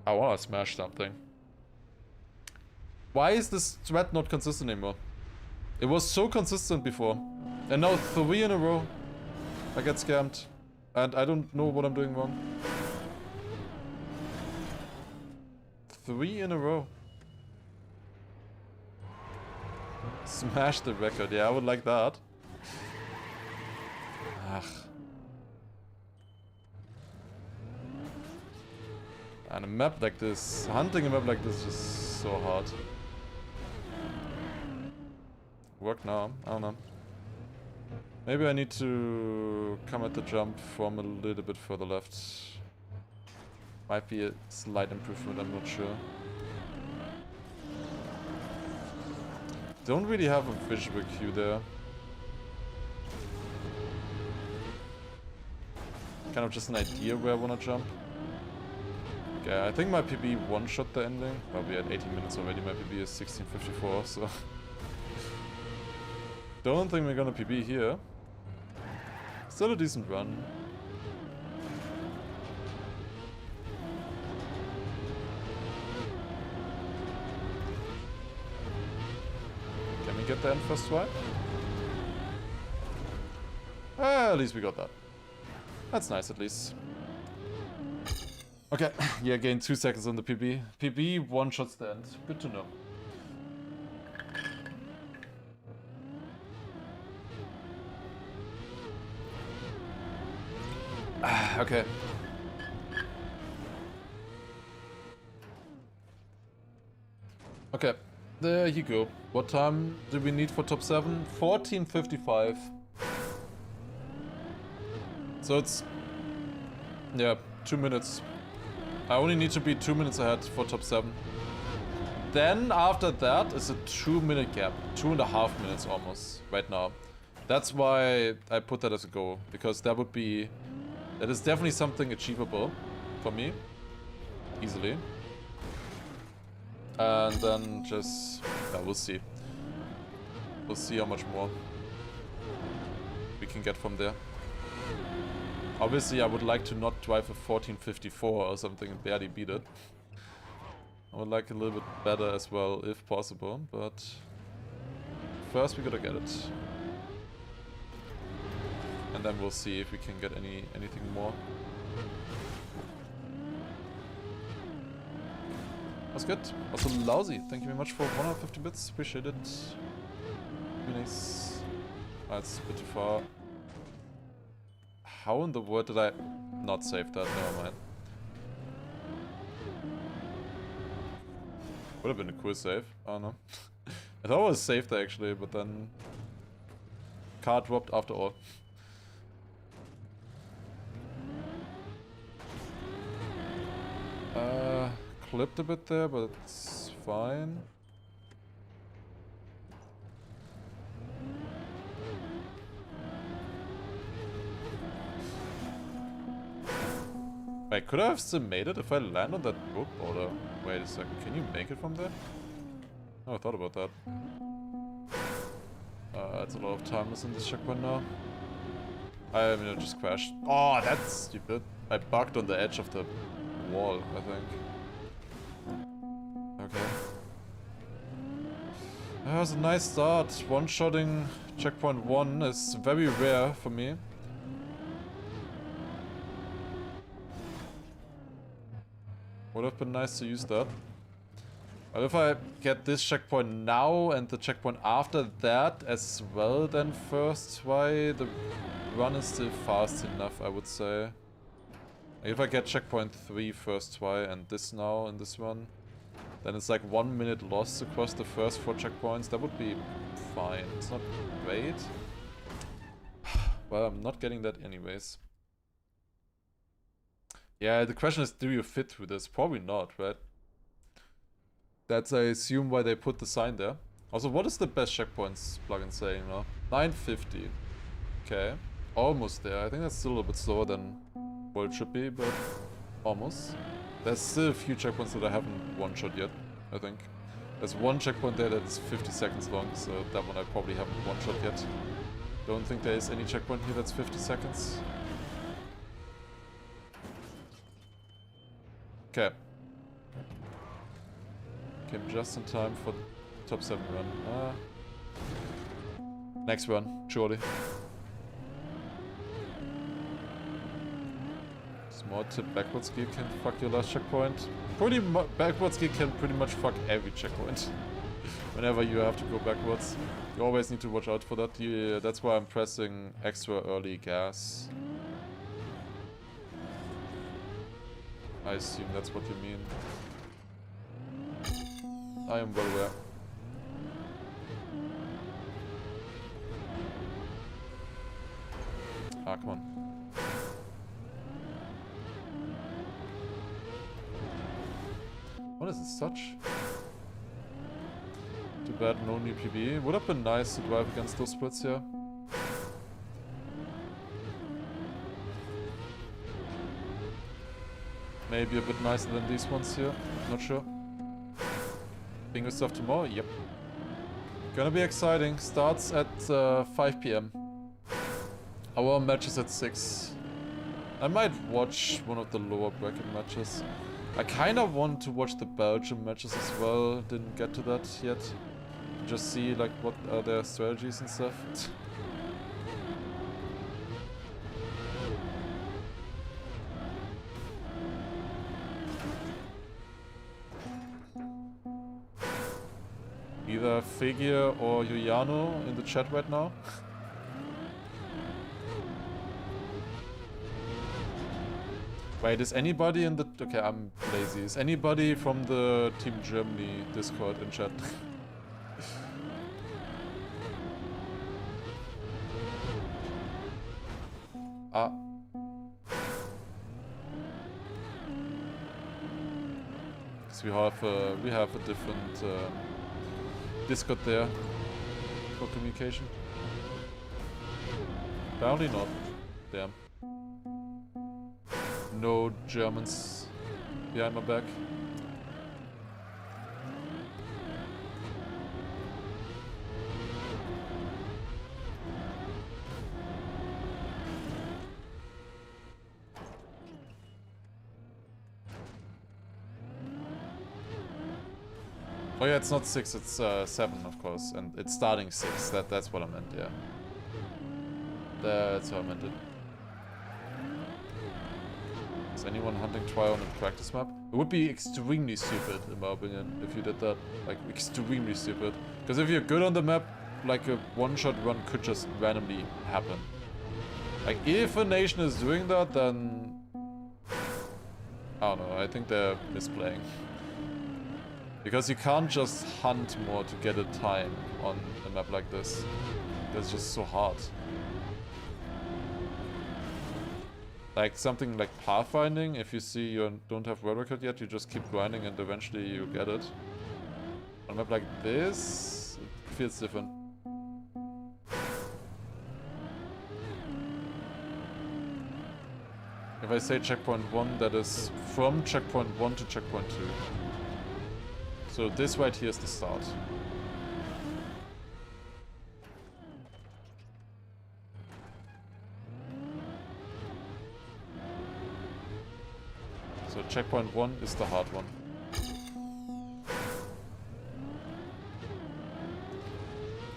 I wanna smash something. Why is this thread not consistent anymore? It was so consistent before. And now 3 in a row. I get scammed. And I don't know what I'm doing wrong. 3 in a row. Smash the record. Yeah, I would like that. Ugh. And a map like this, hunting a map like this is just so hard. Work now, I don't know. Maybe I need to come at the jump from a little bit further left. Might be a slight improvement, I'm not sure. Don't really have a visual cue there. Kind of just an idea where I wanna jump. Okay, I think my PB one-shot the ending. Well, we had 18 minutes already, my PB is 16:54, so... Don't think we're gonna PB here. Still a decent run. Can we get the end first try? At least we got that. That's nice, at least. Okay, yeah, gain 2 seconds on the PB. PB one-shots the end. Good to know. Okay. Okay, there you go. What time do we need for top 7? 14:55. So it's... yeah, 2 minutes. I only need to be 2 minutes ahead for top 7. Then after that is a 2-minute gap. 2.5 minutes almost, right now. That's why I put that as a goal. Because that would be... that is definitely something achievable for me. Easily. And then just... yeah, we'll see. We'll see how much more we can get from there. Obviously, I would like to not drive a 14:54 or something and barely beat it. I would like a little bit better as well, if possible, but... first we gotta get it. And then we'll see if we can get anything more. That's good. Also lousy. Thank you very much for 150 bits. Appreciate it. Very nice. That's a bit too far. How in the world did I not save that? Never mind. Would have been a cool save. I don't know. I thought I was saved there actually, but then... car dropped after all. clipped a bit there, but it's fine. Wait, could I have still made it if I land on that rope border? Wait a second, can you make it from there? Oh, I thought about that. That's a lot of timeless in this checkpoint now. I mean, I just crashed. Oh, that's stupid. I bugged on the edge of the wall, I think. Okay. That was a nice start. One-shotting checkpoint 1 is very rare for me. Would have been nice to use that. But if I get this checkpoint now and the checkpoint after that as well, then first try, the run is still fast enough, I would say. If I get checkpoint 3 first try and this now in this run, then it's like 1 minute lost across the first 4 checkpoints. That would be fine. It's not great. Well, I'm not getting that anyways. Yeah, the question is, do you fit through this? Probably not, right? That's, I assume, why they put the sign there. Also, what is the best checkpoints plugin saying now? 950. Okay. Almost there. I think that's still a little bit slower than what it should be, but almost. There's still a few checkpoints that I haven't one-shot yet, I think. There's one checkpoint there that's 50 seconds long, so that one I probably haven't one-shot yet. Don't think there is any checkpoint here that's 50 seconds. Okay. Came just in time for top 7 run. Next run, surely. Small tip, backwards gear can fuck your last checkpoint. Backwards gear can pretty much fuck every checkpoint. Whenever you have to go backwards. You always need to watch out for that. Yeah, that's why I'm pressing extra early gas. I assume that's what you mean. I am well aware. Ah, come on. What is this, such? Too bad no new PB. Would have been nice to drive against those splits here. Maybe a bit nicer than these ones here. Not sure. Bingo stuff tomorrow? Yep. Gonna be exciting. Starts at 5 PM. Our match is at 6. I might watch one of the lower bracket matches. I kinda want to watch the Belgium matches as well. Didn't get to that yet. Just see like what are their strategies and stuff. Either Figure or Juliano in the chat right now. Wait, is anybody in the... Okay, I'm lazy. Is anybody from the Team Germany Discord in chat? Ah. So we have a different Discord there for communication. Apparently not. Damn. No Germans behind my back. Oh yeah, it's not 6, it's 7 of course, and it's starting 6, that's what I meant, yeah. That's how I meant it. Is anyone hunting Tri on a practice map? It would be extremely stupid, in my opinion, if you did that. Like, extremely stupid. Because if you're good on the map, like a one-shot run could just randomly happen. Like, if a nation is doing that, then... I don't know, I think they're misplaying. Because you can't just hunt more to get a time on a map like this. That's just so hard. Like something like pathfinding, if you see you don't have world record yet, you just keep grinding and eventually you get it. On a map like this, it feels different. If I say checkpoint 1, that is from checkpoint 1 to checkpoint 2. So this right here is the start. So checkpoint 1 is the hard one.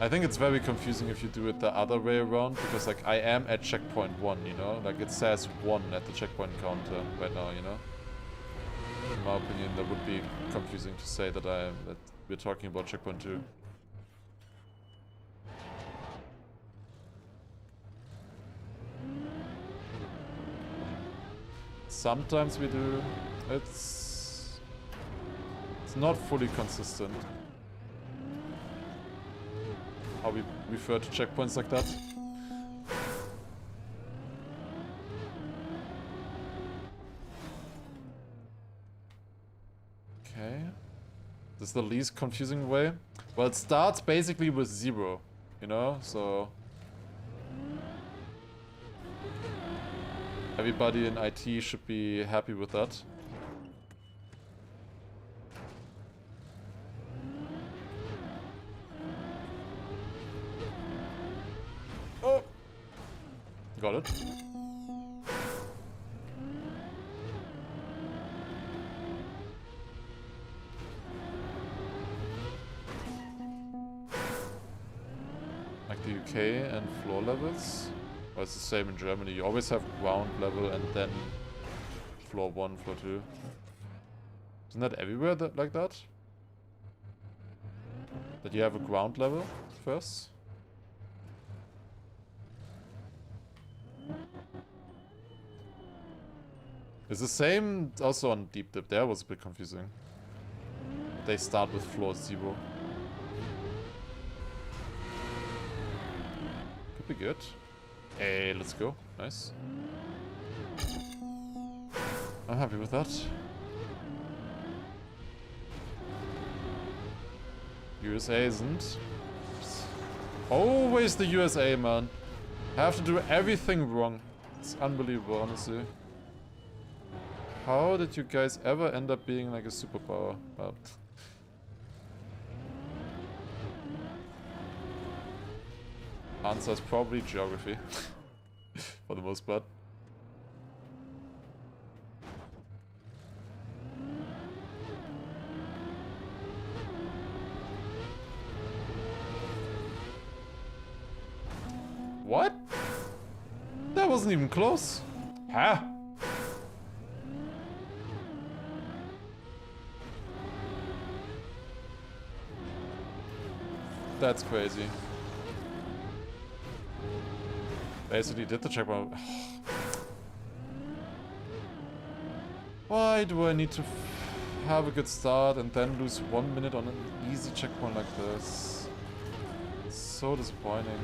I think it's very confusing if you do it the other way around, because like I am at checkpoint 1, you know? Like it says 1 at the checkpoint counter right now, you know? In my opinion, that would be confusing to say that we're talking about checkpoint 2. Sometimes we do. It's not fully consistent how we refer to checkpoints like that. Okay. This is the least confusing way. Well, it starts basically with 0, you know, so everybody in IT should be happy with that. Oh! Got it. Like the UK and floor levels. Well, it's the same in Germany. You always have ground level and then floor 1, floor 2. Isn't that everywhere like that? That you have a ground level first? It's the same also on Deep Dip. There was a bit confusing. They start with floor 0. Could be good. Hey, let's go. Nice. I'm happy with that. USA isn't. Always the USA, man. Have to do everything wrong. It's unbelievable, honestly. How did you guys ever end up being like a superpower? Answer is probably geography. For the most part. What? That wasn't even close. Huh? That's crazy. Basically did the checkpoint. Why do I need to have a good start and then lose 1 minute on an easy checkpoint like this? It's so disappointing.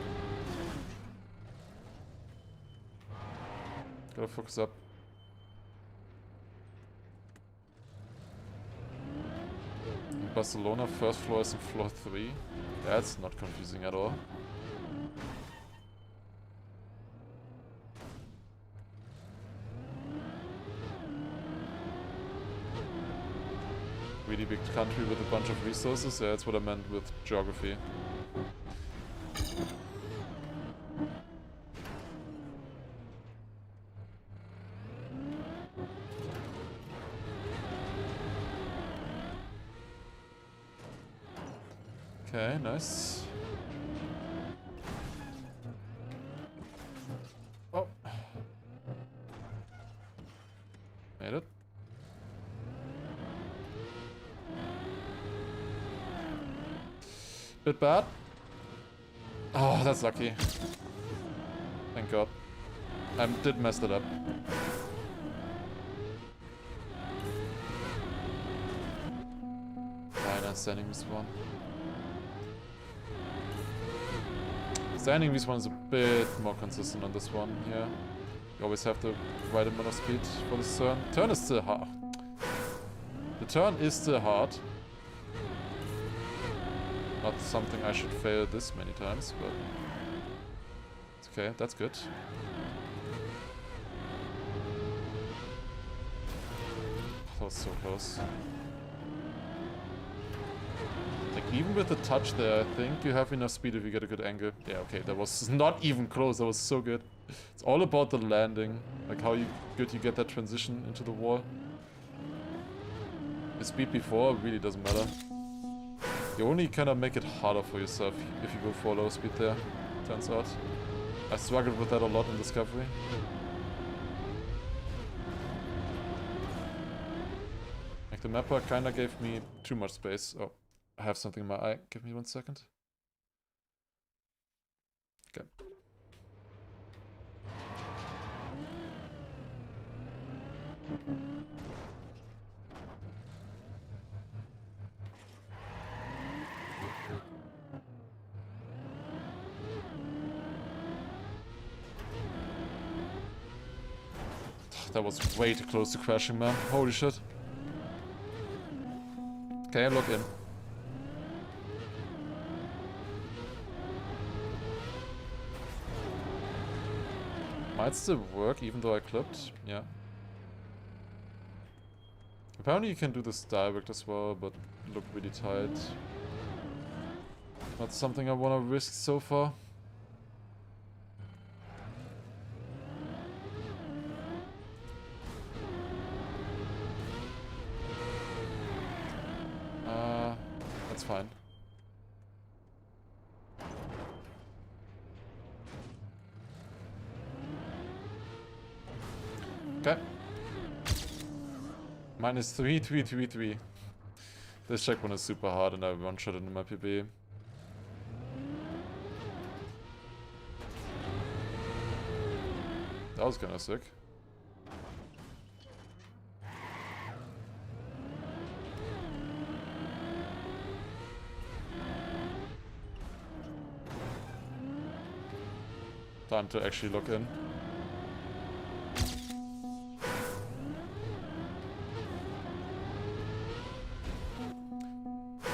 Gotta focus up. In Barcelona, first floor is in floor 3. That's not confusing at all. Really big country with a bunch of resources. Yeah, that's what I meant with geography. Okay, nice. Oh. Made it. Bit bad. Oh, that's lucky. Thank God. I did mess it up. Fine, standing respawn. Standing respawn is a bit more consistent on this one here. You always have the right amount of speed for this turn. Turn is still hard. The turn is still hard. Not something I should fail this many times, but it's okay, that's good. That was so close. Like, even with the touch there, I think you have enough speed if you get a good angle. Yeah, okay, that was not even close, that was so good. It's all about the landing, like how good you get that transition into the wall. The speed before really doesn't matter. You only kind of make it harder for yourself if you go for low speed there, turns out. I struggled with that a lot in Discovery. Like, the mapper kind of gave me too much space. Oh, I have something in my eye. Give me 1 second. Okay. That was way too close to crashing, man. Holy shit. Okay, look in. Might still work, even though I clipped. Yeah. Apparently you can do this direct as well, but look really tight. Not something I want to risk so far. That's fine. Okay. -3, 3, 3, 3. This checkpoint is super hard and I one-shot into my PB. That was kinda sick. Time to actually look in.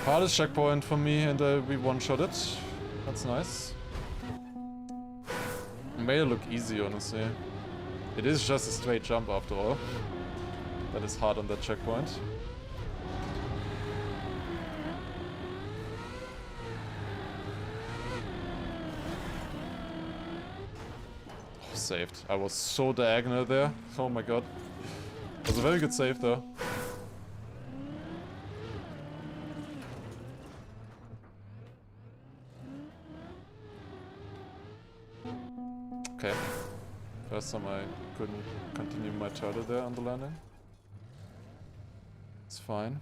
Hardest checkpoint for me, and we one-shot it. That's nice. May look easy, honestly. It is just a straight jump after all. That is hard on that checkpoint. Saved. I was so diagonal there. Oh my god. It was a very good save though. Okay. First time I couldn't continue my turtle there on the landing. It's fine.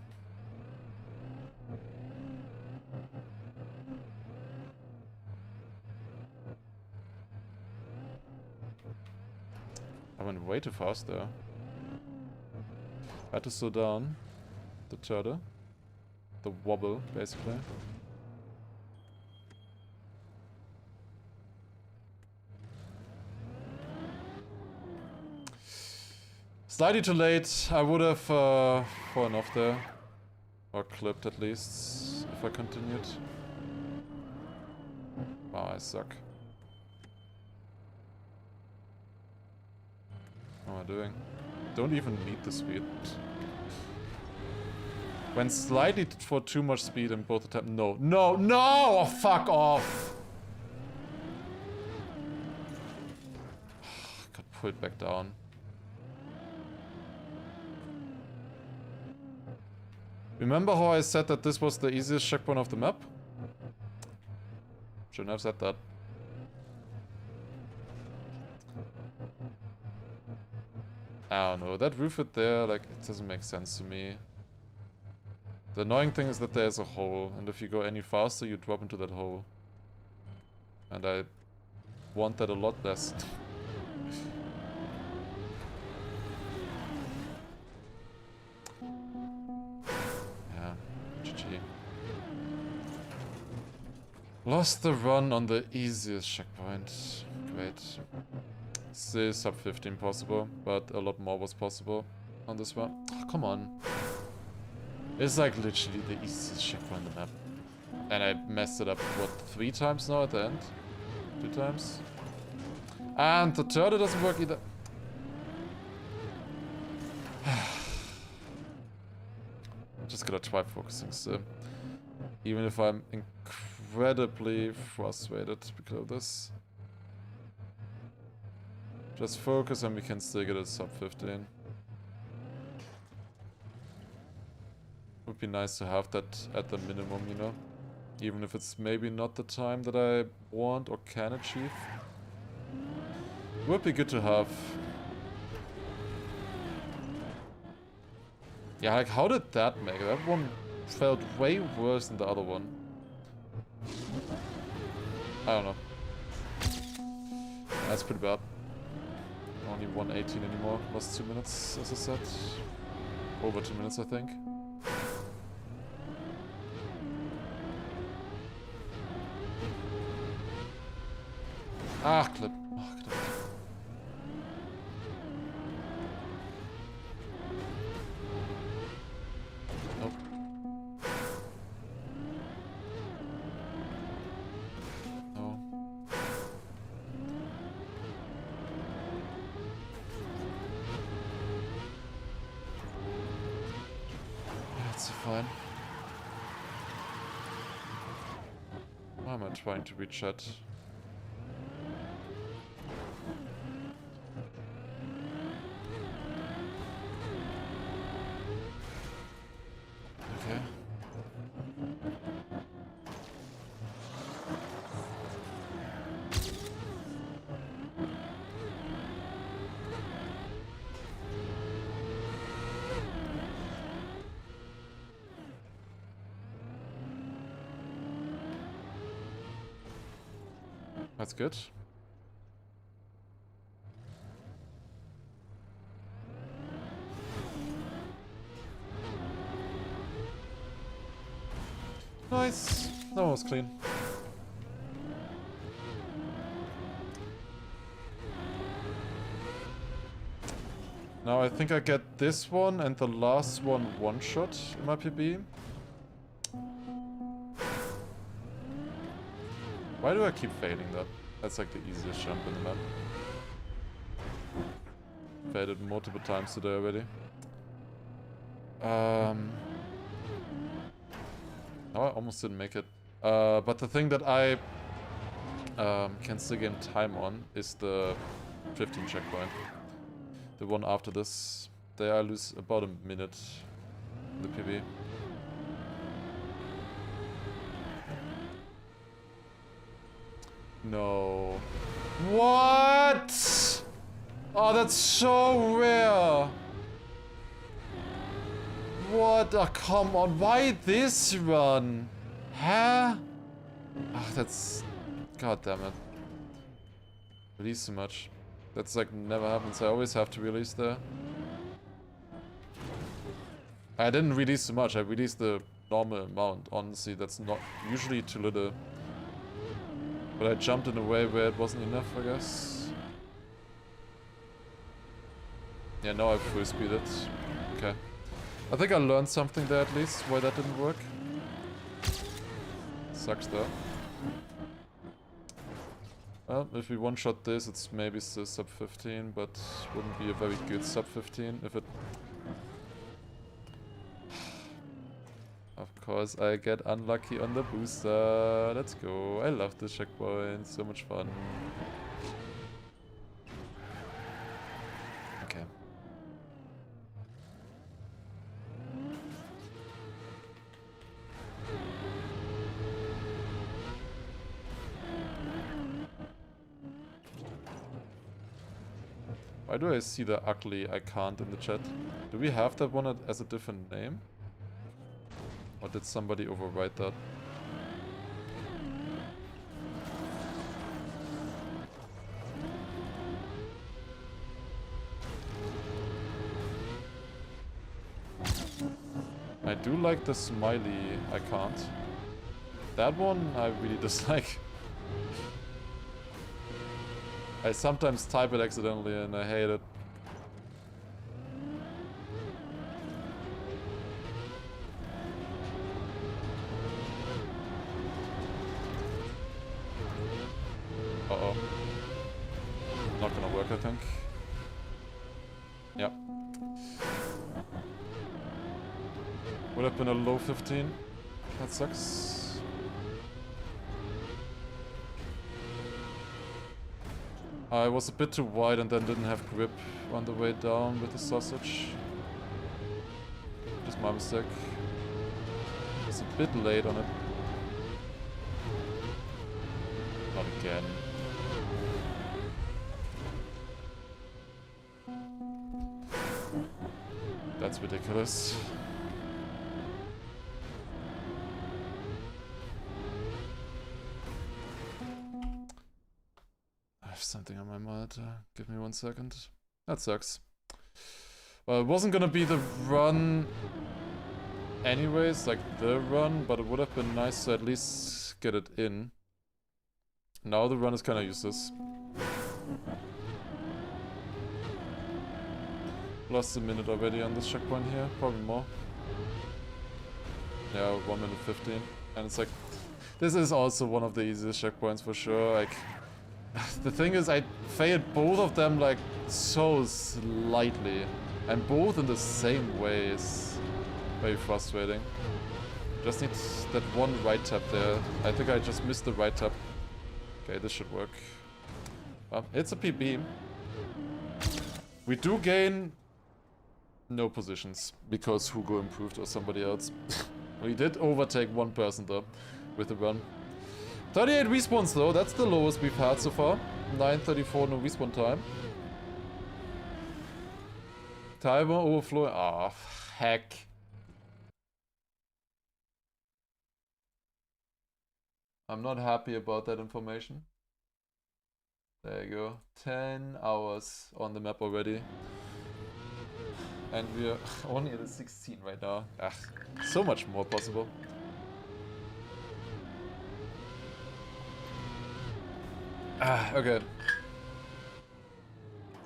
I went way too fast there. I had to slow down the turtle. The wobble, basically. Slightly too late. I would have fallen off there. Or clipped at least, if I continued. Wow, I suck. What am I doing? Don't even need the speed. Went slightly for too much speed in both attempts. No, no, no! Oh, fuck off! Got pulled back down. Remember how I said that this was the easiest checkpoint of the map? Shouldn't have said that. I don't know, that roof there, like, it doesn't make sense to me. The annoying thing is that there's a hole, and if you go any faster, you drop into that hole. And I want that a lot less. Yeah, GG. Lost the run on the easiest checkpoint. Great. Still sub 15 possible, but a lot more was possible on this one. Oh, come on. It's like literally the easiest checkpoint on the map. And I messed it up, what, 3 times now at the end? 2 times? And the turtle doesn't work either. I'm just gonna try focusing still. Even if I'm incredibly frustrated because of this. Just focus and we can still get a sub 15. Would be nice to have that at the minimum, you know? Even if it's maybe not the time that I want or can achieve. Would be good to have. Yeah, like how did that make it? That one felt way worse than the other one. I don't know. That's pretty bad. Only 118 anymore. Lost 2 minutes, as I said. Over 2 minutes, I think. Ah, clip. Oh, clip. Nope. No. That's fine. Why am I trying to reach that? Okay. That's good. Nice. That one was clean. Now I think I get this one and the last one shot in my PB. Why do I keep failing that? That's like the easiest jump in the map. Failed it multiple times today already. No, I almost didn't make it. But the thing that I can still gain time on is the 15 checkpoint. The one after this. There I lose about a minute in the PB. No. What? Oh, that's so rare. What? Oh, come on. Why this run? Huh? Ah, that's... God damn it. Release too much. That's like never happens. I always have to release there. I didn't release too much. I released the normal amount. Honestly, that's not usually too little. But I jumped in a way where it wasn't enough, I guess. Yeah, now I full speed it. Okay. I think I learned something there at least, why that didn't work. Sucks though. Well, if we one-shot this, it's maybe still sub 15, but wouldn't be a very good sub 15 if it... Of course, I get unlucky on the booster. Let's go. I love this checkpoint. So much fun. Okay. Why do I see the ugly I can't in the chat? Do we have that one as a different name? Or did somebody overwrite that? I do like the smiley I can't. That one I really dislike. I sometimes type it accidentally and I hate it. Uh-oh. Not gonna work, I think. Yeah. Would have been a low 15. That sucks. I was a bit too wide and then didn't have grip on the way down with the sausage. Just my mistake. It's a bit late on it. Not again. That's ridiculous. I have something on my mind. Give me 1 second. That sucks. Well, it wasn't gonna be the run anyways, like the run, but it would have been nice to at least get it in. Now the run is kinda useless. Lost a minute already on this checkpoint here, probably more. Yeah, 1 minute 15. And it's like, this is also one of the easiest checkpoints for sure. Like, the thing is, I failed both of them like so slightly. And both in the same way is very frustrating. Just need that one right tap there. I think I just missed the right tap. Okay, this should work. It's a PB. We do gain no positions because Hugo improved or somebody else. We did overtake one person though with the run. 38 respawns though, that's the lowest we've had so far. 9:34 no respawn time. Timer overflow. Ah, heck. I'm not happy about that information. There you go. 10 hours on the map already. And we're only at a 16 right now. Ah, so much more possible. Ah, okay.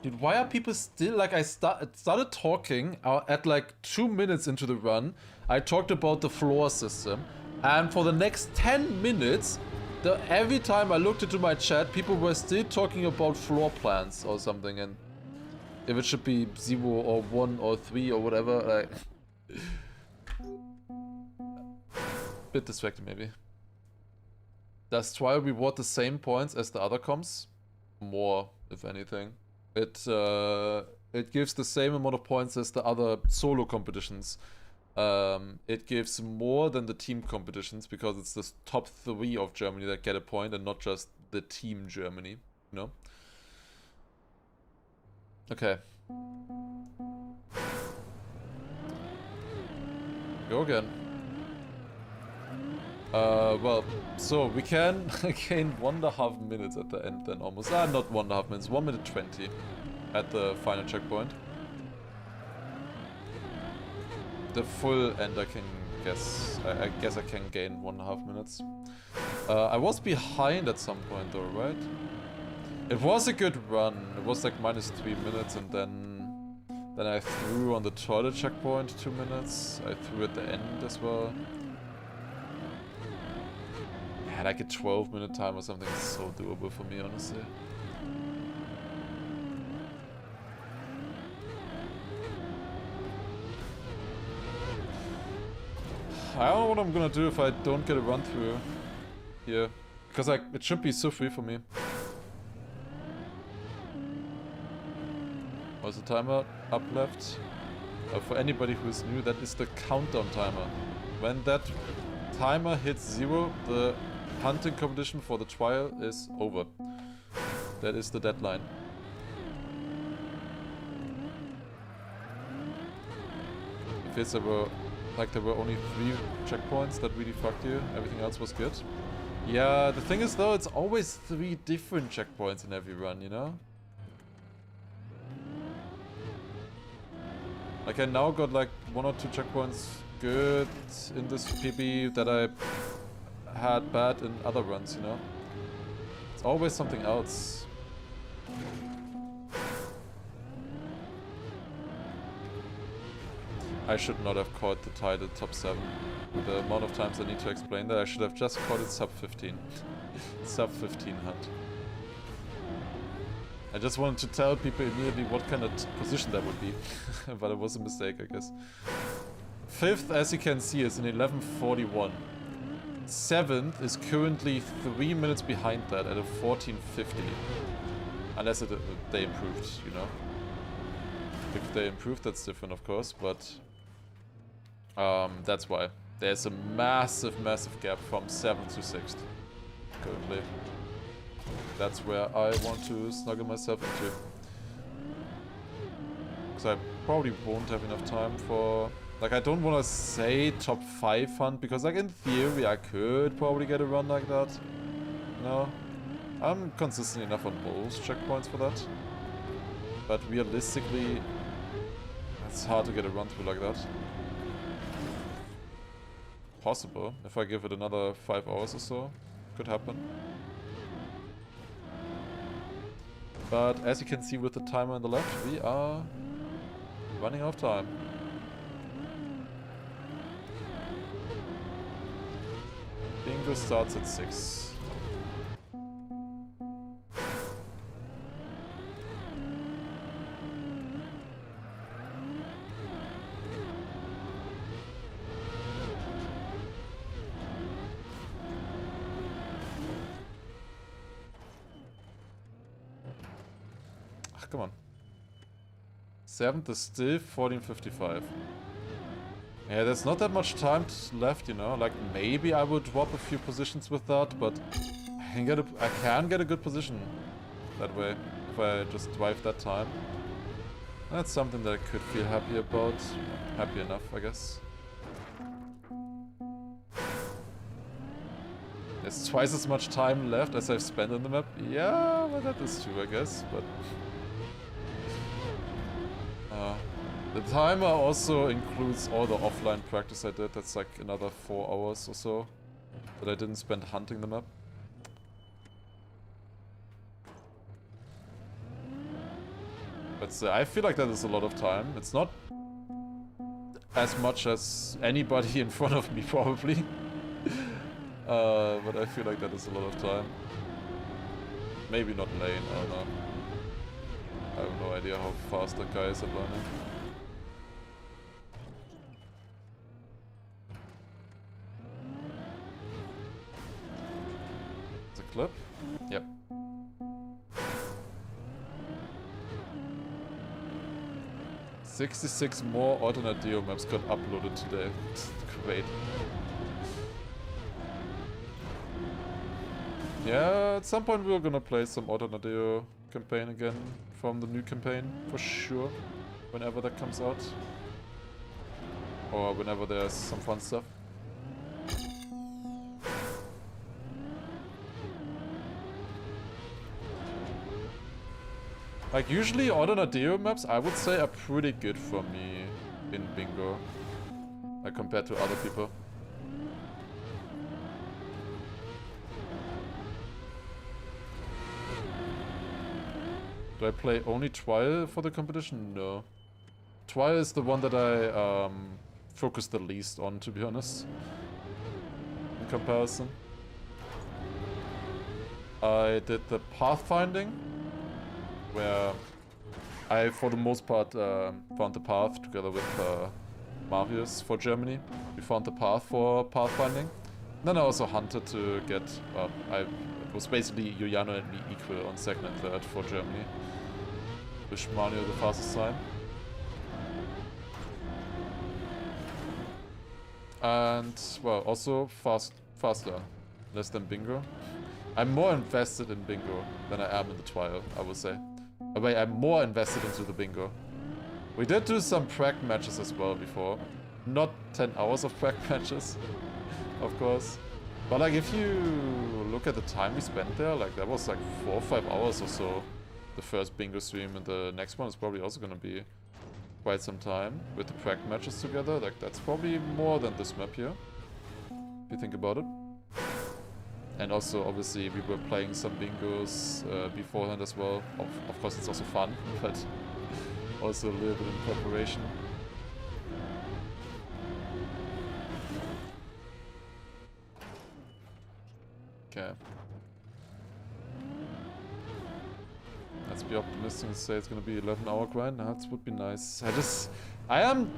Dude, why are people still like I started talking at like 2 minutes into the run. I talked about the floor system, and for the next 10 minutes, every time I looked into my chat, people were still talking about floor plans or something, and if it should be 0 or 1 or 3 or whatever, like bit distracted maybe. Does trial reward the same points as the other comps? More, if anything. It gives the same amount of points as the other solo competitions. It gives more than the team competitions because it's the top 3 of Germany that get a point and not just the team Germany, you know? Okay. Go again. Well, so we can gain 1.5 minutes at the end then almost. Not 1.5 minutes, 1 minute 20 at the final checkpoint. The full end I can guess, I guess I can gain 1.5 minutes. I was behind at some point though, right? It was a good run. It was like -3 minutes and then I threw on the toilet checkpoint 2 minutes. I threw at the end as well. Yeah, like a 12-minute time or something is so doable for me, honestly. I don't know what I'm gonna do if I don't get a run through here. Because like it should be so free for me. Was the timer up left? For anybody who is new, that is the countdown timer. When that timer hits 0, the hunting competition for the trial is over. That is the deadline. In case there were only 3 checkpoints that really fucked you, everything else was good. Yeah, the thing is though, it's always 3 different checkpoints in every run, you know? Like I now got like 1 or 2 checkpoints good in this PB that I had bad in other runs, you know? It's always something else. I should not have called the title top 7. The amount of times I need to explain that, I should have just called it sub 15. Sub 15 hunt. I just wanted to tell people immediately what kind of position that would be. But it was a mistake, I guess. 5th, as you can see, is in 11:41. 7th is currently 3 minutes behind that at a 14:50. Unless they improved, you know. If they improved, that's different, of course, but that's why. There's a massive, massive gap from 7th to 6th, currently. That's where I want to snuggle myself into. Because I probably won't have enough time for... Like, I don't want to say top 5 hunt, because, like, in theory, I could probably get a run like that. No. I'm consistent enough on both checkpoints for that. But realistically, it's hard to get a run through like that. Possible, if I give it another 5 hours or so. Could happen. But as you can see with the timer on the left, we are running out of time. Bingo starts at 6. Come on. 7th is still 14:55. Yeah, there's not that much time left, you know. Like, maybe I would drop a few positions with that, but I can get a good position that way if I just drive that time. That's something that I could feel happy about. Happy enough, I guess. There's twice as much time left as I've spent on the map. Yeah, well, that is true, I guess, but... the timer also includes all the offline practice I did. That's like another 4 hours or so that I didn't spend hunting the map. But I feel like that is a lot of time. It's not as much as anybody in front of me, probably. But I feel like that is a lot of time. Maybe not lane, I don't know. I have no idea how fast that guy is at learning. It's a clip? Yep. "66 more alternate Deo maps got uploaded today." Great. Yeah, at some point we're gonna play some alternate Deo campaign again from the new campaign, for sure. Whenever that comes out. Or whenever there's some fun stuff. Like, usually alternate Deo maps, I would say, are pretty good for me in bingo. Like, compared to other people. Do I play only Trial for the competition? No. Trial is the one that I focus the least on, to be honest. In comparison. I did the pathfinding, where I, for the most part, found the path together with Marius for Germany. We found the path for pathfinding. Then I also hunted to get, it was basically Juliano and me equal on 2nd and 3rd for Germany. With Manuel the fastest time. And, well, also faster. Less than bingo. I'm more invested in bingo than I am in the trial, I would say. Wait, I'm more invested into the bingo. We did do some prac matches as well before. Not 10 hours of prac matches, of course. But like, if you look at the time we spent there, like that was like 4 or 5 hours or so. The first bingo stream, and the next one is probably also gonna be quite some time with the prac matches together. Like, that's probably more than this map here, if you think about it. And also, obviously, we were playing some bingos beforehand as well. Of course, it's also fun, but also a little bit in preparation. Okay. Let's be optimistic and say it's gonna be 11-hour grind. That would be nice. I am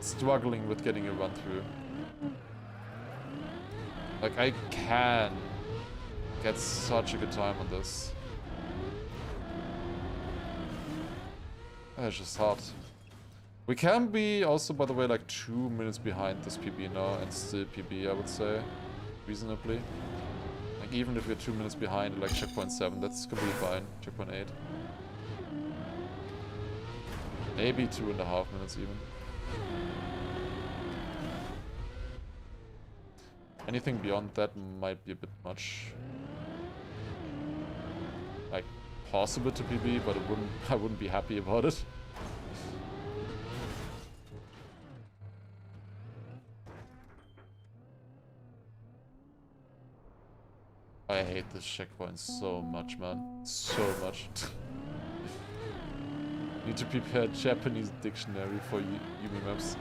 struggling with getting a run through. Like, I can get such a good time on this. It's just hard. We can be also, by the way, like 2 minutes behind this PB now and still PB, I would say. Reasonably. Like, even if we're 2 minutes behind, like checkpoint 7, that's completely fine. Checkpoint 8. Maybe 2.5 minutes even. Anything beyond that might be a bit much. Like, possible to PB, but I wouldn't be happy about it. I hate this checkpoint so much, man. So much. Need to prepare a Japanese dictionary for Yumi maps.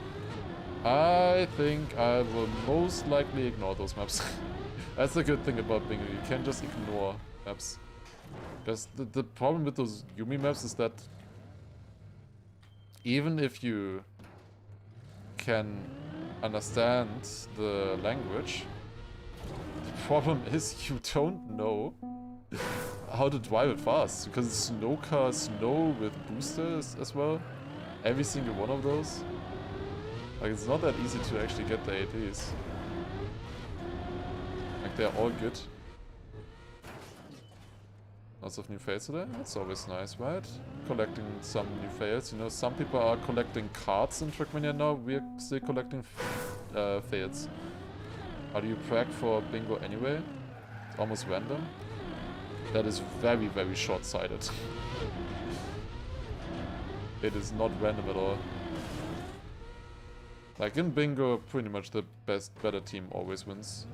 I think I will most likely ignore those maps. That's the good thing about Bingo. You can just ignore maps. Because the problem with those Yumi maps is that even if you can understand the language, the problem is you don't know how to drive it fast. Because it's snow car, snow with boosters as well. Every single one of those. Like, it's not that easy to actually get the ATs. Like, they're all good. Lots of new fails today? That's always nice, right? Collecting some new fails. You know, some people are collecting cards in Trackmania now. We're still collecting fails. How do you prac for bingo anyway? It's almost random. That is very, very short-sighted. It is not random at all. Like in bingo, pretty much the better team always wins.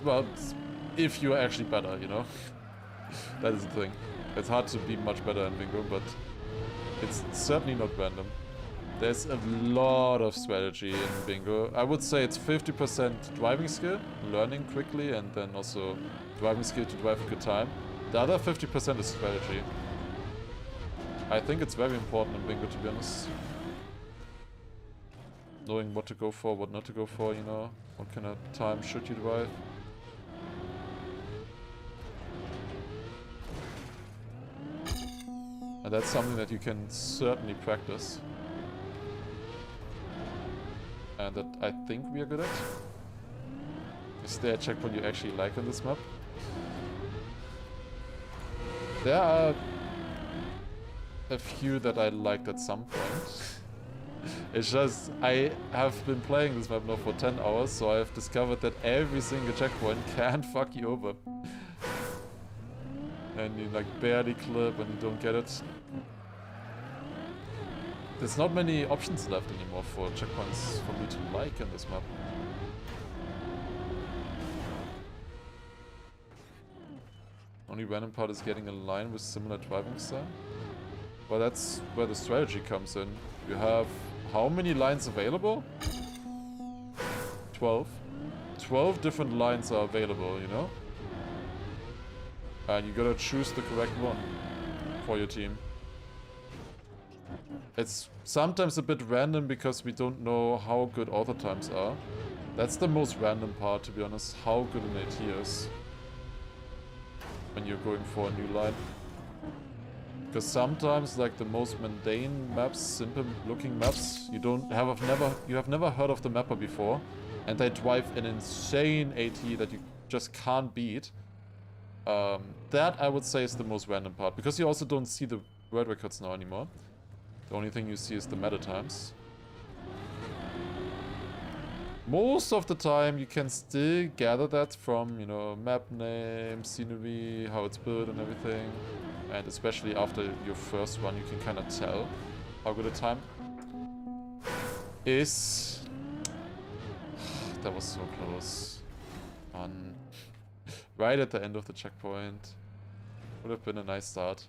Well, if you're actually better, you know? That is the thing. It's hard to be much better in bingo, but it's certainly not random. There's a lot of strategy in bingo. I would say it's 50% driving skill, learning quickly, and then also driving skill to drive a good time. The other 50% is strategy. I think it's very important in bingo, to be honest. Knowing what to go for, what not to go for, you know. What kind of time should you drive. And that's something that you can certainly practice. And that I think we are good at. Is there a checkpoint you actually like on this map? There are a few that I liked at some point. It's just, I have been playing this map now for 10 hours, so I have discovered that every single checkpoint can fuck you over. And you like barely clip and you don't get it. There's not many options left anymore for checkpoints for me to like in this map. Only random part is getting a line with similar driving style. Well, that's where the strategy comes in. You have how many lines available? 12. 12 different lines are available, you know? And you gotta choose the correct one for your team. It's sometimes a bit random because we don't know how good auto times are. That's the most random part, to be honest, how good an AT is when you're going for a new line. Because sometimes, like the most mundane maps, simple looking maps, you have never heard of the mapper before, and they drive an insane AT that you just can't beat. That I would say is the most random part, because you also don't see the world records now anymore. The only thing you see is the meta times. Most of the time you can still gather that from, you know, map name, scenery, how it's built and everything. And especially after your first run, you can kind of tell how good a time. is... That was so close. Right at the end of the checkpoint. Would have been a nice start.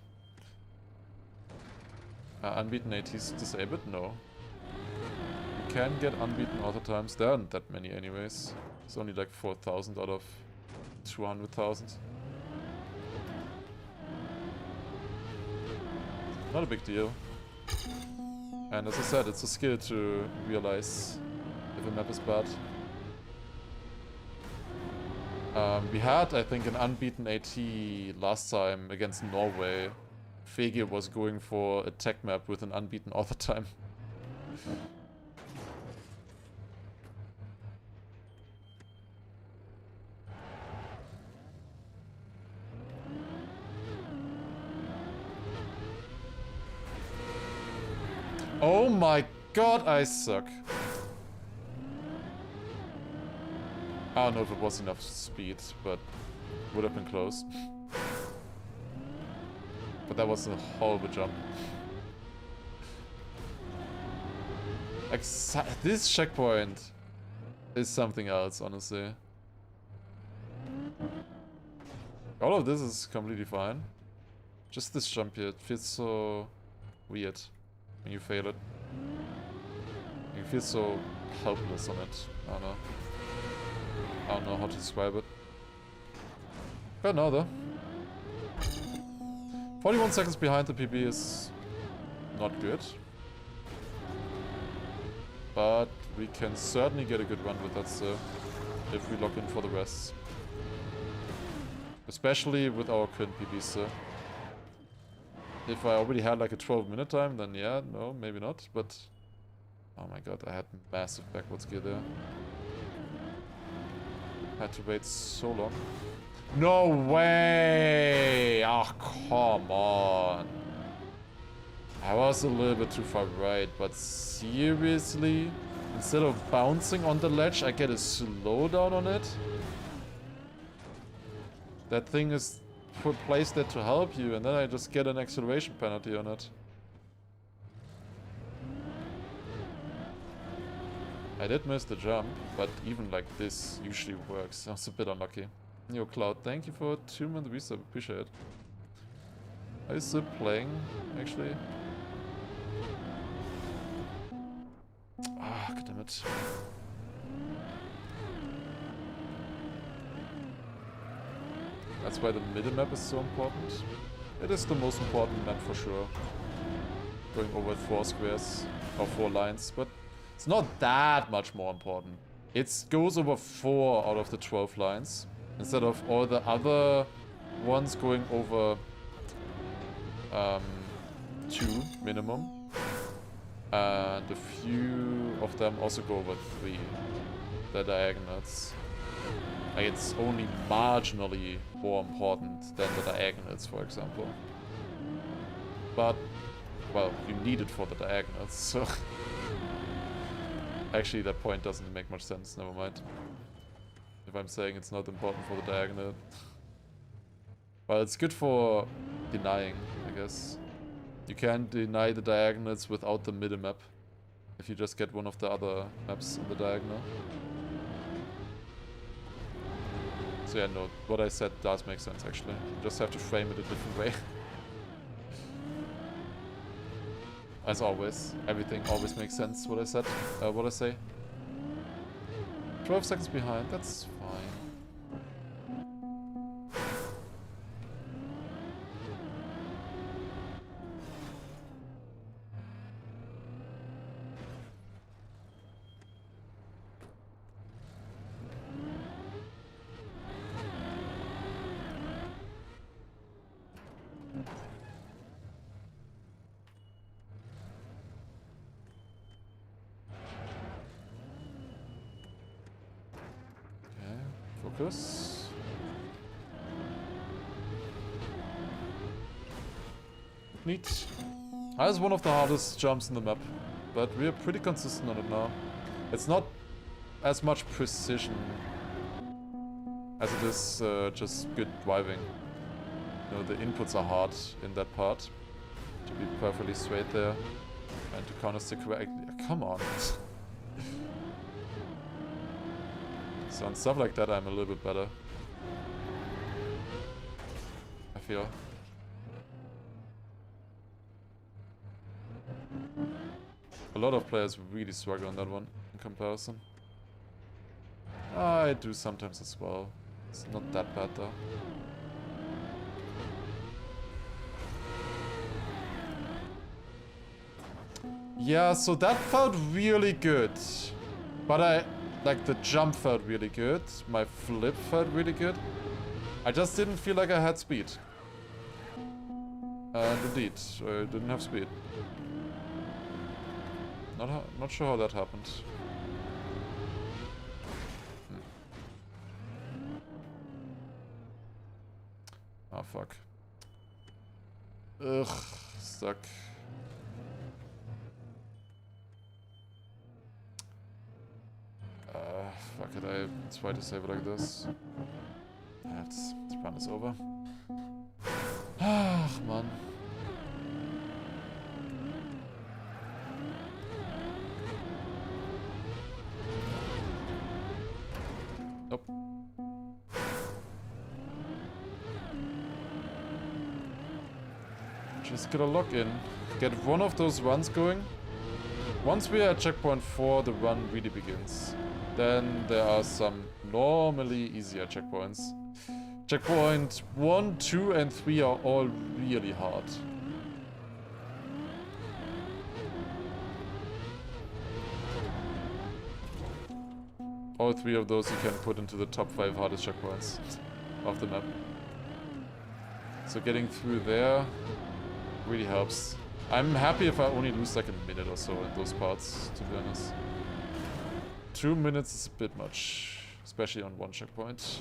Unbeaten ATs disabled? No. You can get unbeaten auto times. There aren't that many anyways. It's only like 4,000 out of 200,000. Not a big deal. And as I said, it's a skill to realize if a map is bad. We had, I think, an unbeaten AT last time against Norway. Fegir was going for a tech map with an unbeaten auto time. Oh my god, I suck. I don't know if it was enough speed, but would have been close. But that was a horrible jump. This checkpoint is something else, honestly. All of this is completely fine. Just this jump here, it feels so weird when you fail it. You feel so helpless on it. I don't know how to describe it. But no, though. 41 seconds behind the PB is not good. But we can certainly get a good run with that still, if we lock in for the rest. Especially with our current PB still. If I already had like a 12-minute time, then yeah, no, maybe not, but... Oh my god, I had massive backwards gear there. Had to wait so long. No way! Oh, come on. I was a little bit too far right, but seriously? Instead of bouncing on the ledge, I get a slowdown on it? That thing is placed there to help you, and then I just get an acceleration penalty on it. I did miss the jump, but even like this usually works. I was a bit unlucky. Yo, Cloud, thank you for 2 months resub. Appreciate it. Are you still playing, actually? Ah, god damn it. That's why the middle map is so important. It is the most important map for sure. Going over 4 squares, or 4 lines, but it's not that much more important. It goes over 4 out of the 12 lines, instead of all the other ones going over 2 minimum. And a few of them also go over 3, the diagonals. Like, it's only marginally more important than the diagonals, for example. But, well, you need it for the diagonals, so... Actually, that point doesn't make much sense, never mind. If I'm saying it's not important for the diagonal. Well, it's good for denying, I guess. You can deny the diagonals without the middle map. If you just get one of the other maps in the diagonal. So yeah, no, what I said does make sense actually. You just have to frame it a different way. As always, everything always makes sense, what I said, what I say. 12 seconds behind, that's fine. Focus. Neat. That is one of the hardest jumps in the map, but we are pretty consistent on it now. It's not as much precision as it is just good driving. You know, the inputs are hard in that part to be perfectly straight there and to counter stick correctly. Come on. So on stuff like that, I'm a little bit better. I feel. A lot of players really struggle on that one in comparison. I do sometimes as well. It's not that bad though. Yeah, so that felt really good. But like the jump felt really good. My flip felt really good. I just didn't feel like I had speed. And indeed, I didn't have speed. Not sure how that happened. Oh fuck. Ugh, stuck. Fuck it, I try to save it like this. This run is over. Ah, man. Nope. Just gotta lock in. Get one of those runs going. Once we are at checkpoint 4, the run really begins. Then there are some normally easier checkpoints. Checkpoint 1, 2, and 3 are all really hard. All 3 of those you can put into the top 5 hardest checkpoints of the map. So getting through there really helps. I'm happy if I only lose like a minute or so in those parts, to be honest. 2 minutes is a bit much, especially on one checkpoint.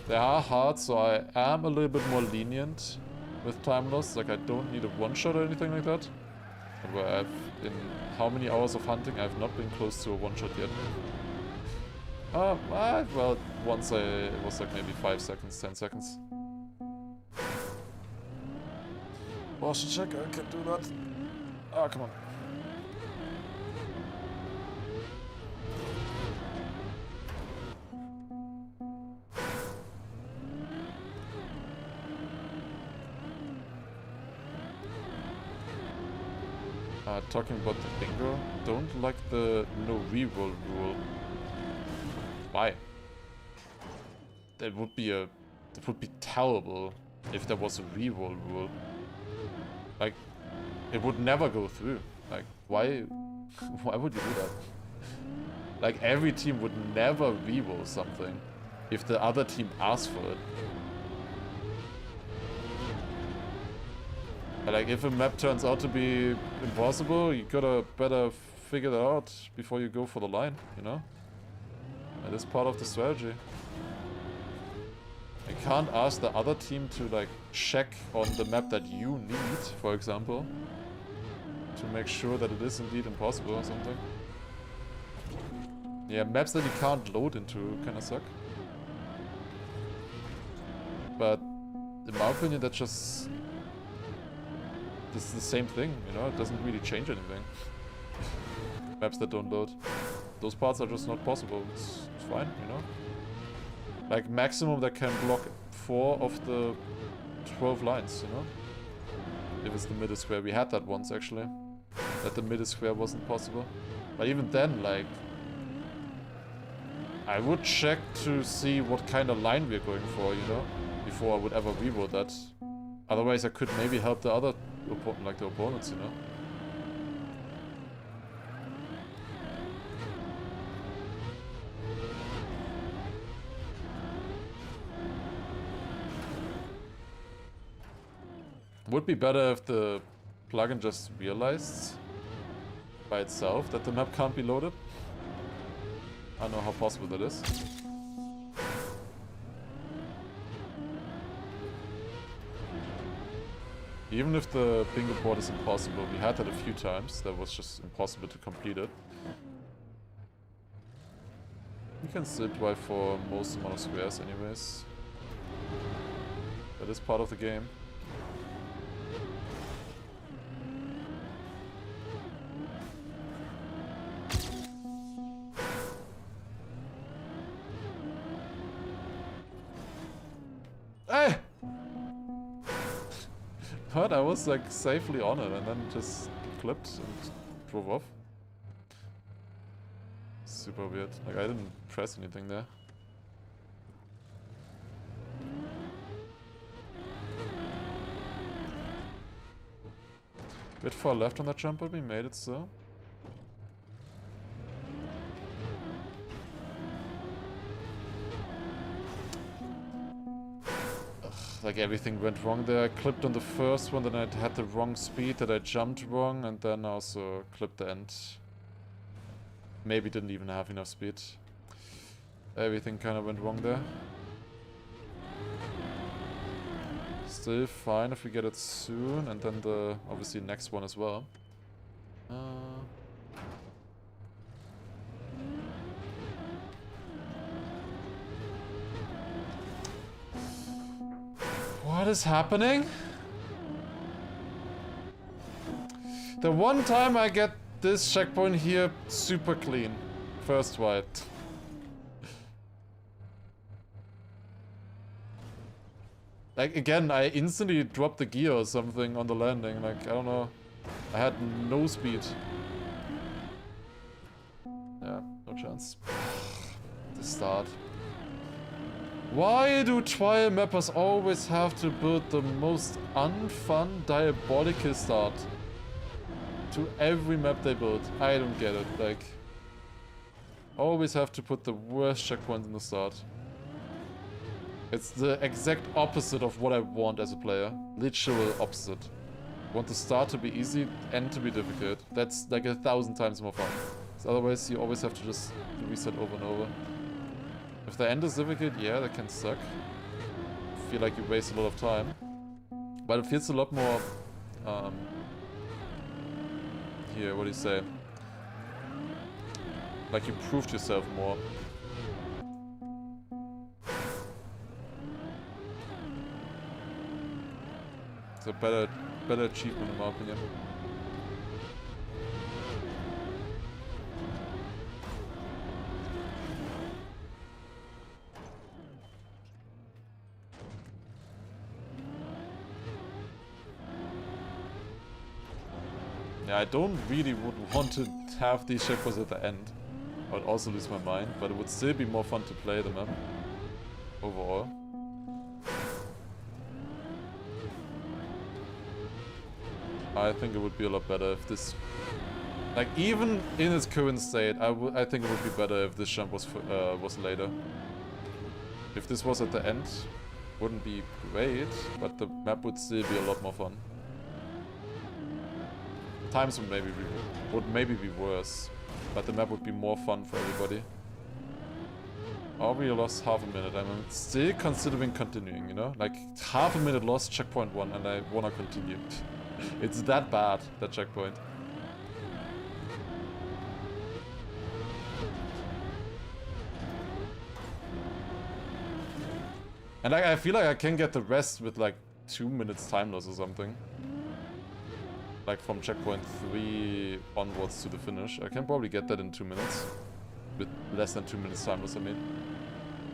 They are hard, so I am a little bit more lenient with time loss. Like I don't need a one-shot or anything like that. Where in how many hours of hunting, I've not been close to a one-shot yet. Well, once it was like maybe 5 seconds, 10 seconds. Motion check, I can do that. Oh, come on. Talking about the bingo, don't like the no reroll rule. Why? That would be terrible if there was a reroll rule. Like, it would never go through. Like, why would you do that? Like, every team would never reroll something if the other team asked for it. Like, if a map turns out to be impossible, you gotta better figure that out before you go for the line, you know? That is part of the strategy. You can't ask the other team to, like, check on the map that you need, for example, to make sure that it is indeed impossible or something. Yeah, maps that you can't load into kinda suck. But, in my opinion, that's just... this is the same thing, you know? It doesn't really change anything. Maps that don't load. Those parts are just not possible. It's fine, you know? Like, maximum that can block 4 of the 12 lines, you know? If it's the middle square. We had that once, actually. That the middle square wasn't possible. But even then, like... I would check to see what kind of line we're going for, you know? Before I would ever reroll that. Otherwise, I could maybe help the other the opponents, you know? Would be better if the plugin just realized by itself that the map can't be loaded. I don't know how possible that is. Even if the bingo board is impossible, we had that a few times, that was just impossible to complete it. You can still drive for most amount of squares anyways. That is part of the game. Hey! But I was like safely on it and then just clipped and drove off. Super weird. Like I didn't press anything there. Bit far left on that jump, but we made it still. Like everything went wrong there. I clipped on the first one, then I had the wrong speed, that I jumped wrong, and then also clipped the end. Maybe didn't even have enough speed. Everything kind of went wrong there. Still fine if we get it soon, and then the obviously next one as well. What is happening? The one time I get this checkpoint here super clean. First white. Like again, I instantly dropped the gear or something on the landing. Like, I don't know. I had no speed. Yeah, no chance. The start. Why do trial mappers always have to build the most unfun, diabolical start to every map they build? I don't get it. Like, always have to put the worst checkpoint in the start. It's the exact opposite of what I want as a player. Literal opposite. I want the start to be easy and to be difficult. That's like 1,000 times more fun. So otherwise you always have to just reset over and over. If the end is difficult, yeah, that can suck. I feel like you waste a lot of time. But it feels a lot more... here, what do you say? Like you proved yourself more. It's a better achievement in my opinion. Yeah, I don't really would want to have these checkpoints at the end. I would also lose my mind, but it would still be more fun to play the map. Overall. I think it would be a lot better if this... Like, even in its current state, I think it would be better if this jump was later. If this was at the end, wouldn't be great, but the map would still be a lot more fun. Times would maybe be worse, but the map would be more fun for everybody. Oh, we lost half a minute. I'm still considering continuing, you know? Like, half a minute lost, checkpoint 1, and I wanna continue. It's that bad, that checkpoint. And I feel like I can get the rest with like 2 minutes time loss or something. Like from checkpoint 3 onwards to the finish. I can probably get that in 2 minutes. With less than 2 minutes time loss, I mean.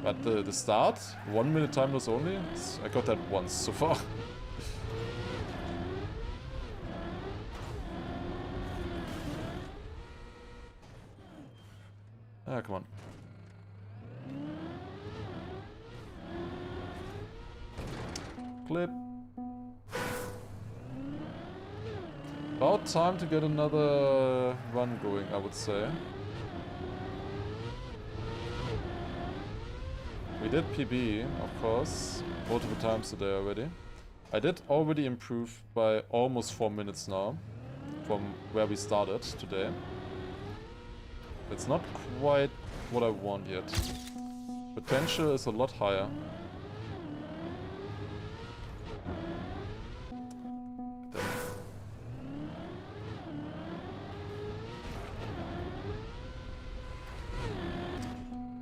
But the start, 1 minute time loss only, I got that once so far. Ah, come on. Clip. About time to get another run going, I would say. We did PB, of course, multiple times today already. I did already improve by almost 4 minutes now, from where we started today. It's not quite what I want yet. Potential is a lot higher.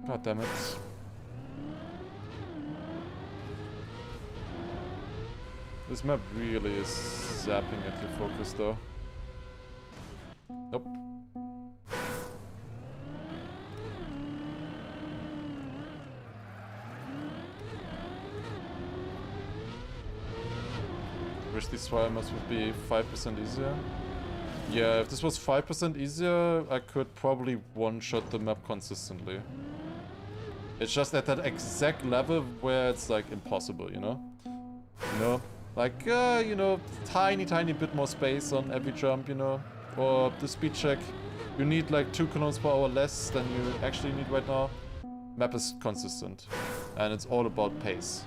God damn it. This map really is zapping at your focus though. Nope. Wish these trial maps would be 5% easier. Yeah, if this was 5% easier, I could probably one-shot the map consistently. It's just at that exact level where it's like impossible, you know? You know? Like, you know, tiny bit more space on every jump, you know? Or the speed check, you need like 2 kilometers per hour less than you actually need right now. Map is consistent. And it's all about pace.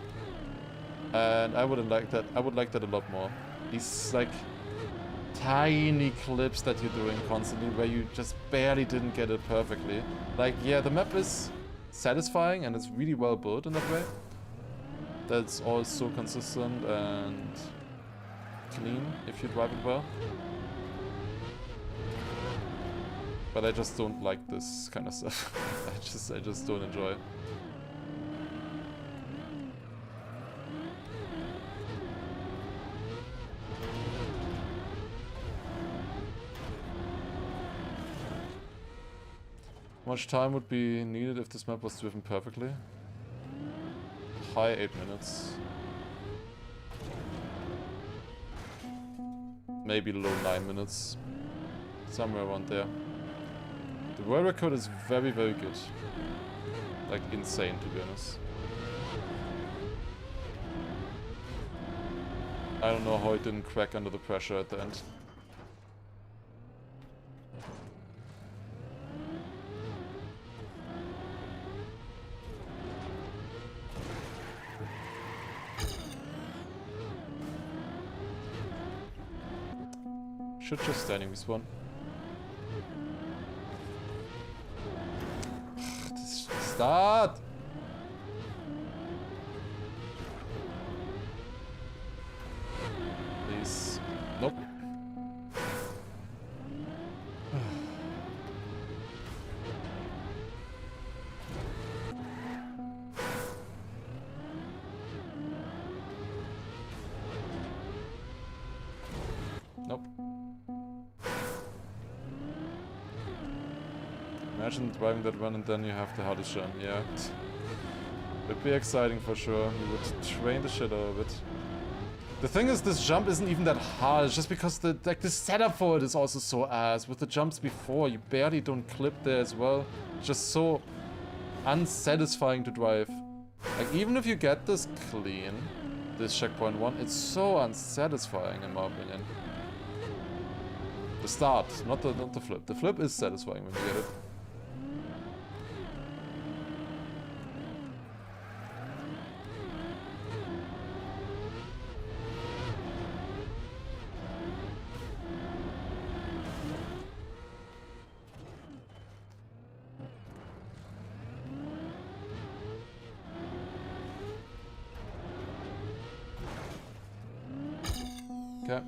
And I wouldn't like that. I would like that a lot more. These, like, tiny clips that you're doing constantly where you just barely didn't get it perfectly. Like, yeah, the map is satisfying and it's really well built in that way. That's all so consistent and clean if you drive it well. But I just don't like this kind of stuff. I just don't enjoy it. How much time would be needed if this map was driven perfectly? High 8 minutes. Maybe low 9 minutes. Somewhere around there. The world record is very good. Like insane, to be honest. I don't know how it didn't crack under the pressure at the end. Should just standing respawn. Start! Please. Nope. Nope. Imagine driving that one and then you have the hardest jump, yeah. Would be exciting for sure. You would train the shit out of it. The thing is, this jump isn't even that hard. It's just because the setup for it is also so ass. With the jumps before, you barely don't clip there as well. It's just so unsatisfying to drive. Like, even if you get this clean, this checkpoint 1, it's so unsatisfying in my opinion. The start, not the flip. The flip is satisfying when you get it. Okay.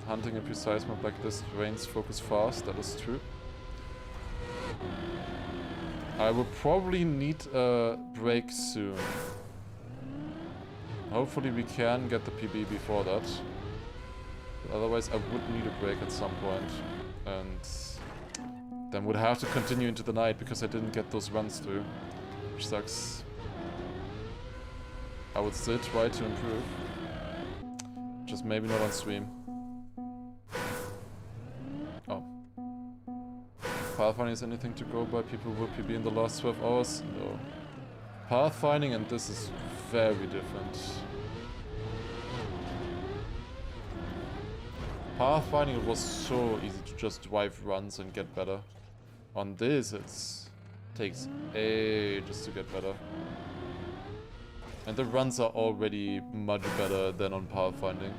Hunting a precise map like this drains focus fast, that is true. I will probably need a break soon. Hopefully we can get the PB before that. But otherwise I would need a break at some point. And then would have to continue into the night because I didn't get those runs through. Which sucks. I would still try to improve. Just maybe not on stream. Oh. Pathfinding is anything to go by? People will PB in the last 12 hours? No. Pathfinding and this is very different. Pathfinding was so easy to just drive runs and get better. On this it takes ages to get better. And the runs are already much better than on pathfinding.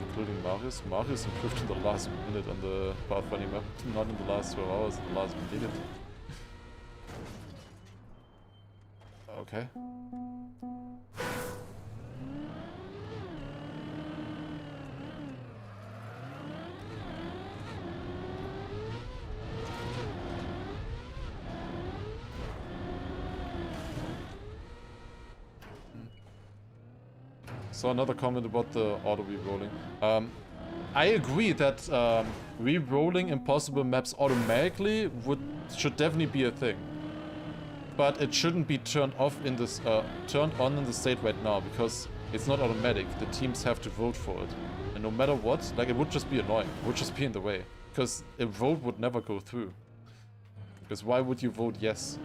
Including Marius. Marius improved in the last minute on the pathfinding map, not in the last 12 hours, in the last minute. Okay. So another comment about the auto re-rolling. I agree that re-rolling impossible maps automatically should definitely be a thing. but it shouldn't be turned off in this, turned on in the state right now, because it's not automatic. The teams have to vote for it. And no matter what, like, it would just be annoying. It would just be in the way. Because a vote would never go through. Because why would you vote yes?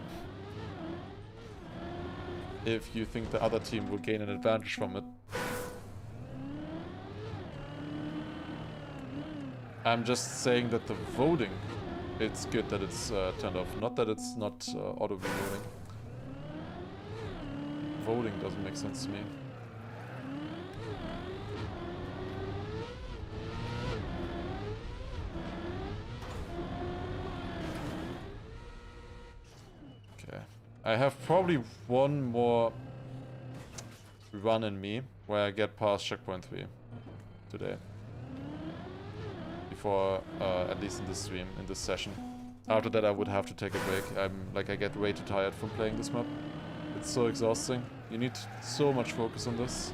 If you think the other team will gain an advantage from it. I'm just saying that the voting, it's good that it's turned off. Not that it's not auto-reloading. Voting doesn't make sense to me. Okay. I have probably one more run in me where I get past checkpoint 3 today. Before, at least in this stream, in this session. After that I would have to take a break. I get way too tired from playing this map. It's so exhausting. You need so much focus on this.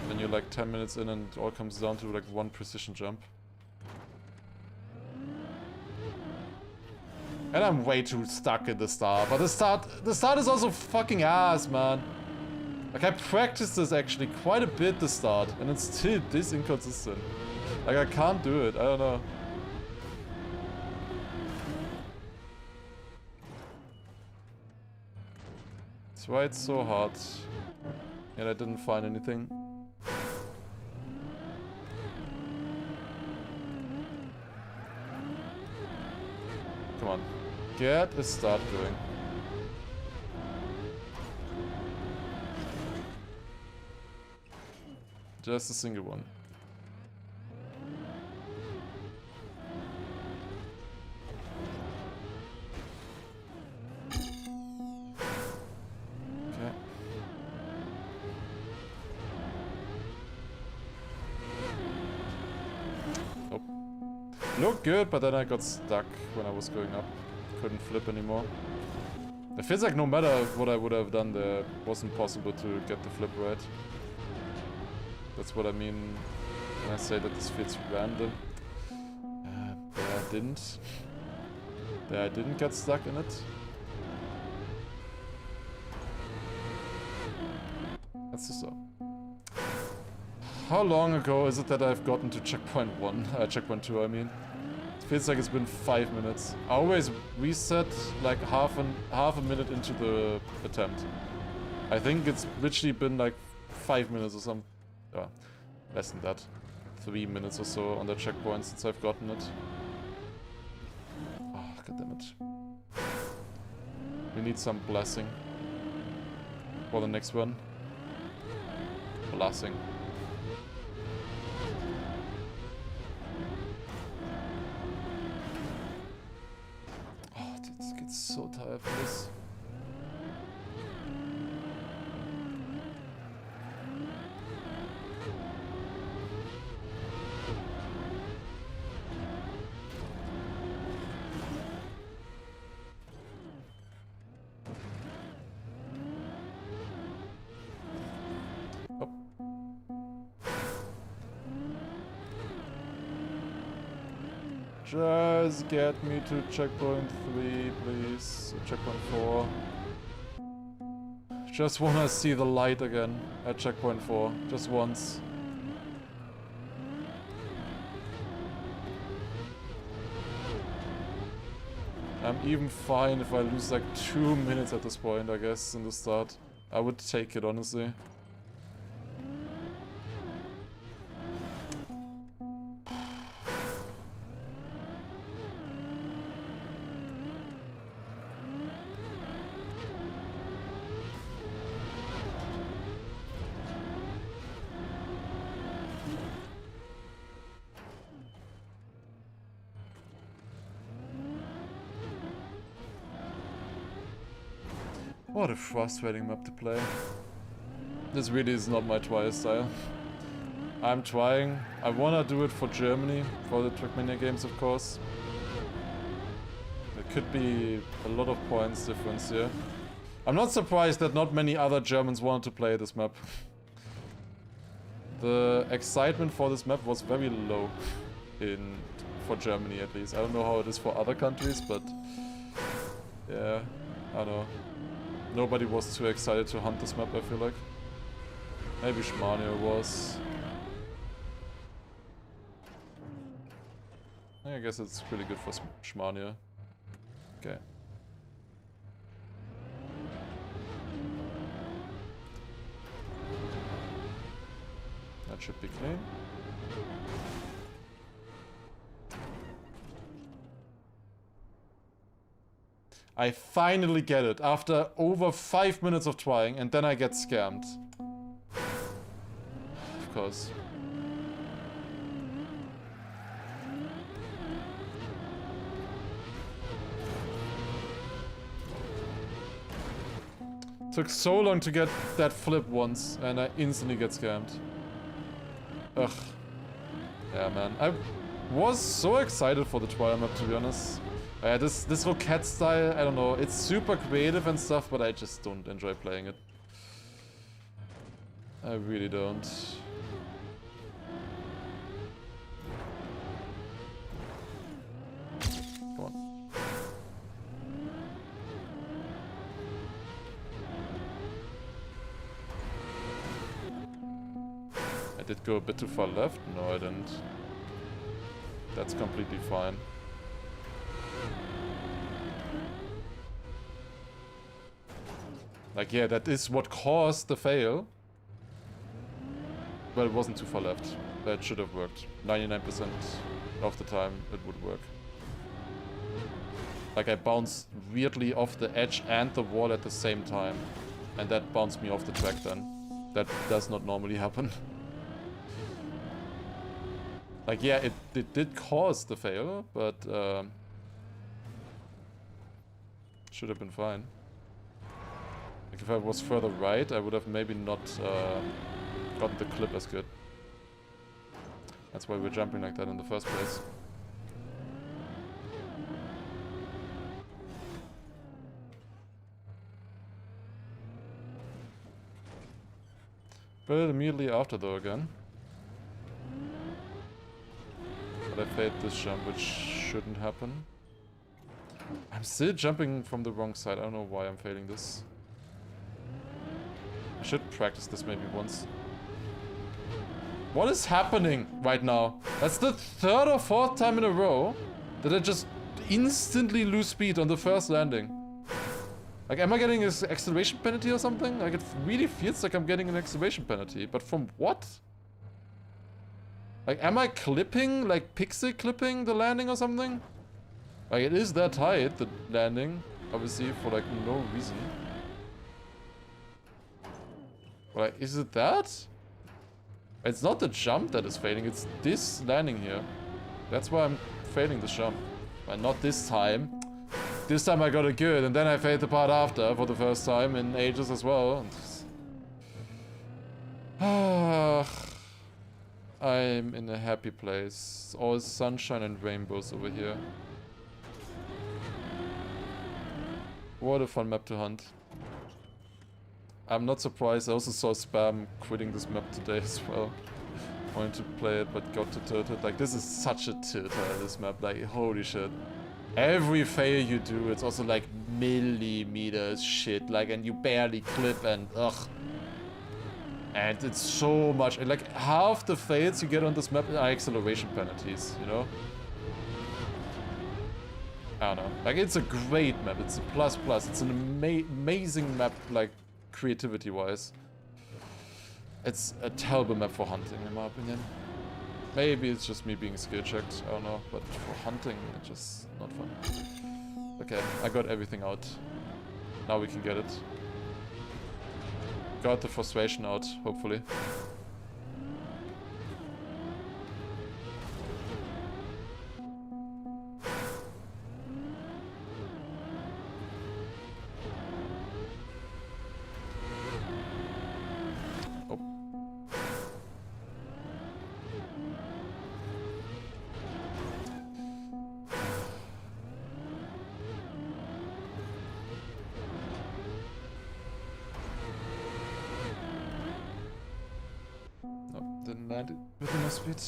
Then you're like 10 minutes in and it all comes down to like one precision jump. And I'm way too stuck in the start. But the start is also fucking ass, man. Like, I practiced this actually quite a bit to start, and it's still this inconsistent. Like, I can't do it, I don't know. That's why it's so hard. And I didn't find anything. Come on. Get a start going. Just a single one. Okay. Nope. Looked good, but then I got stuck when I was going up. Couldn't flip anymore. It feels like no matter what I would have done there, it wasn't possible to get the flip right. That's what I mean when I say that this feels random. There I didn't. There I didn't get stuck in it. That's just so. How long ago is it that I've gotten to checkpoint 1? Checkpoint 2, I mean. It feels like it's been 5 minutes. I always reset like half a minute into the attempt. I think it's literally been like 5 minutes or something. Less than that. 3 minutes or so on the checkpoint since I've gotten it. Oh, goddammit. We need some blessing for the next one. Blessing. Oh, dude, I get so tired for this. Just get me to checkpoint 3, please. Checkpoint 4. Just wanna see the light again at checkpoint 4. Just once. I'm even fine if I lose like 2 minutes at this point, I guess, in the start. I would take it, honestly. What a frustrating map to play. This really is not my try style. I'm trying. I wanna do it for Germany, for the Trackmania games, of course. There could be a lot of points difference here. I'm not surprised that not many other Germans wanted to play this map. The excitement for this map was very low in for Germany at least. I don't know how it is for other countries, but yeah, I don't know. Nobody was too excited to hunt this map, I feel like. Maybe Trackmania was. I guess it's really good for Trackmania. Okay. That should be clean. I finally get it after over 5 minutes of trying, and then I get scammed. Of course. Took so long to get that flip once, and I instantly get scammed. Ugh. Yeah, man. I was so excited for the trial map, to be honest. This whole cat style, I don't know, it's super creative and stuff, but I just don't enjoy playing it. I really don't. Come on. I did go a bit too far left? No, I didn't. That's completely fine. Like, yeah, that is what caused the fail. But it wasn't too far left. That should have worked. 99% of the time it would work. Like, I bounced weirdly off the edge and the wall at the same time. And that bounced me off the track then. That does not normally happen. Like, yeah, it did cause the fail, but should have been fine. Like, if I was further right, I would have maybe not gotten the clip as good. That's why we're jumping like that in the first place. But immediately after though again. But I failed this jump, which shouldn't happen. I'm still jumping from the wrong side. I don't know why I'm failing this. I should practice this maybe once. What is happening right now? That's the third or fourth time in a row that I just instantly lose speed on the first landing. Like, am I getting an acceleration penalty or something? Like, it really feels like I'm getting an acceleration penalty. But from what? Like, am I clipping, like pixel clipping the landing or something? Like, it is that tight, the landing, obviously, for like no reason. Like, is it that? It's not the jump that is failing, it's this landing here. That's why I'm failing this jump. And not this time. This time I got it good, and then I failed the part after for the first time in ages as well. I'm in a happy place. All sunshine and rainbows over here. What a fun map to hunt. I'm not surprised. I also saw Spam quitting this map today as well. Wanted to play it, but got too tilted. Like, this is such a tilter, this map. Like, holy shit. Every fail you do, it's also like millimeters shit. Like, and you barely clip and ugh. And it's so much. Like, half the fails you get on this map are acceleration penalties, you know? I don't know. Like, it's a great map. It's a plus plus. It's an amazing map, like, creativity-wise. It's a terrible map for hunting, in my opinion. Maybe it's just me being skill-checked, I don't know. But for hunting, it's just not fun. Okay, I got everything out. Now we can get it. Got the frustration out, hopefully. Didn't land it with enough speed.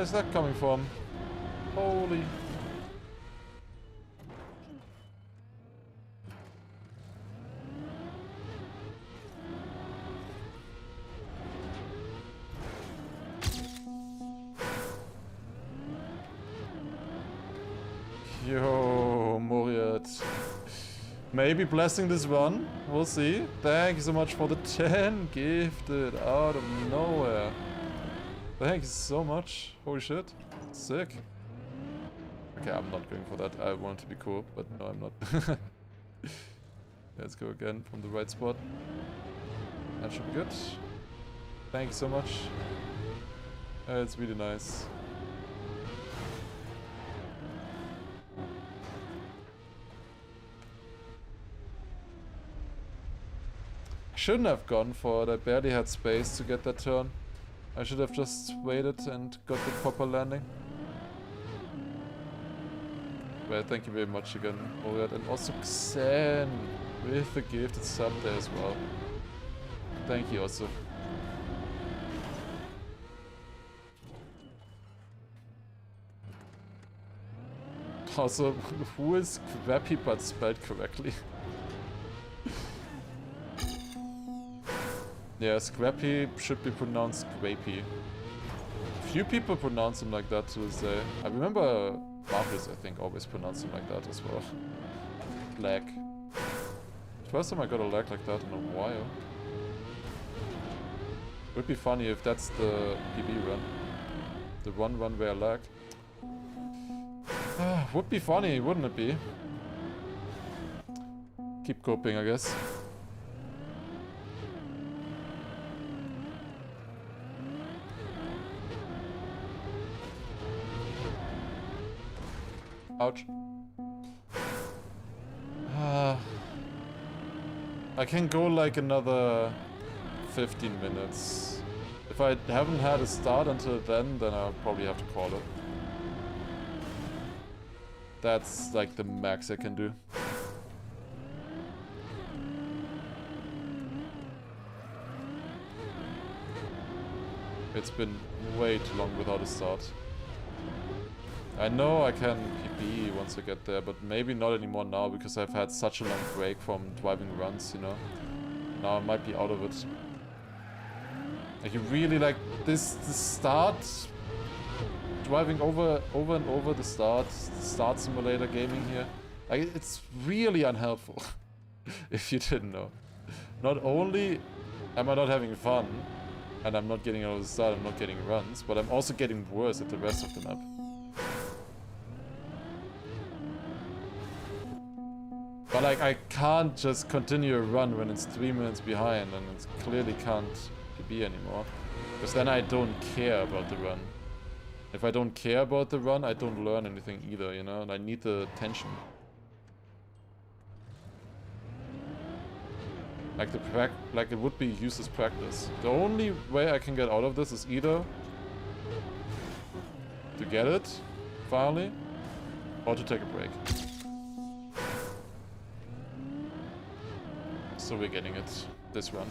Where's that coming from? Holy. Yo, Moriat. Maybe blessing this run. We'll see. Thank you so much for the 10 gifted out of nowhere. Thank you so much. Holy shit. Sick. Okay, I'm not going for that. I want to be cool, but no, I'm not. Let's go again from the right spot. That should be good. Thank you so much. It's really nice. Shouldn't have gone for it. I barely had space to get that turn. I should have just waited and got the proper landing. Well, thank you very much again, Oriat. And also Xen with the gifted sub there as well. Thank you also. Also, who is Crappy but spelled correctly? Yeah, Scrappy should be pronounced Scrapy. Few people pronounce him like that to this day. I remember Marcus, I think, always pronounced him like that as well. Lag. First time I got a lag like that in a while. Would be funny if that's the PB run. The one run where I lagged. Would be funny, wouldn't it be? Keep coping, I guess. Ouch. I can go like another 15 minutes. If I haven't had a start until then I'll probably have to call it. That's like the max I can do. It's been way too long without a start. I know I can PB once I get there, but maybe not anymore now because I've had such a long break from driving runs, you know. Now I might be out of it. Like you really like this start, driving over and over the start simulator gaming here. Like it's really unhelpful if you didn't know. Not only am I not having fun and I'm not getting out of the start, I'm not getting runs, but I'm also getting worse at the rest of the map. But like, I can't just continue a run when it's 3 minutes behind and it clearly can't PB anymore. Because then I don't care about the run. If I don't care about the run, I don't learn anything either, you know? And I need the tension. Like it would be useless practice. The only way I can get out of this is either to get it, finally, or to take a break. So we're getting it this run.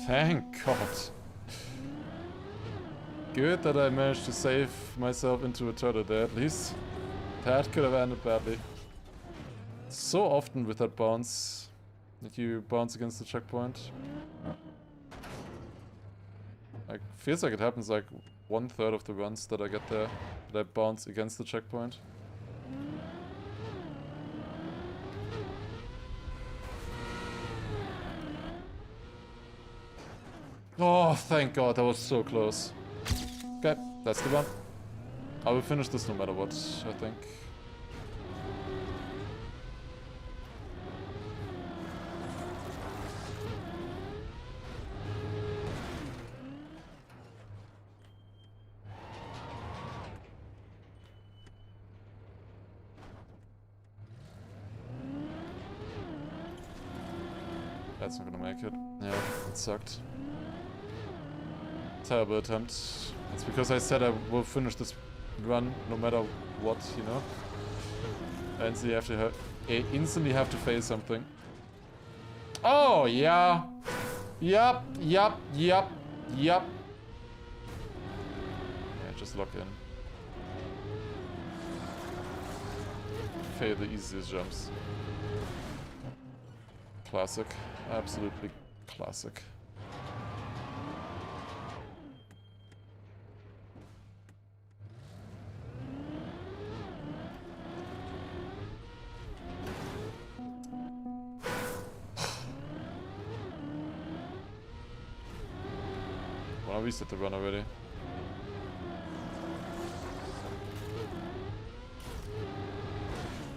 Thank God. Good that I managed to save myself into a turtle there at least. That could have ended badly. So often with that bounce, that you bounce against the checkpoint. Like, feels like it happens like 1/3 of the runs that I get there, that I bounce against the checkpoint. Oh, thank God, that was so close. Okay, that's the one. I will finish this no matter what, I think. That's not gonna make it. Yeah, it sucked. Terrible attempt. It's because I said I will finish this run no matter what, you know? I instantly have to face something. Oh, yeah. Yup. Yeah, just lock in. Fail the easiest jumps. Classic. Absolutely classic. Well, I reset the run already.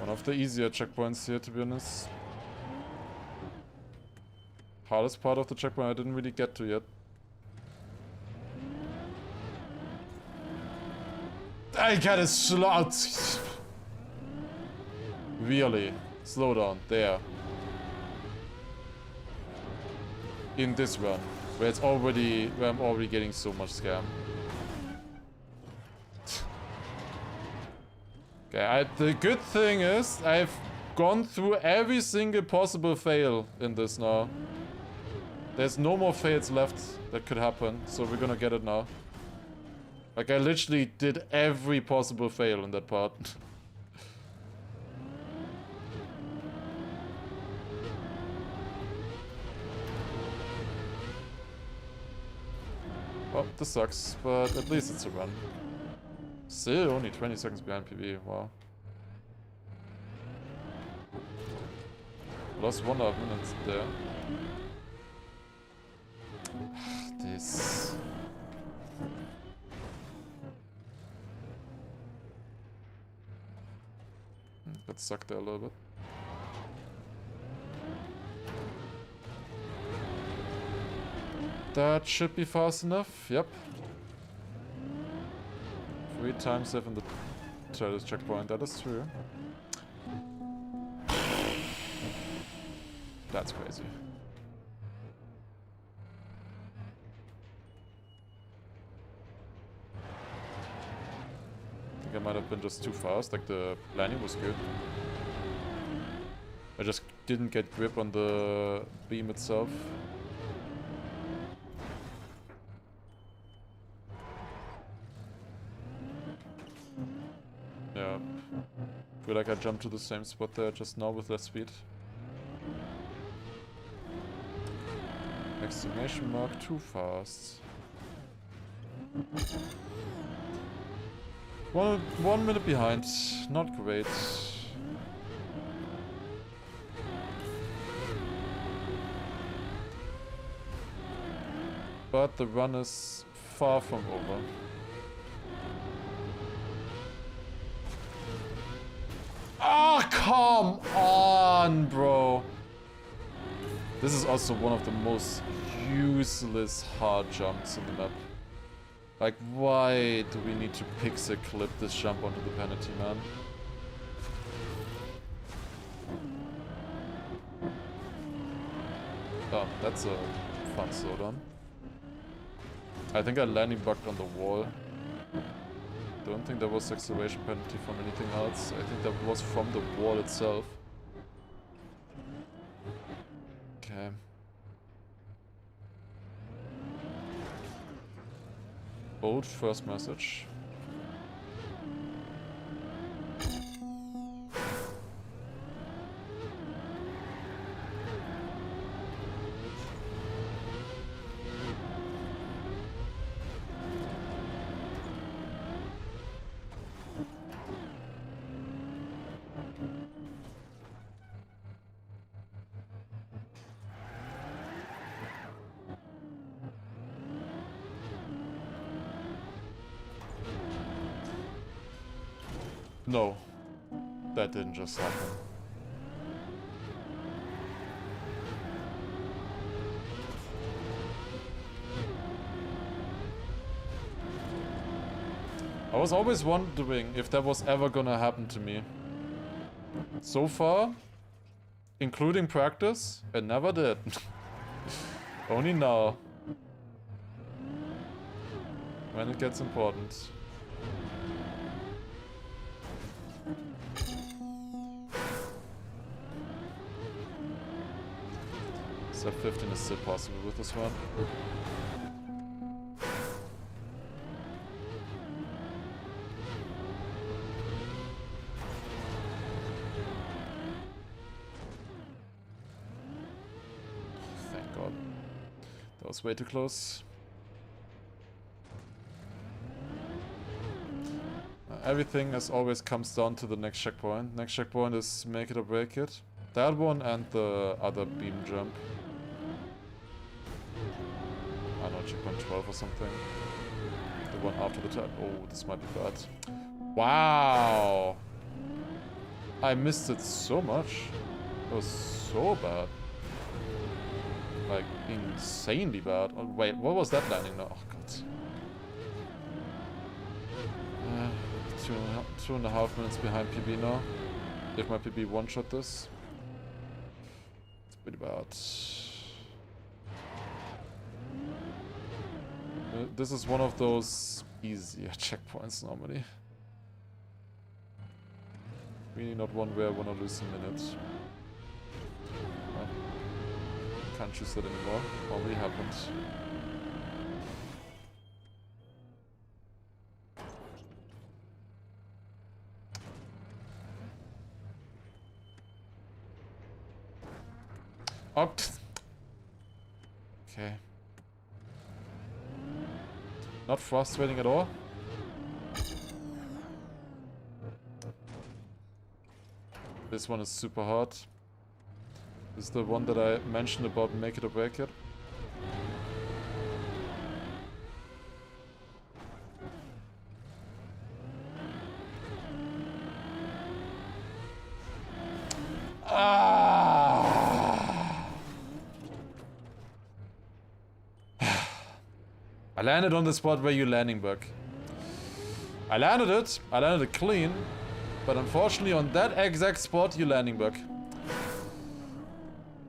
One of the easier checkpoints here, to be honest. Hardest part of the checkpoint I didn't really get to yet. I gotta slow. Really? Slow down. There. In this run. Where I'm already getting so much scam. Okay, the good thing is I've gone through every single possible fail in this now. There's no more fails left that could happen, so we're gonna get it now. Like, I literally did every possible fail in that part. Well, this sucks, but at least it's a run. Still only 20 seconds behind PB, wow. Lost 1.5 minutes there. This... Got stuck there a little bit. That should be fast enough, yep. 3 times 7 the Travis checkpoint, that is true. That's crazy. I think I might have been just too fast, like the landing was good. I just didn't get grip on the beam itself. Yeah. Feel like I jumped to the same spot there just now with less speed. Exclamation mark, too fast. 1 minute behind, not great. But the run is far from over. Oh, come on, bro. This is also one of the most useless hard jumps in the map. Like, why do we need to pixel clip this jump onto the penalty, man? Oh, that's a fun slowdown. I think I landing bugged on the wall. Don't think there was acceleration penalty from anything else. I think that was from the wall itself. Okay. Bold first message. No, that didn't just happen. I was always wondering if that was ever gonna happen to me. So far, including practice, it never did. Only now. When it gets important. Sub 15 is still possible with this one. Thank God. That was way too close. Everything as always comes down to the next checkpoint. Next checkpoint is make it or break it. That one and the other beam jump. I don't know, checkpoint 12 or something. The one after the turn. Oh, this might be bad. Wow! I missed it so much. It was so bad. Like, insanely bad. Oh, wait, what was that landing now? Oh, God. 2.5 minutes behind PB now. If my PB one-shot this. It's pretty bad. This is one of those easier checkpoints normally. Really not one where I wanna lose a minute. Well, can't choose that anymore. Already happened. Okay. Not frustrating at all. This one is super hard. This is the one that I mentioned about make it or break it. I landed on the spot where you landing bug. I landed it clean, but unfortunately on that exact spot you landing bug.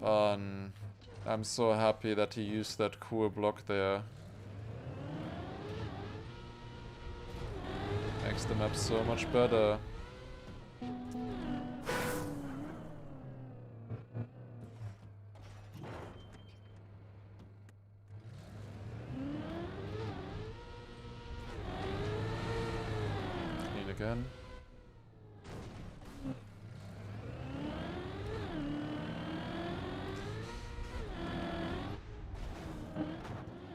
Fun. I'm so happy that he used that cool block there. Makes the map so much better. Again.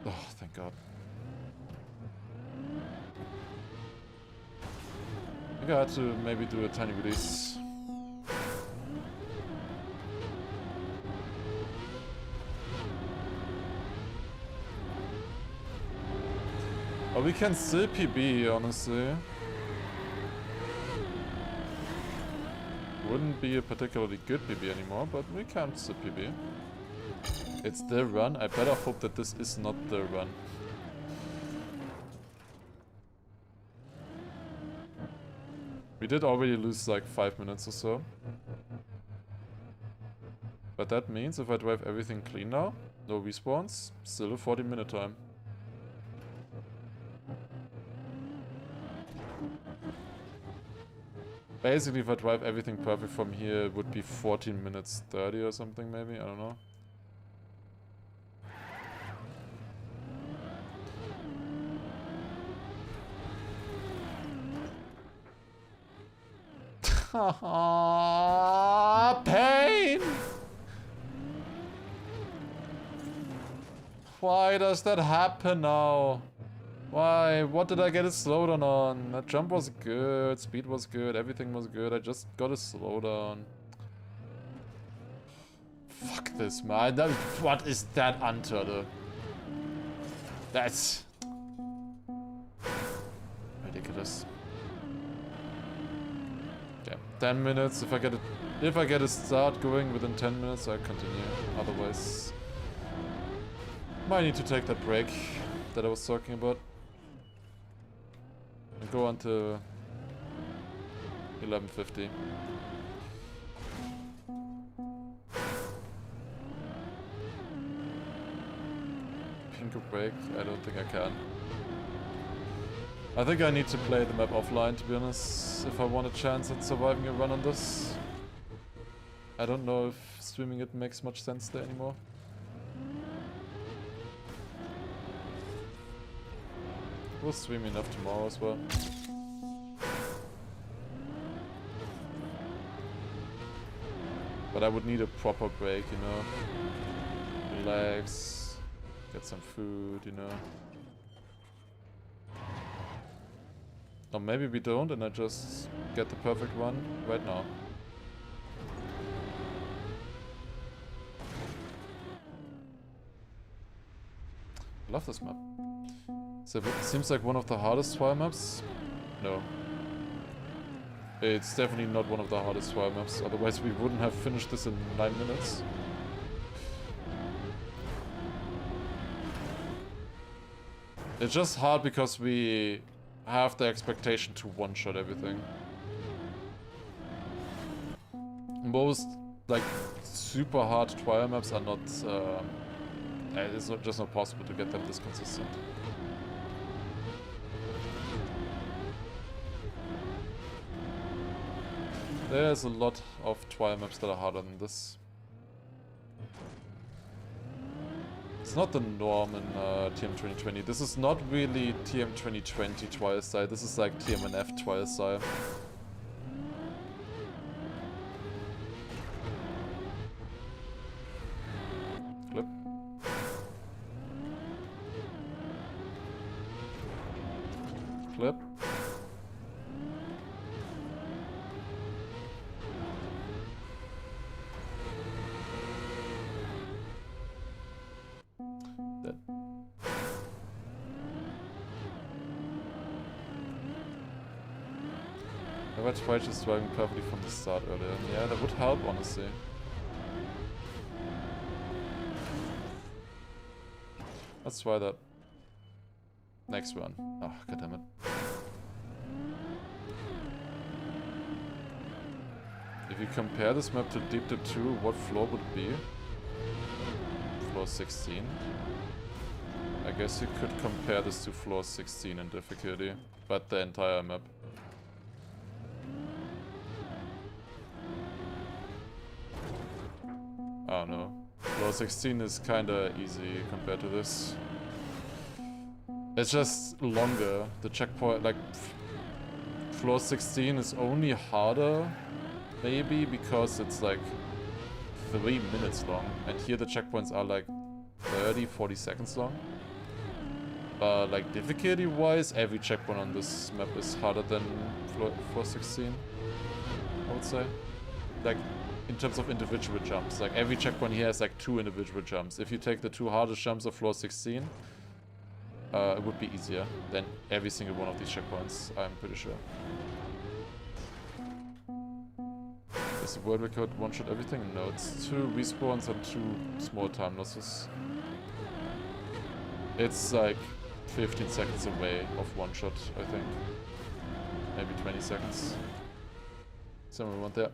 Oh, thank God. I think I had to maybe do a tiny release. Oh, we can still PB, honestly. Wouldn't be a particularly good PB anymore, but we can't still PB. It's the run. I better hope that this is not the run. We did already lose like 5 minutes or so. But that means if I drive everything clean now, no respawns, still a 40-minute time. Basically, if I drive everything perfect from here, it would be 14 minutes 30 or something, maybe? I don't know. Pain! Why does that happen now? Why? What did I get a slowdown on? That jump was good, speed was good, everything was good. I just got a slowdown. Fuck this, man. What is that unturtle? That's ridiculous. Okay, 10 minutes. If I get a start going within 10 minutes, I continue. Otherwise, might need to take that break that I was talking about. And go on to 11:50. taking a break? I don't think I can. I think I need to play the map offline, to be honest, if I want a chance at surviving a run on this. I don't know if streaming it makes much sense there anymore. We'll stream enough tomorrow as well. But I would need a proper break, you know. Relax, get some food, you know. Or maybe we don't and I just get the perfect run right now. I love this map. So it seems like one of the hardest trial maps. No. It's definitely not one of the hardest trial maps, otherwise we wouldn't have finished this in 9 minutes. It's just hard because we have the expectation to one-shot everything. Most, like, super hard trial maps are not, it's just not possible to get them this consistent. There's a lot of trial maps that are harder than this. It's not the norm in TM 2020. This is not really TM 2020 trial style. This is like TMNF trial style. Flip. Flip. I tried just driving perfectly from the start earlier. Yeah, that would help, honestly. Let's try that. Next one. Oh, goddammit. If you compare this map to Deep Dip 2, what floor would it be? Floor 16. I guess you could compare this to floor 16 in difficulty, but the entire map. Oh no. Floor 16 is kinda easy compared to this. It's just longer. The checkpoint, like, floor 16 is only harder, maybe, because it's like 3 minutes long. And here the checkpoints are like 30, 40 seconds long. Like, difficulty-wise, every checkpoint on this map is harder than floor 16, I would say. Like, in terms of individual jumps. Like, every checkpoint here has like 2 individual jumps. If you take the 2 hardest jumps of floor 16, it would be easier than every single one of these checkpoints, I'm pretty sure. Is the world record one-shot everything? No, it's 2 respawns and 2 small time losses. It's like 15 seconds away of one-shot, I think. Maybe 20 seconds. Somewhere around there.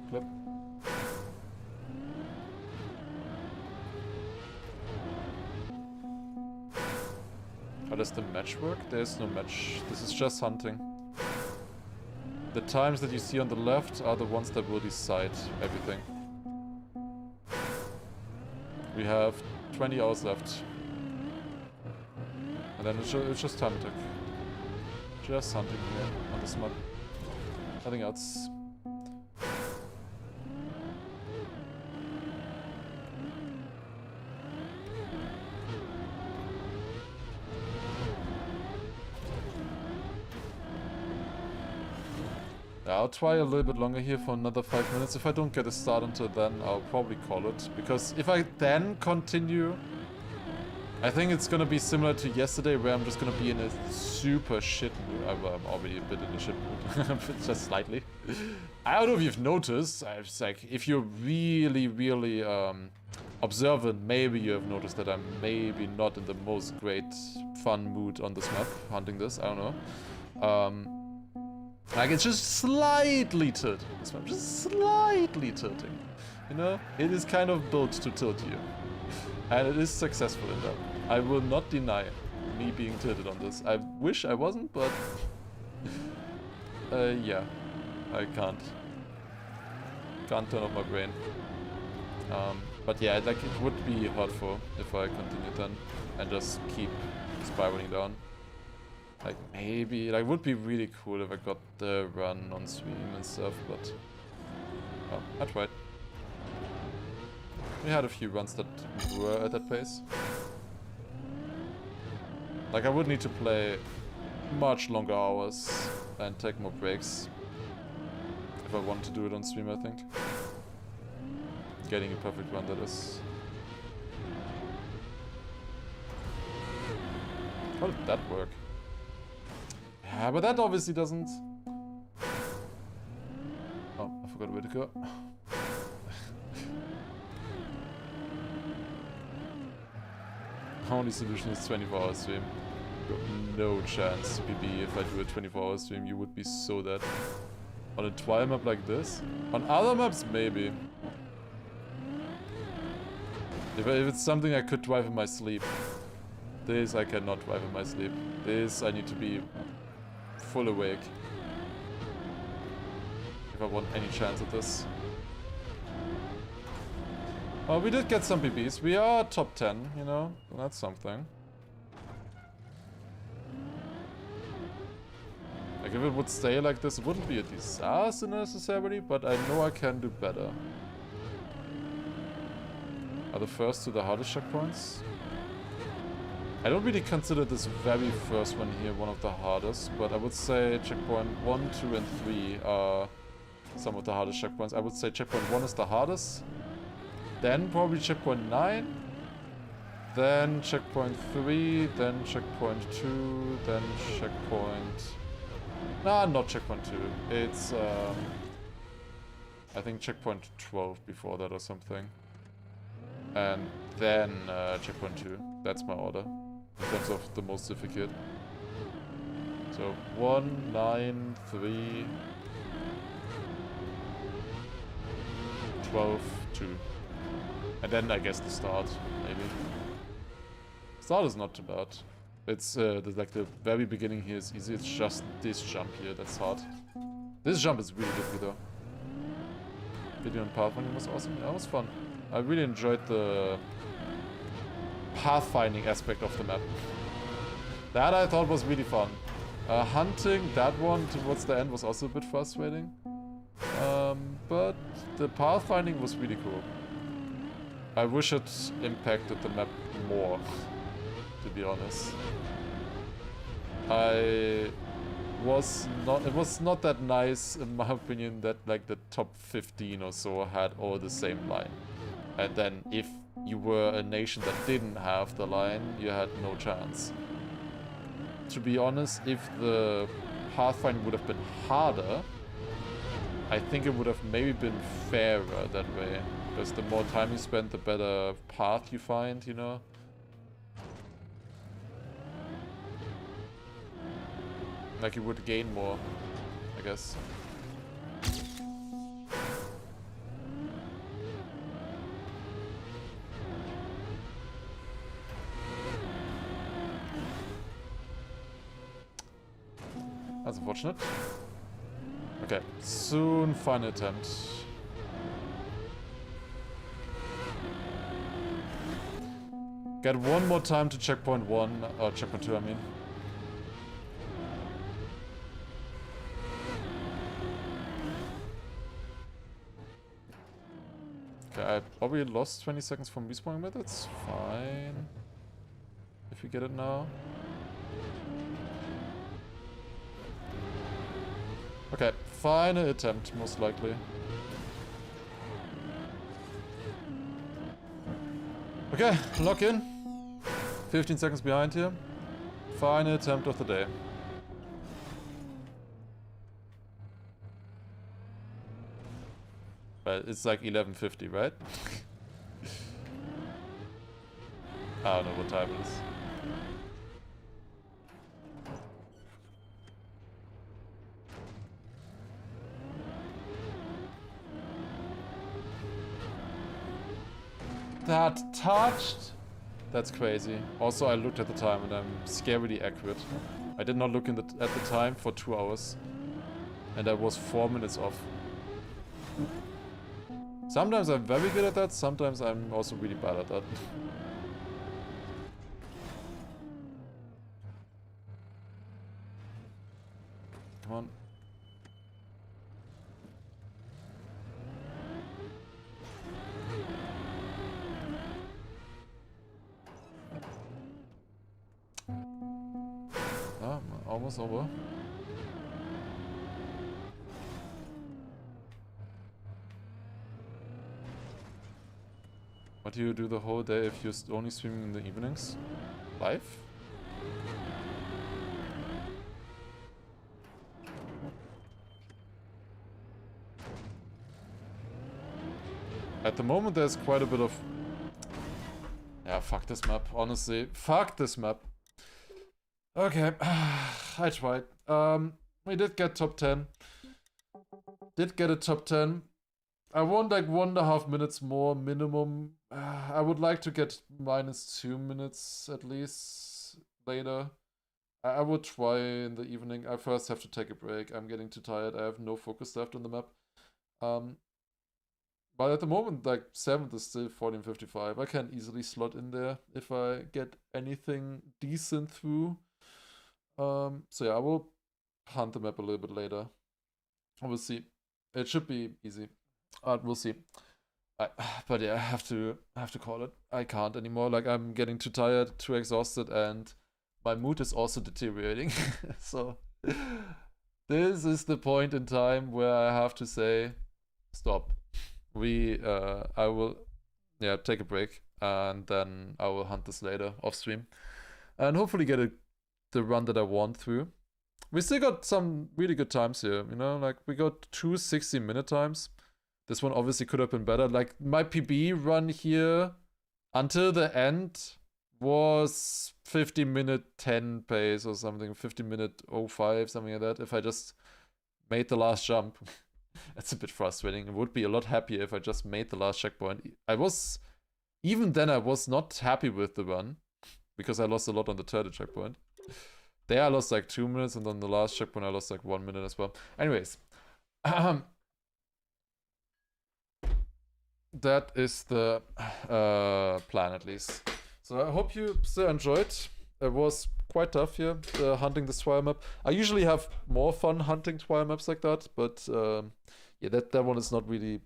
Flip. How does the match work? There's no match. This is just hunting. The times that you see on the left are the ones that will decide everything. We have 20 hours left. And then it's just time attack. Just hunting here on this map. Nothing else. I'll try a little bit longer here for another 5 minutes. If I don't get a start until then, I'll probably call it. Because if I then continue, I think it's gonna be similar to yesterday, where I'm just gonna be in a super shit mood. I'm already a bit in a shit mood, just slightly. I don't know if you've noticed, it's like, if you're really, really observant, maybe you have noticed that I'm maybe not in the most great fun mood on this map, hunting this, I don't know. Like, it's just slightly tilting this map, just slightly tilting. You know, it is kind of built to tilt you. And it is successful in that. I will not deny me being tilted on this. I wish I wasn't, but... yeah. I can't. Can't turn off my brain. But yeah, like, it would be hurtful if I continued then and just keep spiraling down. Like, maybe, like, it would be really cool if I got the run on stream and stuff, but... Oh, I tried. We had a few runs that were at that pace. Like, I would need to play much longer hours and take more breaks if I want to do it on stream, I think. Getting a perfect run, that is. How did that work? Yeah, but that obviously doesn't... Oh, I forgot where to go. Only solution is 24-hour stream. No chance, PB, if I do a 24-hour stream, you would be so dead. On a trial map like this? On other maps, maybe. If it's something I could drive in my sleep. This I cannot drive in my sleep. This I need to be full awake. If I want any chance at this. Well, we did get some PBs. We are top 10, you know? That's something. Like, if it would stay like this, it wouldn't be a disaster necessarily, but I know I can do better. Are the first to the hardest checkpoints? I don't really consider this very first one here one of the hardest, but I would say checkpoint 1, 2, and 3 are some of the hardest checkpoints. I would say checkpoint 1 is the hardest. Then probably checkpoint 9. Then checkpoint 3. Then checkpoint 2. Then checkpoint... Nah, not checkpoint 2. It's, I think checkpoint 12 before that or something. And then checkpoint 2. That's my order. In terms of the most difficult. So 1, 9, 3... 12, 2. And then I guess the start, maybe. Start is not too bad. It's like the very beginning here is easy. It's just this jump here that's hard. This jump is really difficult though. Video and pathfinding was awesome. Yeah, it was fun. I really enjoyed the pathfinding aspect of the map. That I thought was really fun. Hunting that one towards the end was also a bit frustrating. But the pathfinding was really cool. I wish it impacted the map more, to be honest. It was not that nice, in my opinion, that like the top 15 or so had all the same line. And then if you were a nation that didn't have the line, you had no chance. To be honest, if the pathfinding would have been harder, I think it would have maybe been fairer that way. Because the more time you spend, the better path you find, you know? Like you would gain more, I guess. That's unfortunate. Okay, soon final attempt. Get one more time to checkpoint 1, or checkpoint 2, I mean. Okay, I probably lost 20 seconds from respawning, but that's fine. If we get it now. Okay, final attempt, most likely. Okay, lock in. 15 seconds behind here. Final attempt of the day. Well, it's like 11:50, right? I don't know what time it is. That touched! That's crazy. Also, I looked at the time and I'm scarily accurate. I did not look at the time for 2 hours. And I was 4 minutes off. Sometimes I'm very good at that, sometimes I'm also really bad at that. Come on. Ah, almost over. What do you do the whole day if you're only streaming in the evenings? Live? At the moment there's quite a bit of... Yeah, fuck this map, honestly. Fuck this map. Okay, I tried. We did get top 10. Did get a top 10. I want like 1.5 minutes more minimum. I would like to get -2 minutes at least later. I would try in the evening. I first have to take a break. I'm getting too tired. I have no focus left on the map. But at the moment, like 7th is still 14:55. I can easily slot in there if I get anything decent through. So yeah, I will hunt the map a little bit later. We'll see. It should be easy. We'll see. But yeah, I have to call it. I can't anymore. Like I'm getting too tired, too exhausted, and my mood is also deteriorating. So this is the point in time where I have to say, stop. I will, take a break, and then I will hunt this later off stream, and hopefully get the run that I want through. We still got some really good times here, you know, like we got 2 60-minute times. This one obviously could have been better. Like my PB run here until the end was 50-minute 10 pace or something, 50-minute 05, something like that. If I just made the last jump. That's a bit frustrating. I would be a lot happier if I just made the last checkpoint. Even then I was not happy with the run because I lost a lot on the third checkpoint. There I lost like 2 minutes, and then the last checkpoint I lost like 1 minute as well. Anyways, that is the plan at least. So I hope you still enjoyed. It was quite tough here, hunting this trial map. I usually have more fun hunting trial maps like that, but yeah, that one is not really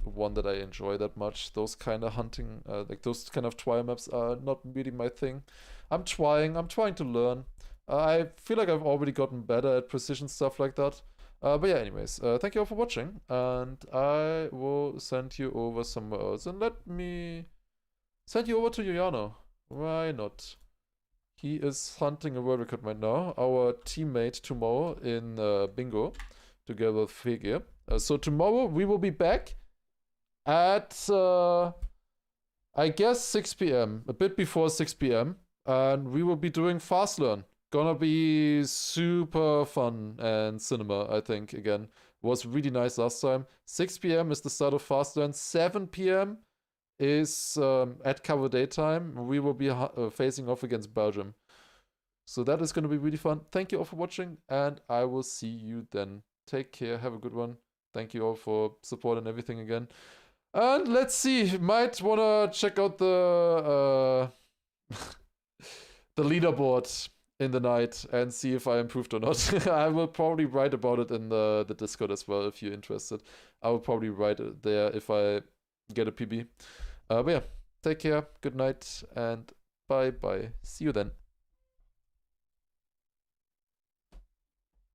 one that I enjoy that much. Those kind of hunting, like those kind of trial maps are not really my thing. I'm trying to learn. I feel like I've already gotten better at precision stuff like that. But yeah, anyways, thank you all for watching, and I will send you over somewhere else. And let me send you over to Juliano. Why not? He is hunting a world record right now. Our teammate tomorrow in Bingo, together with Figir. So tomorrow we will be back at, I guess 6 p.m. A bit before 6 p.m. And we will be doing Fast Learn. Gonna be super fun and cinema, I think, again. Was really nice last time. 6 p.m. is the start of Fast Learn. 7 p.m. is at cover daytime. We will be facing off against Belgium. So that is going to be really fun. Thank you all for watching, and I will see you then. Take care. Have a good one. Thank you all for support and everything again. And let's see. Might want to check out the the leaderboard in the night and see if I improved or not. I will probably write about it in the Discord as well if you're interested. I will probably write it there if I get a PB. But yeah, take care, good night, and bye-bye. See you then.